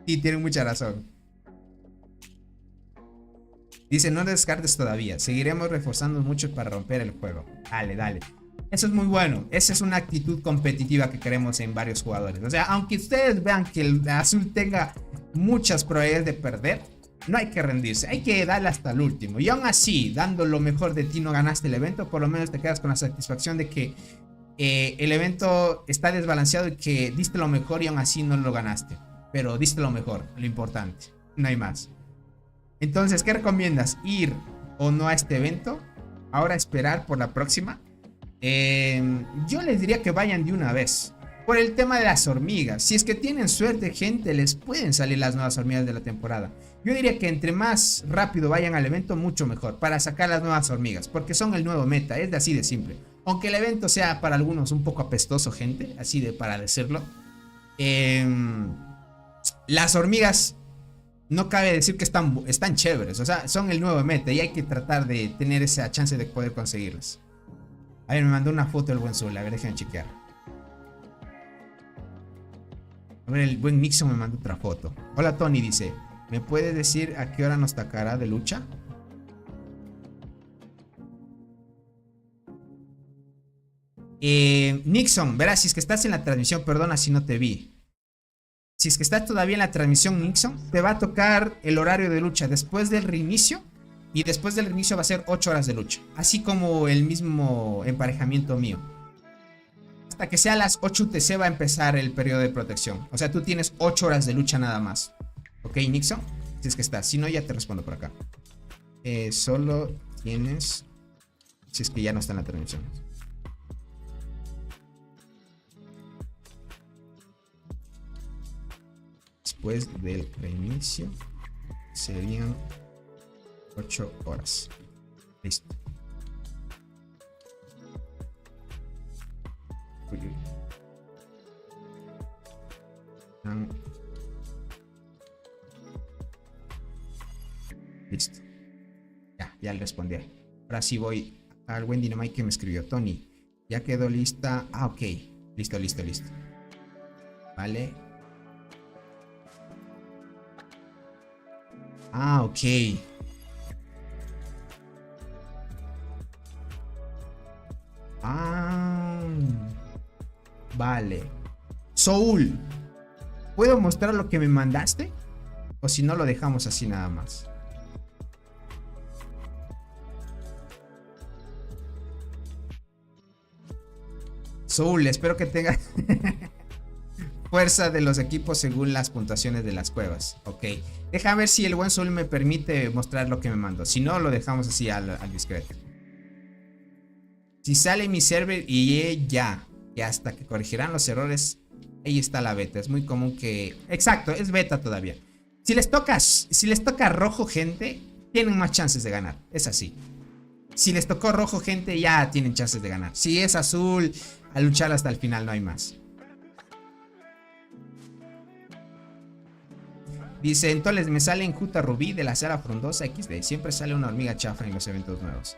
Y tienen mucha razón. Dice, no descartes todavía. Seguiremos reforzando mucho para romper el juego. Dale, dale. Eso es muy bueno. Esa es una actitud competitiva que queremos en varios jugadores. O sea, aunque ustedes vean que el azul tenga muchas probabilidades de perder, no hay que rendirse. Hay que darle hasta el último. Y aún así, dando lo mejor de ti, no ganaste el evento. Por lo menos te quedas con la satisfacción de que el evento está desbalanceado y que diste lo mejor y aún así no lo ganaste. Pero diste lo mejor, lo importante. No hay más. Entonces, ¿qué recomiendas? ¿Ir o no a este evento? Ahora esperar por la próxima. Yo les diría que vayan de una vez. Por el tema de las hormigas. Si es que tienen suerte, gente, les pueden salir las nuevas hormigas de la temporada. Yo diría que entre más rápido vayan al evento, mucho mejor. Para sacar las nuevas hormigas. Porque son el nuevo meta. Es de así de simple. Aunque el evento sea para algunos un poco apestoso, gente. Así de para decirlo. Las hormigas, no cabe decir que están chéveres. O sea, son el nuevo meta. Y hay que tratar de tener esa chance de poder conseguirlas. A ver, me mandó una foto el buen Zul. A ver, déjenme chequear. A ver, el buen Nixon me mandó otra foto. Hola, Tony, dice. ¿Me puedes decir a qué hora nos tocará de lucha? Nixon, verás, si es que estás en la transmisión, perdona si no te vi. Si es que estás todavía en la transmisión, Nixon, te va a tocar el horario de lucha después del reinicio. Y después del reinicio va a ser 8 horas de lucha. Así como el mismo emparejamiento mío. Hasta que sea las 8 UTC va a empezar el periodo de protección. O sea, tú tienes 8 horas de lucha nada más. ¿Ok, Nixon? Si es que estás. Si no, ya te respondo por acá. Solo tienes... Si es que ya no está en la transmisión. Después del reinicio serían 8 horas. Listo. Uy, uy. Listo. Ya le respondí. Ahora sí voy al buen Dynamite que me escribió. Tony, ya quedó lista. Ah, ok. Listo. Vale. Ah, ok. Vale. Soul, ¿puedo mostrar lo que me mandaste? O si no, lo dejamos así nada más. Soul, espero que tengas fuerza de los equipos según las puntuaciones de las cuevas. Ok. Deja ver si el buen Soul me permite mostrar lo que me mandó. Si no, lo dejamos así al discreto. Si sale mi server y ya, que hasta que corregirán los errores, ahí está la beta. Es muy común que... Exacto, es beta todavía. Si les toca rojo, gente, tienen más chances de ganar. Es así. Si les tocó rojo, gente, ya tienen chances de ganar. Si es azul, a luchar hasta el final, no hay más. Dice, entonces me sale en Juta Rubí de la Sala Frondosa XD. Siempre sale una hormiga chafa en los eventos nuevos.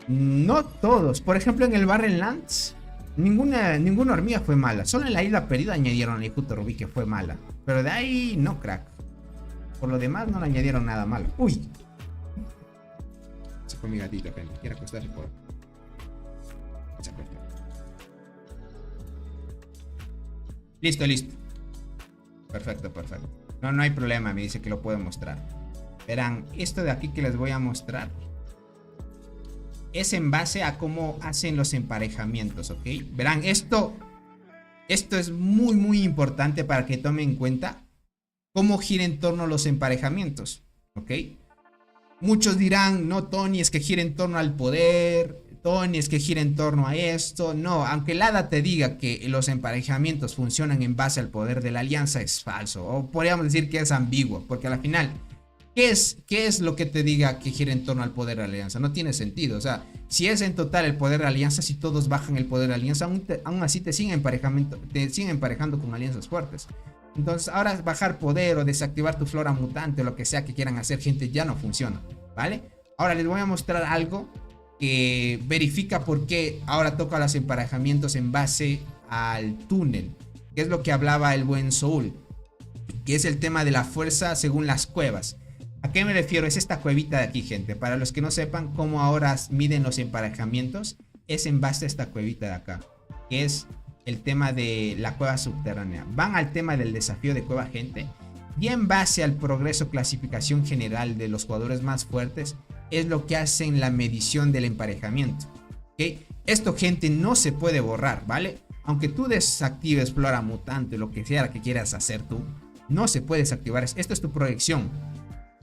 No todos. Por ejemplo, en el Barrenlands, ninguna hormiga fue mala. Solo en la Isla Perdida añadieron a Juta Rubí que fue mala. Pero de ahí no, crack. Por lo demás no le añadieron nada malo. Uy. Se fue mi gatito, gente. Quiere acostarse por... Listo. Perfecto. No hay problema, me dice que lo puedo mostrar. Verán, esto de aquí que les voy a mostrar es en base a cómo hacen los emparejamientos, ¿ok? Verán, esto es muy importante para que tomen en cuenta cómo gira en torno a los emparejamientos, ¿ok? Muchos dirán, no, Tony, es que gira en torno al poder, Tony, es que gira en torno a esto. No, aunque el hada te diga que los emparejamientos funcionan en base al poder de la alianza, es falso. O podríamos decir que es ambiguo, porque al final, ¿qué es lo que te diga que gira en torno al poder de la alianza? No tiene sentido. O sea, si es en total el poder de la alianza, si todos bajan el poder de la alianza, aún así te siguen emparejando con alianzas fuertes. Entonces, ahora bajar poder o desactivar tu flora mutante o lo que sea que quieran hacer, gente, ya no funciona, ¿vale? Ahora les voy a mostrar algo que verifica por qué ahora toca los emparejamientos en base al túnel, que es lo que hablaba el buen Soul, que es el tema de la fuerza según las cuevas. ¿A qué me refiero? Es esta cuevita de aquí, gente. Para los que no sepan cómo ahora miden los emparejamientos, es en base a esta cuevita de acá, que es el tema de la cueva subterránea. Van al tema del desafío de cueva, gente, y en base al progreso clasificación general de los jugadores más fuertes, es lo que hacen la medición del emparejamiento. ¿Okay? Esto, gente, no se puede borrar, ¿vale? Aunque tú desactives Flora Mutante, lo que sea que quieras hacer tú, no se puede desactivar. Esto es tu proyección.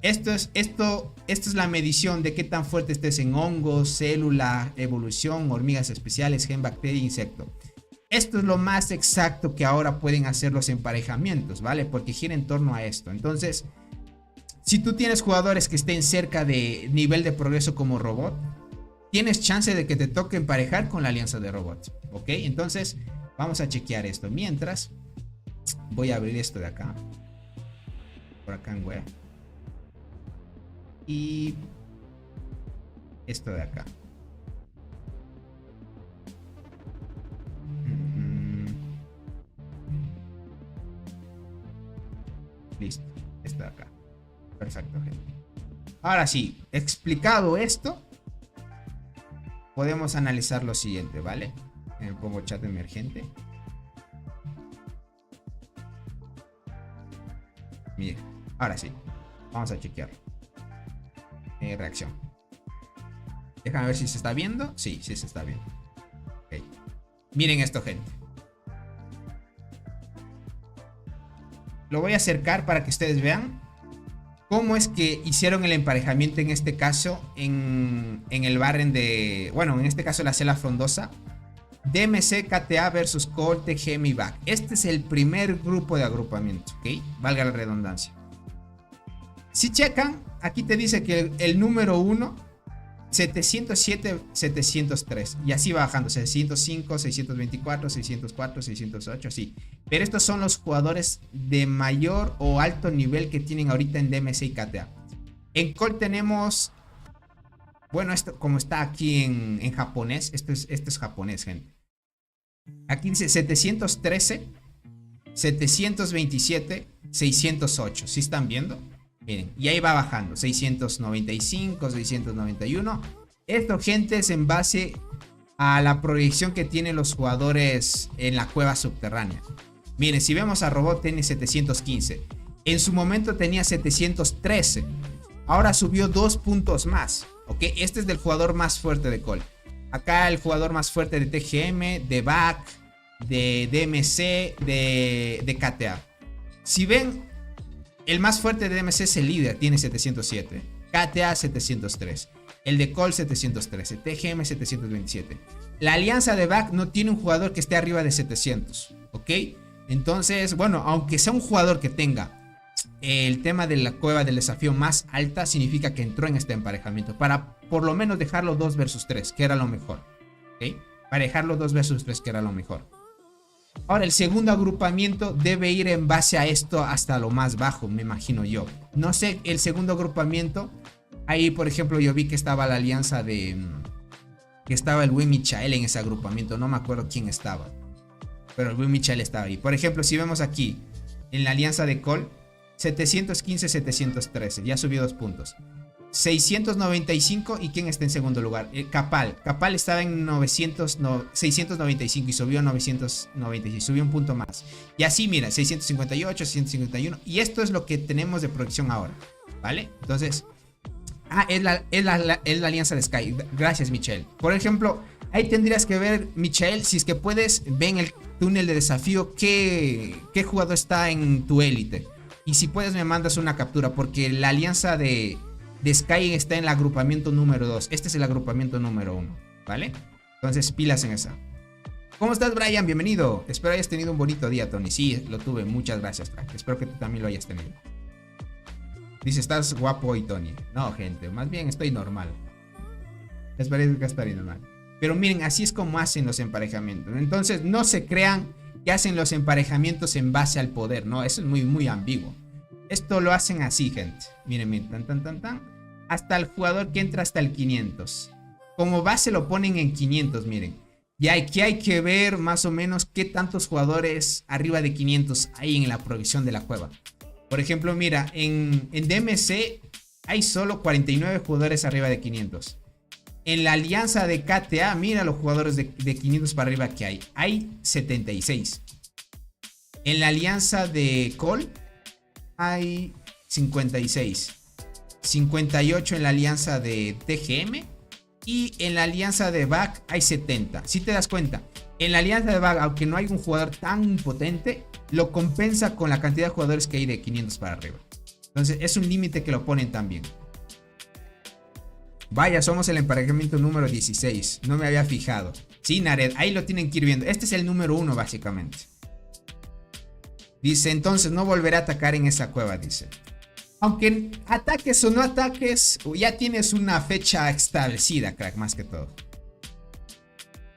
Esto es la medición de qué tan fuerte estés en hongos, célula, evolución, hormigas especiales, gen, bacteria, insecto. Esto es lo más exacto que ahora pueden hacer los emparejamientos, ¿vale? Porque gira en torno a esto. Entonces, si tú tienes jugadores que estén cerca de nivel de progreso como robot, tienes chance de que te toque emparejar con la alianza de robots, ¿ok? Entonces, vamos a chequear esto. Mientras, voy a abrir esto de acá. Por acá en web. Y esto de acá. Listo, esto de acá. Perfecto, gente. Ahora sí, explicado esto, podemos analizar lo siguiente, ¿vale? Me pongo chat emergente. Miren, ahora sí, vamos a chequearlo. Reacción. Déjame ver si se está viendo. Sí, sí se está viendo. Okay. Miren esto, gente. Lo voy a acercar para que ustedes vean cómo es que hicieron el emparejamiento en este caso en el barren de... Bueno, en este caso la cela frondosa. DMC, KTA versus Colt, TGM y BAC. Este es el primer grupo de agrupamiento, ¿ok? Valga la redundancia. Si checan, aquí te dice que el número 1, 707, 703. Y así va bajando, 605, 624, 604, 608, así. Pero estos son los jugadores de mayor o alto nivel que tienen ahorita en DMC y KTA. En Colt tenemos... Bueno, esto como está aquí en japonés, esto es japonés, gente. Aquí dice 713, 727, 608. ¿Sí están viendo? Miren, y ahí va bajando, 695, 691. Esto, gente, es en base a la proyección que tienen los jugadores en la cueva subterránea. Miren, si vemos a Robot, tiene 715. En su momento tenía 713. Ahora subió 2 puntos más. ¿Ok? Este es del jugador más fuerte de Colt. Acá el jugador más fuerte de TGM, de BAC, de DMC, de KTA. Si ven... El más fuerte de DMC es el líder, tiene 707. KTA 703. El de Colt 713. TGM 727. La alianza de BAC no tiene un jugador que esté arriba de 700. ¿Ok? Entonces, bueno, aunque sea un jugador que tenga el tema de la cueva del desafío más alta, significa que entró en este emparejamiento. Para por lo menos dejarlo 2 versus 3, que era lo mejor. ¿Ok? Para dejarlo 2 versus 3, que era lo mejor. Ahora, el segundo agrupamiento debe ir en base a esto hasta lo más bajo, me imagino yo. No sé, el segundo agrupamiento, ahí por ejemplo yo vi que estaba la alianza de... Que estaba el buen Michael en ese agrupamiento, no me acuerdo quién estaba. Pero el buen Michael estaba ahí. Por ejemplo, si vemos aquí, en la alianza de Colt, 715, 713, ya subió 2 puntos. 695, ¿y quién está en segundo lugar? Capal. Capal estaba en 695 y subió a 996, subió un punto más. Y así, mira, 658, 651. Y esto es lo que tenemos de proyección ahora, ¿vale? Entonces, es la alianza de Sky. Gracias, Michelle. Por ejemplo, ahí tendrías que ver, Michelle, si es que puedes, ven el túnel de desafío, qué jugador está en tu élite. Y si puedes, me mandas una captura, porque la alianza de Sky está en el agrupamiento número 2. Este es el agrupamiento número 1, ¿vale? Entonces, pilas en esa. ¿Cómo estás, Brian? Bienvenido. Espero hayas tenido un bonito día, Tony. Sí, lo tuve. Muchas gracias, crack. Espero que tú también lo hayas tenido. Dice, estás guapo hoy, Tony. No, gente, más bien estoy normal. Espero que estaré normal. Pero miren, así es como hacen los emparejamientos. Entonces, no se crean que hacen los emparejamientos en base al poder, ¿no? Eso es muy, muy ambiguo. Esto lo hacen así, gente. Miren, miren, tan. Hasta el jugador que entra hasta el 500. Como base lo ponen en 500, miren. Y aquí hay que ver más o menos qué tantos jugadores arriba de 500 hay en la provisión de la cueva. Por ejemplo, mira, en DMC hay solo 49 jugadores arriba de 500. En la alianza de KTA, mira los jugadores de 500 para arriba que hay. Hay 76. En la alianza de Call hay 56. 58 en la alianza de TGM. Y en la alianza de BAC hay 70. Si te das cuenta, en la alianza de BAC, aunque no hay un jugador tan potente, lo compensa con la cantidad de jugadores que hay de 500 para arriba. Entonces es un límite que lo ponen también. Vaya, somos el emparejamiento número 16. No me había fijado. Sí, Nared, ahí lo tienen que ir viendo. Este es el número 1 básicamente. Dice, entonces no volverá a atacar en esa cueva, dice. Aunque ataques o no ataques, ya tienes una fecha establecida, crack, más que todo.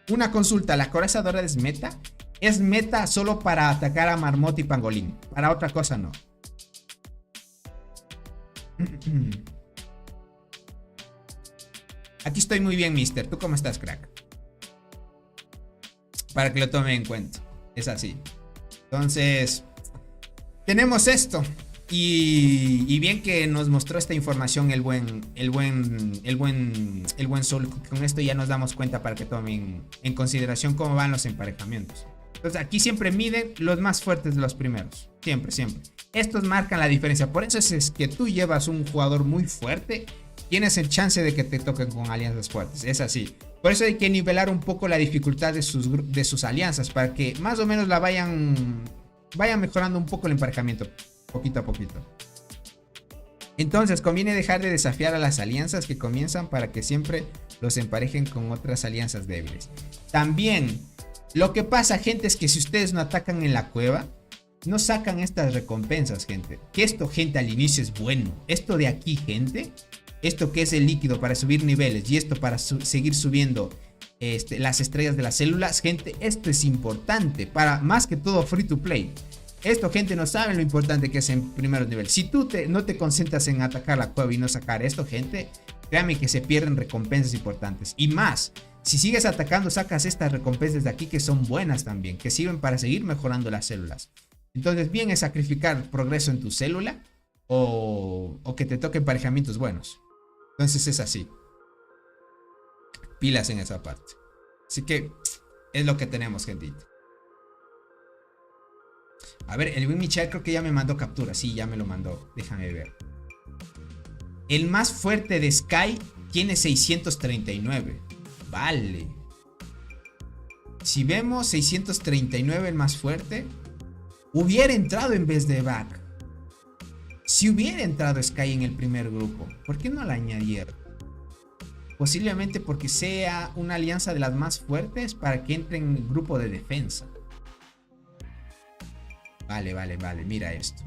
Una consulta, ¿la corazadora es meta? Es meta solo para atacar a Marmota y Pangolín. Para otra cosa no. Aquí estoy muy bien, mister. ¿Tú cómo estás, crack? Para que lo tomen en cuenta. Es así. Entonces, tenemos esto. Y bien que nos mostró esta información el buen Sol. Con esto ya nos damos cuenta para que tomen en consideración cómo van los emparejamientos. Entonces aquí siempre miden los más fuertes de los primeros. Siempre, siempre. Estos marcan la diferencia. Por eso es que tú llevas un jugador muy fuerte, tienes el chance de que te toquen con alianzas fuertes. Es así. Por eso hay que nivelar un poco la dificultad de sus alianzas, para que más o menos la vayan mejorando un poco el emparejamiento. Poquito a poquito. Entonces conviene dejar de desafiar a las alianzas que comienzan para que siempre los emparejen con otras alianzas débiles. También lo que pasa, gente, es que si ustedes no atacan en la cueva, no sacan estas recompensas, gente. Que esto, gente, al inicio es bueno. Esto de aquí, gente, esto que es el líquido para subir niveles y esto para seguir subiendo las estrellas de las células, gente, esto es importante para más que todo free to play. Esto, gente, no saben lo importante que es en primeros niveles. Si tú no te concentras en atacar la cueva y no sacar esto, gente, créanme que se pierden recompensas importantes. Y más, si sigues atacando, sacas estas recompensas de aquí que son buenas también, que sirven para seguir mejorando las células. Entonces, bien es sacrificar progreso en tu célula o que te toquen emparejamientos buenos. Entonces es así. Pilas en esa parte. Así que es lo que tenemos, gentita. A ver, el Win Michel creo que ya me mandó captura. Sí, ya me lo mandó. Déjame ver. El más fuerte de Sky tiene 639. Vale. Si vemos 639 el más fuerte, hubiera entrado en vez de Back. Si hubiera entrado Sky en el primer grupo, ¿por qué no la añadieron? Posiblemente porque sea una alianza de las más fuertes para que entre en el grupo de defensa. Vale, mira esto.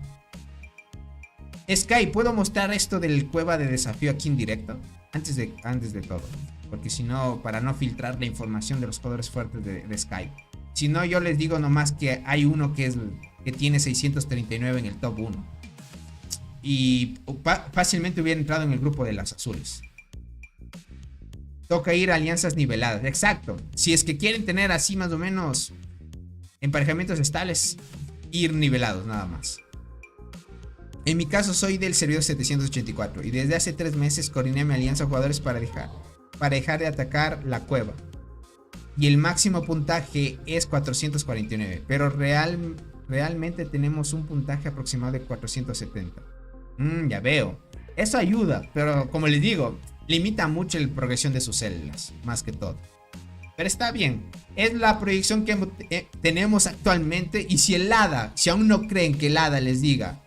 Sky, ¿puedo mostrar esto del cueva de desafío aquí en directo? Antes de todo. Porque si no, para no filtrar la información de los jugadores fuertes de Sky. Si no, yo les digo nomás que hay uno que tiene 639 en el top 1. Y fácilmente hubiera entrado en el grupo de las azules. Toca ir a alianzas niveladas. Exacto. Si es que quieren tener así más o menos emparejamientos estables, ir nivelados nada más. En mi caso soy del servidor 784 y desde hace 3 meses coordiné mi alianza jugadores para dejar de atacar la cueva. Y el máximo puntaje es 449, pero realmente tenemos un puntaje aproximado de 470. Ya veo. Eso ayuda, pero como les digo, limita mucho la progresión de sus células, más que todo. Pero está bien, es la proyección que tenemos actualmente. Y si aún no creen que el hada les diga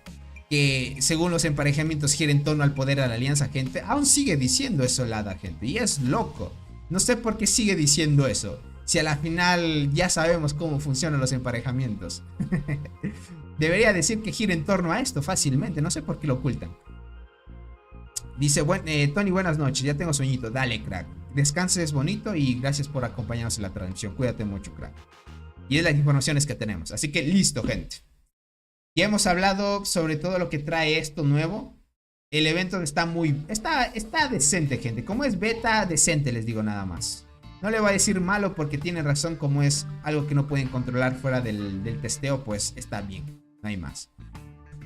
que según los emparejamientos gira en torno al poder de la alianza, gente, aún sigue diciendo eso el hada, gente, y es loco. No sé por qué sigue diciendo eso, si a la final ya sabemos cómo funcionan los emparejamientos. Debería decir que gira en torno a esto fácilmente, no sé por qué lo ocultan. Dice, Tony, buenas noches, ya tengo sueñito. Dale, crack, descanses bonito y gracias por acompañarnos en la transmisión. Cuídate mucho, crack. Y es las informaciones que tenemos, así que listo, gente. Ya hemos hablado sobre todo lo que trae esto nuevo. El evento está decente, gente. Como es beta, decente, les digo nada más. No le voy a decir malo porque tiene razón. Como es algo que no pueden controlar fuera del testeo, pues está bien, no hay más.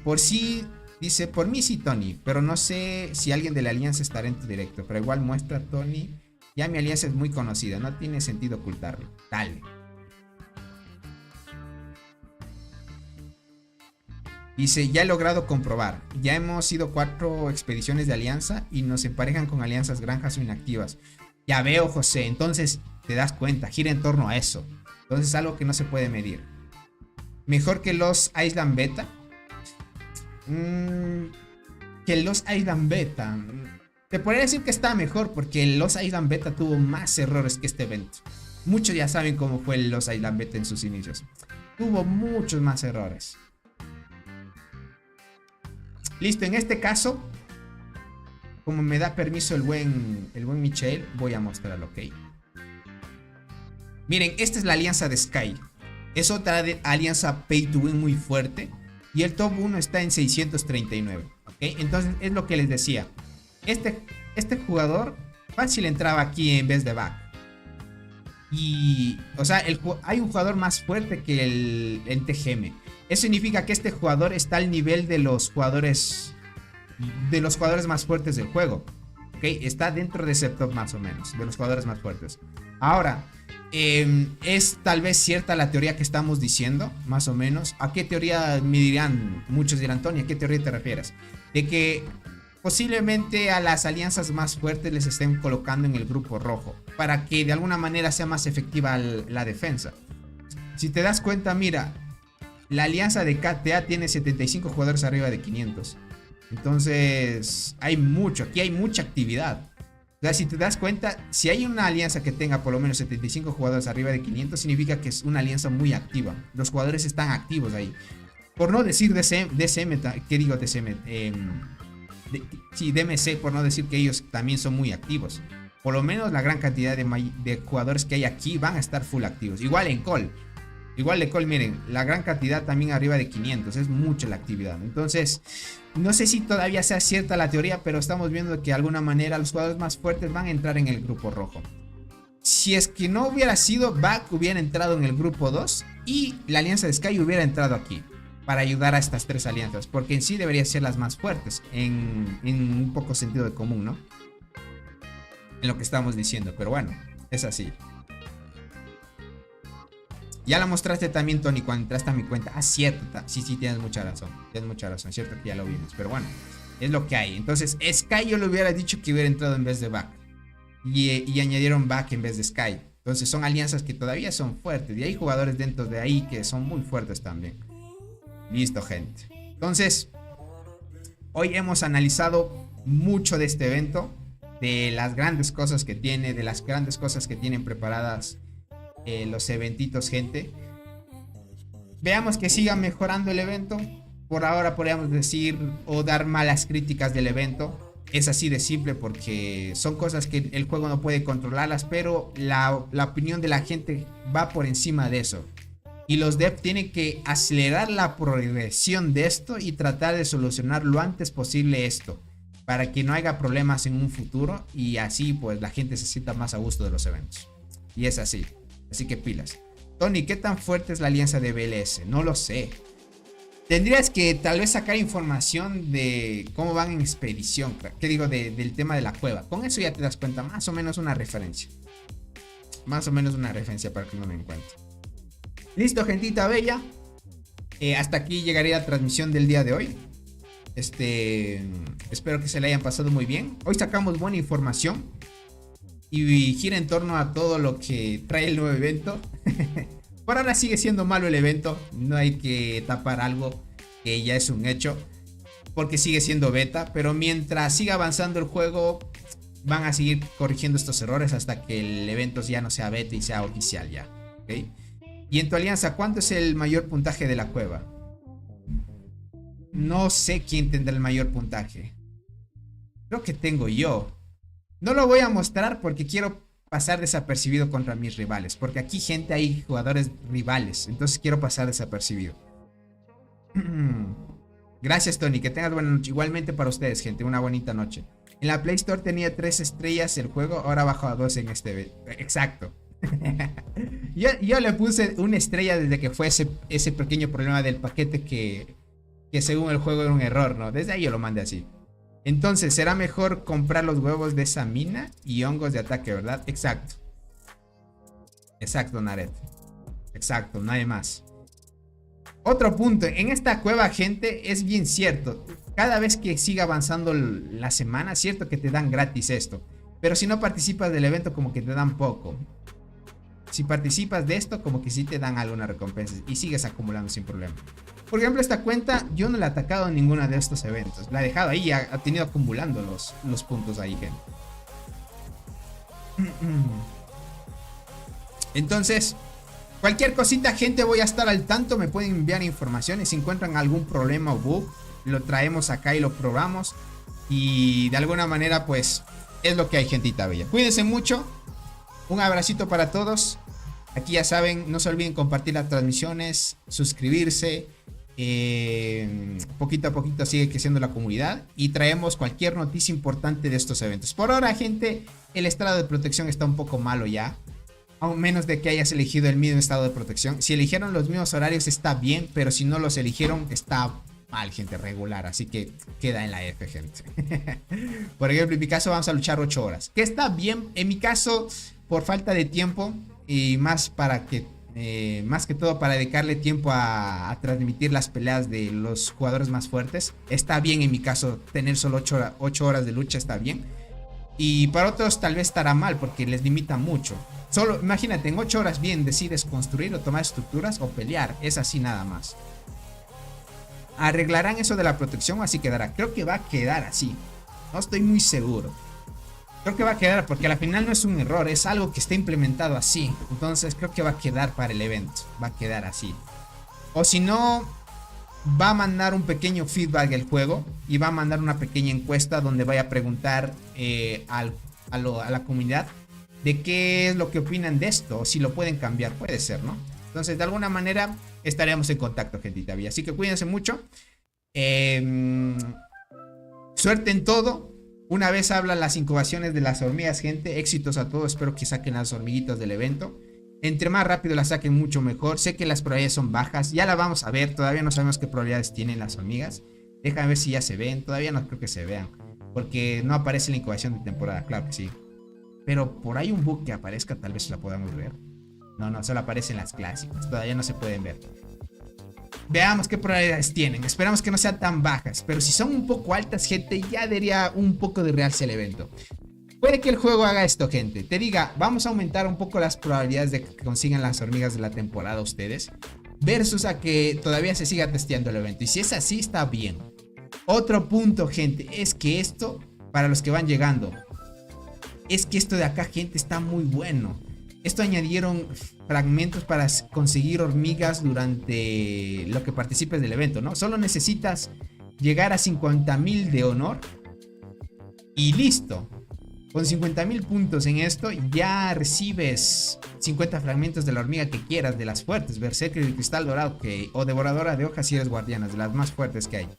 Por si Dice, por mí sí, Tony, pero no sé si alguien de la alianza estará en tu directo. Pero igual muestra, Tony. Ya mi alianza es muy conocida, no tiene sentido ocultarlo. Dale. Dice, ya he logrado comprobar. Ya hemos ido 4 expediciones de alianza y nos emparejan con alianzas granjas o inactivas. Ya veo, José. Entonces te das cuenta, gira en torno a eso. Entonces es algo que no se puede medir. Mejor que los Island Beta. Que los Island Beta. Te podría decir que está mejor porque los Island Beta tuvo más errores que este evento. Muchos ya saben cómo fue los Island Beta en sus inicios. Tuvo muchos más errores. Listo, en este caso, como me da permiso el buen Michael, voy a mostrarlo, ok. Miren, esta es la alianza de Sky. Es otra alianza Pay to Win muy fuerte. Y el top 1 está en 639, ok. Entonces es lo que les decía. Este jugador fácil entraba aquí en vez de back. Y, o sea, hay un jugador más fuerte que el TGM. Eso significa que este jugador está al nivel de los jugadores más fuertes del juego. ¿Ok? Está dentro de ese top más o menos, de los jugadores más fuertes. Ahora, es tal vez cierta la teoría que estamos diciendo, más o menos. ¿A qué teoría me dirán? Muchos dirán, Tony, ¿a qué teoría te refieres? De que posiblemente a las alianzas más fuertes les estén colocando en el grupo rojo, para que de alguna manera sea más efectiva la defensa. Si te das cuenta, mira, la alianza de KTA tiene 75 jugadores arriba de 500. Entonces, aquí hay mucha actividad. O sea, si te das cuenta, si hay una alianza que tenga por lo menos 75 jugadores arriba de 500, significa que es una alianza muy activa. Los jugadores están activos ahí. Por no decir DCM, ¿qué digo DCM? DMC, por no decir que ellos también son muy activos. Por lo menos la gran cantidad de jugadores que hay aquí van a estar full activos. Igual en Call. Igual de Call, miren, la gran cantidad también arriba de 500, es mucha la actividad. Entonces, no sé si todavía sea cierta la teoría, pero estamos viendo que de alguna manera los jugadores más fuertes van a entrar en el grupo rojo. Si es que no hubiera sido, Back hubiera entrado en el grupo 2 y la alianza de Sky hubiera entrado aquí para ayudar a estas 3 alianzas, porque en sí deberían ser las más fuertes en un poco sentido de común, ¿no? En lo que estamos diciendo, pero bueno, es así. Ya la mostraste también, Tony, cuando entraste a mi cuenta. Ah, cierto. Sí, tienes mucha razón. Cierto que ya lo vimos. Pero bueno, es lo que hay. Entonces, Sky yo le hubiera dicho que hubiera entrado en vez de Back. Y añadieron Back en vez de Sky. Entonces, son alianzas que todavía son fuertes. Y hay jugadores dentro de ahí que son muy fuertes también. Listo, gente. Entonces, hoy hemos analizado mucho de este evento. De las grandes cosas que tiene. De las grandes cosas que tienen preparadas los eventitos, gente. Veamos que siga mejorando el evento. Por ahora podríamos decir o dar malas críticas del evento. Es así de simple porque son cosas que el juego no puede controlarlas, pero la opinión de la gente va por encima de eso. Y los devs tienen que acelerar la progresión de esto y tratar de solucionar lo antes posible esto, para que no haya problemas en un futuro y así pues la gente se sienta más a gusto de los eventos. Y es así. Así que pilas. Tony, ¿qué tan fuerte es la alianza de BLS? No lo sé. Tendrías que tal vez sacar información de cómo van en expedición. ¿Qué digo? Del tema de la cueva. Con eso ya te das cuenta más o menos una referencia. Más o menos una referencia para que no me encuentre. Listo, gentita bella. Hasta aquí llegaría la transmisión del día de hoy. Espero que se le hayan pasado muy bien. Hoy sacamos buena información. Y gira en torno a todo lo que trae el nuevo evento. Por ahora sigue siendo malo el evento. No hay que tapar algo que ya es un hecho, porque sigue siendo beta. Pero mientras siga avanzando el juego, van a seguir corrigiendo estos errores hasta que el evento ya no sea beta y sea oficial ya, ¿okay? Y en tu alianza, ¿cuánto es el mayor puntaje de la cueva? No sé quién tendrá el mayor puntaje. Creo que tengo yo. No lo voy a mostrar porque quiero pasar desapercibido contra mis rivales. Porque aquí, gente, hay jugadores rivales. Entonces quiero pasar desapercibido. Gracias, Tony. Que tengas buena noche. Igualmente para ustedes, gente. Una bonita noche. En la Play Store tenía 3 estrellas el juego. Ahora bajó a 2 en este evento. Exacto. yo le puse una estrella desde que fue ese pequeño problema del paquete que que según el juego era un error, ¿no? Desde ahí yo lo mandé así. Entonces, será mejor comprar los huevos de esa mina y hongos de ataque, ¿verdad? Exacto. Exacto, Naret. Exacto, nadie más. Otro punto, en esta cueva, gente, es bien cierto. Cada vez que siga avanzando la semana, es cierto que te dan gratis esto. Pero si no participas del evento, como que te dan poco. Si participas de esto, como que sí te dan algunas recompensas y sigues acumulando sin problema. Por ejemplo, esta cuenta yo no la he atacado en ninguno de estos eventos. La he dejado ahí y ha tenido acumulando los puntos ahí, gente. Entonces, cualquier cosita, gente, voy a estar al tanto. Me pueden enviar informaciones. Si encuentran algún problema o bug, lo traemos acá y lo probamos. Y de alguna manera, pues, es lo que hay, gentita bella. Cuídense mucho. Un abracito para todos. Aquí ya saben, no se olviden compartir las transmisiones, suscribirse. Poquito a poquito sigue creciendo la comunidad y traemos cualquier noticia importante de estos eventos. Por ahora, gente, el estado de protección está un poco malo ya. A menos de que hayas elegido el mismo estado de protección. Si eligieron los mismos horarios está bien, pero si no los eligieron está mal, gente, regular. Así que queda en la F, gente. Por ejemplo, en mi caso vamos a luchar 8 horas. Que está bien, en mi caso, por falta de tiempo y más que todo para dedicarle tiempo a transmitir las peleas de los jugadores más fuertes. Está bien en mi caso tener solo 8 horas de lucha, está bien. Y para otros tal vez estará mal porque les limita mucho. Solo imagínate, en 8 horas bien decides construir o tomar estructuras o pelear. Es así nada más. ¿Arreglarán eso de la protección o así quedará? Creo que va a quedar así. No estoy muy seguro. Creo que va a quedar porque al final no es un error. Es algo que está implementado así. Entonces creo que va a quedar para el evento. Va a quedar así. O si no, va a mandar un pequeño feedback el juego. Y va a mandar una pequeña encuesta donde vaya a preguntar a la comunidad de qué es lo que opinan de esto. O si lo pueden cambiar. Puede ser, ¿no? Entonces de alguna manera estaremos en contacto, gentita bella. Así que cuídense mucho. Suerte en todo. Una vez hablan las incubaciones de las hormigas, gente. Éxitos a todos. Espero que saquen las hormiguitas del evento. Entre más rápido las saquen, mucho mejor. Sé que las probabilidades son bajas. Ya la vamos a ver. Todavía no sabemos qué probabilidades tienen las hormigas. Déjame ver si ya se ven. Todavía no creo que se vean. Porque no aparece la incubación de temporada. Claro que sí. Pero por ahí un bug que aparezca, tal vez la podamos ver. No, solo aparecen las clásicas. Todavía no se pueden ver. Veamos qué probabilidades tienen. Esperamos que no sean tan bajas. Pero si son un poco altas, gente, ya daría un poco de realce el evento. Puede que el juego haga esto, gente. Te diga, vamos a aumentar un poco las probabilidades de que consigan las hormigas de la temporada ustedes. Versus a que todavía se siga testeando el evento. Y si es así, está bien. Otro punto, gente, es que esto, para los que van llegando, es que esto de acá, gente, está muy bueno. Esto añadieron fragmentos para conseguir hormigas durante lo que participes del evento, ¿no? Solo necesitas llegar a 50,000 de honor y listo. Con 50,000 puntos en esto ya recibes 50 fragmentos de la hormiga que quieras, de las fuertes, berserker de cristal dorado o devoradora de hojas si eres guardianas, de las más fuertes que hay.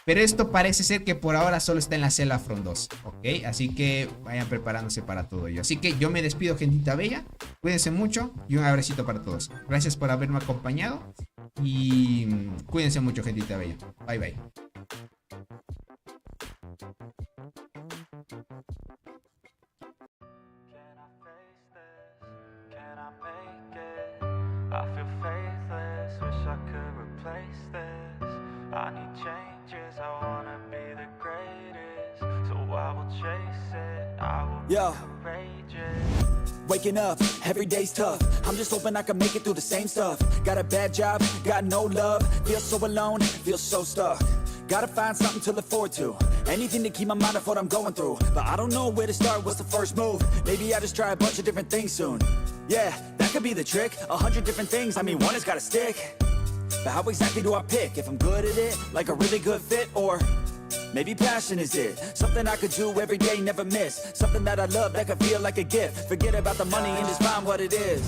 Pero esto parece ser que por ahora solo está en la celda Front 2, ¿ok? Así que vayan preparándose para todo ello. Así que yo me despido, gentita bella. Cuídense mucho y un abracito para todos. Gracias por haberme acompañado y cuídense mucho, gentita bella. Bye, bye. I feel faithless, wish I could replace this. I need changes, I wanna be the greatest. So I will chase it, I will be courageous. Waking up, every day's tough. I'm just hoping I can make it through the same stuff. Got a bad job, got no love. Feel so alone, feel so stuck. Gotta find something to look forward to. Anything to keep my mind off what I'm going through. But I don't know where to start, what's the first move? Maybe I just try a bunch of different things soon. Yeah, that could be the trick. 100 different things, I mean one has gotta stick. But how exactly do I pick? If I'm good at it, like a really good fit, or maybe passion is it? Something I could do every day, never miss. Something that I love that could feel like a gift. Forget about the money and just find what it is.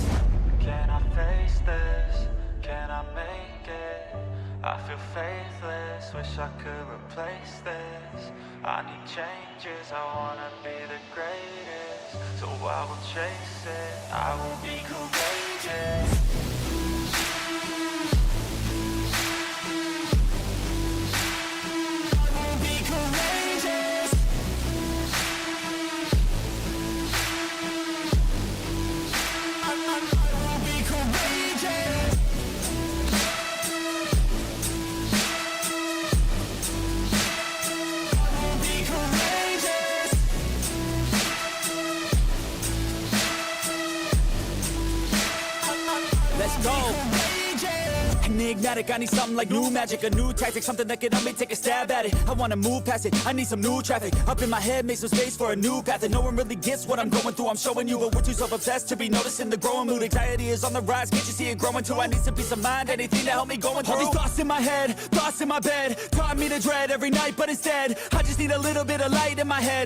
Can I face this? Can I make it? I feel faithless, wish I could replace this. I need changes, I wanna be the greatest. So I will chase it, I will be courageous. let's go. Enigmatic, I need something like new magic, a new tactic, something that can help me take a stab at it. I wanna move past it, I need some new traffic. Up in my head, make some space for a new path. And no one really gets what I'm going through, I'm showing you. But we're too self-obsessed to be noticing the growing mood. Anxiety is on the rise, can't you see it growing too? I need some peace of mind, anything to help me going through. All these thoughts in my head, thoughts in my bed, taught me to dread every night, but instead I just need a little bit of light in my head.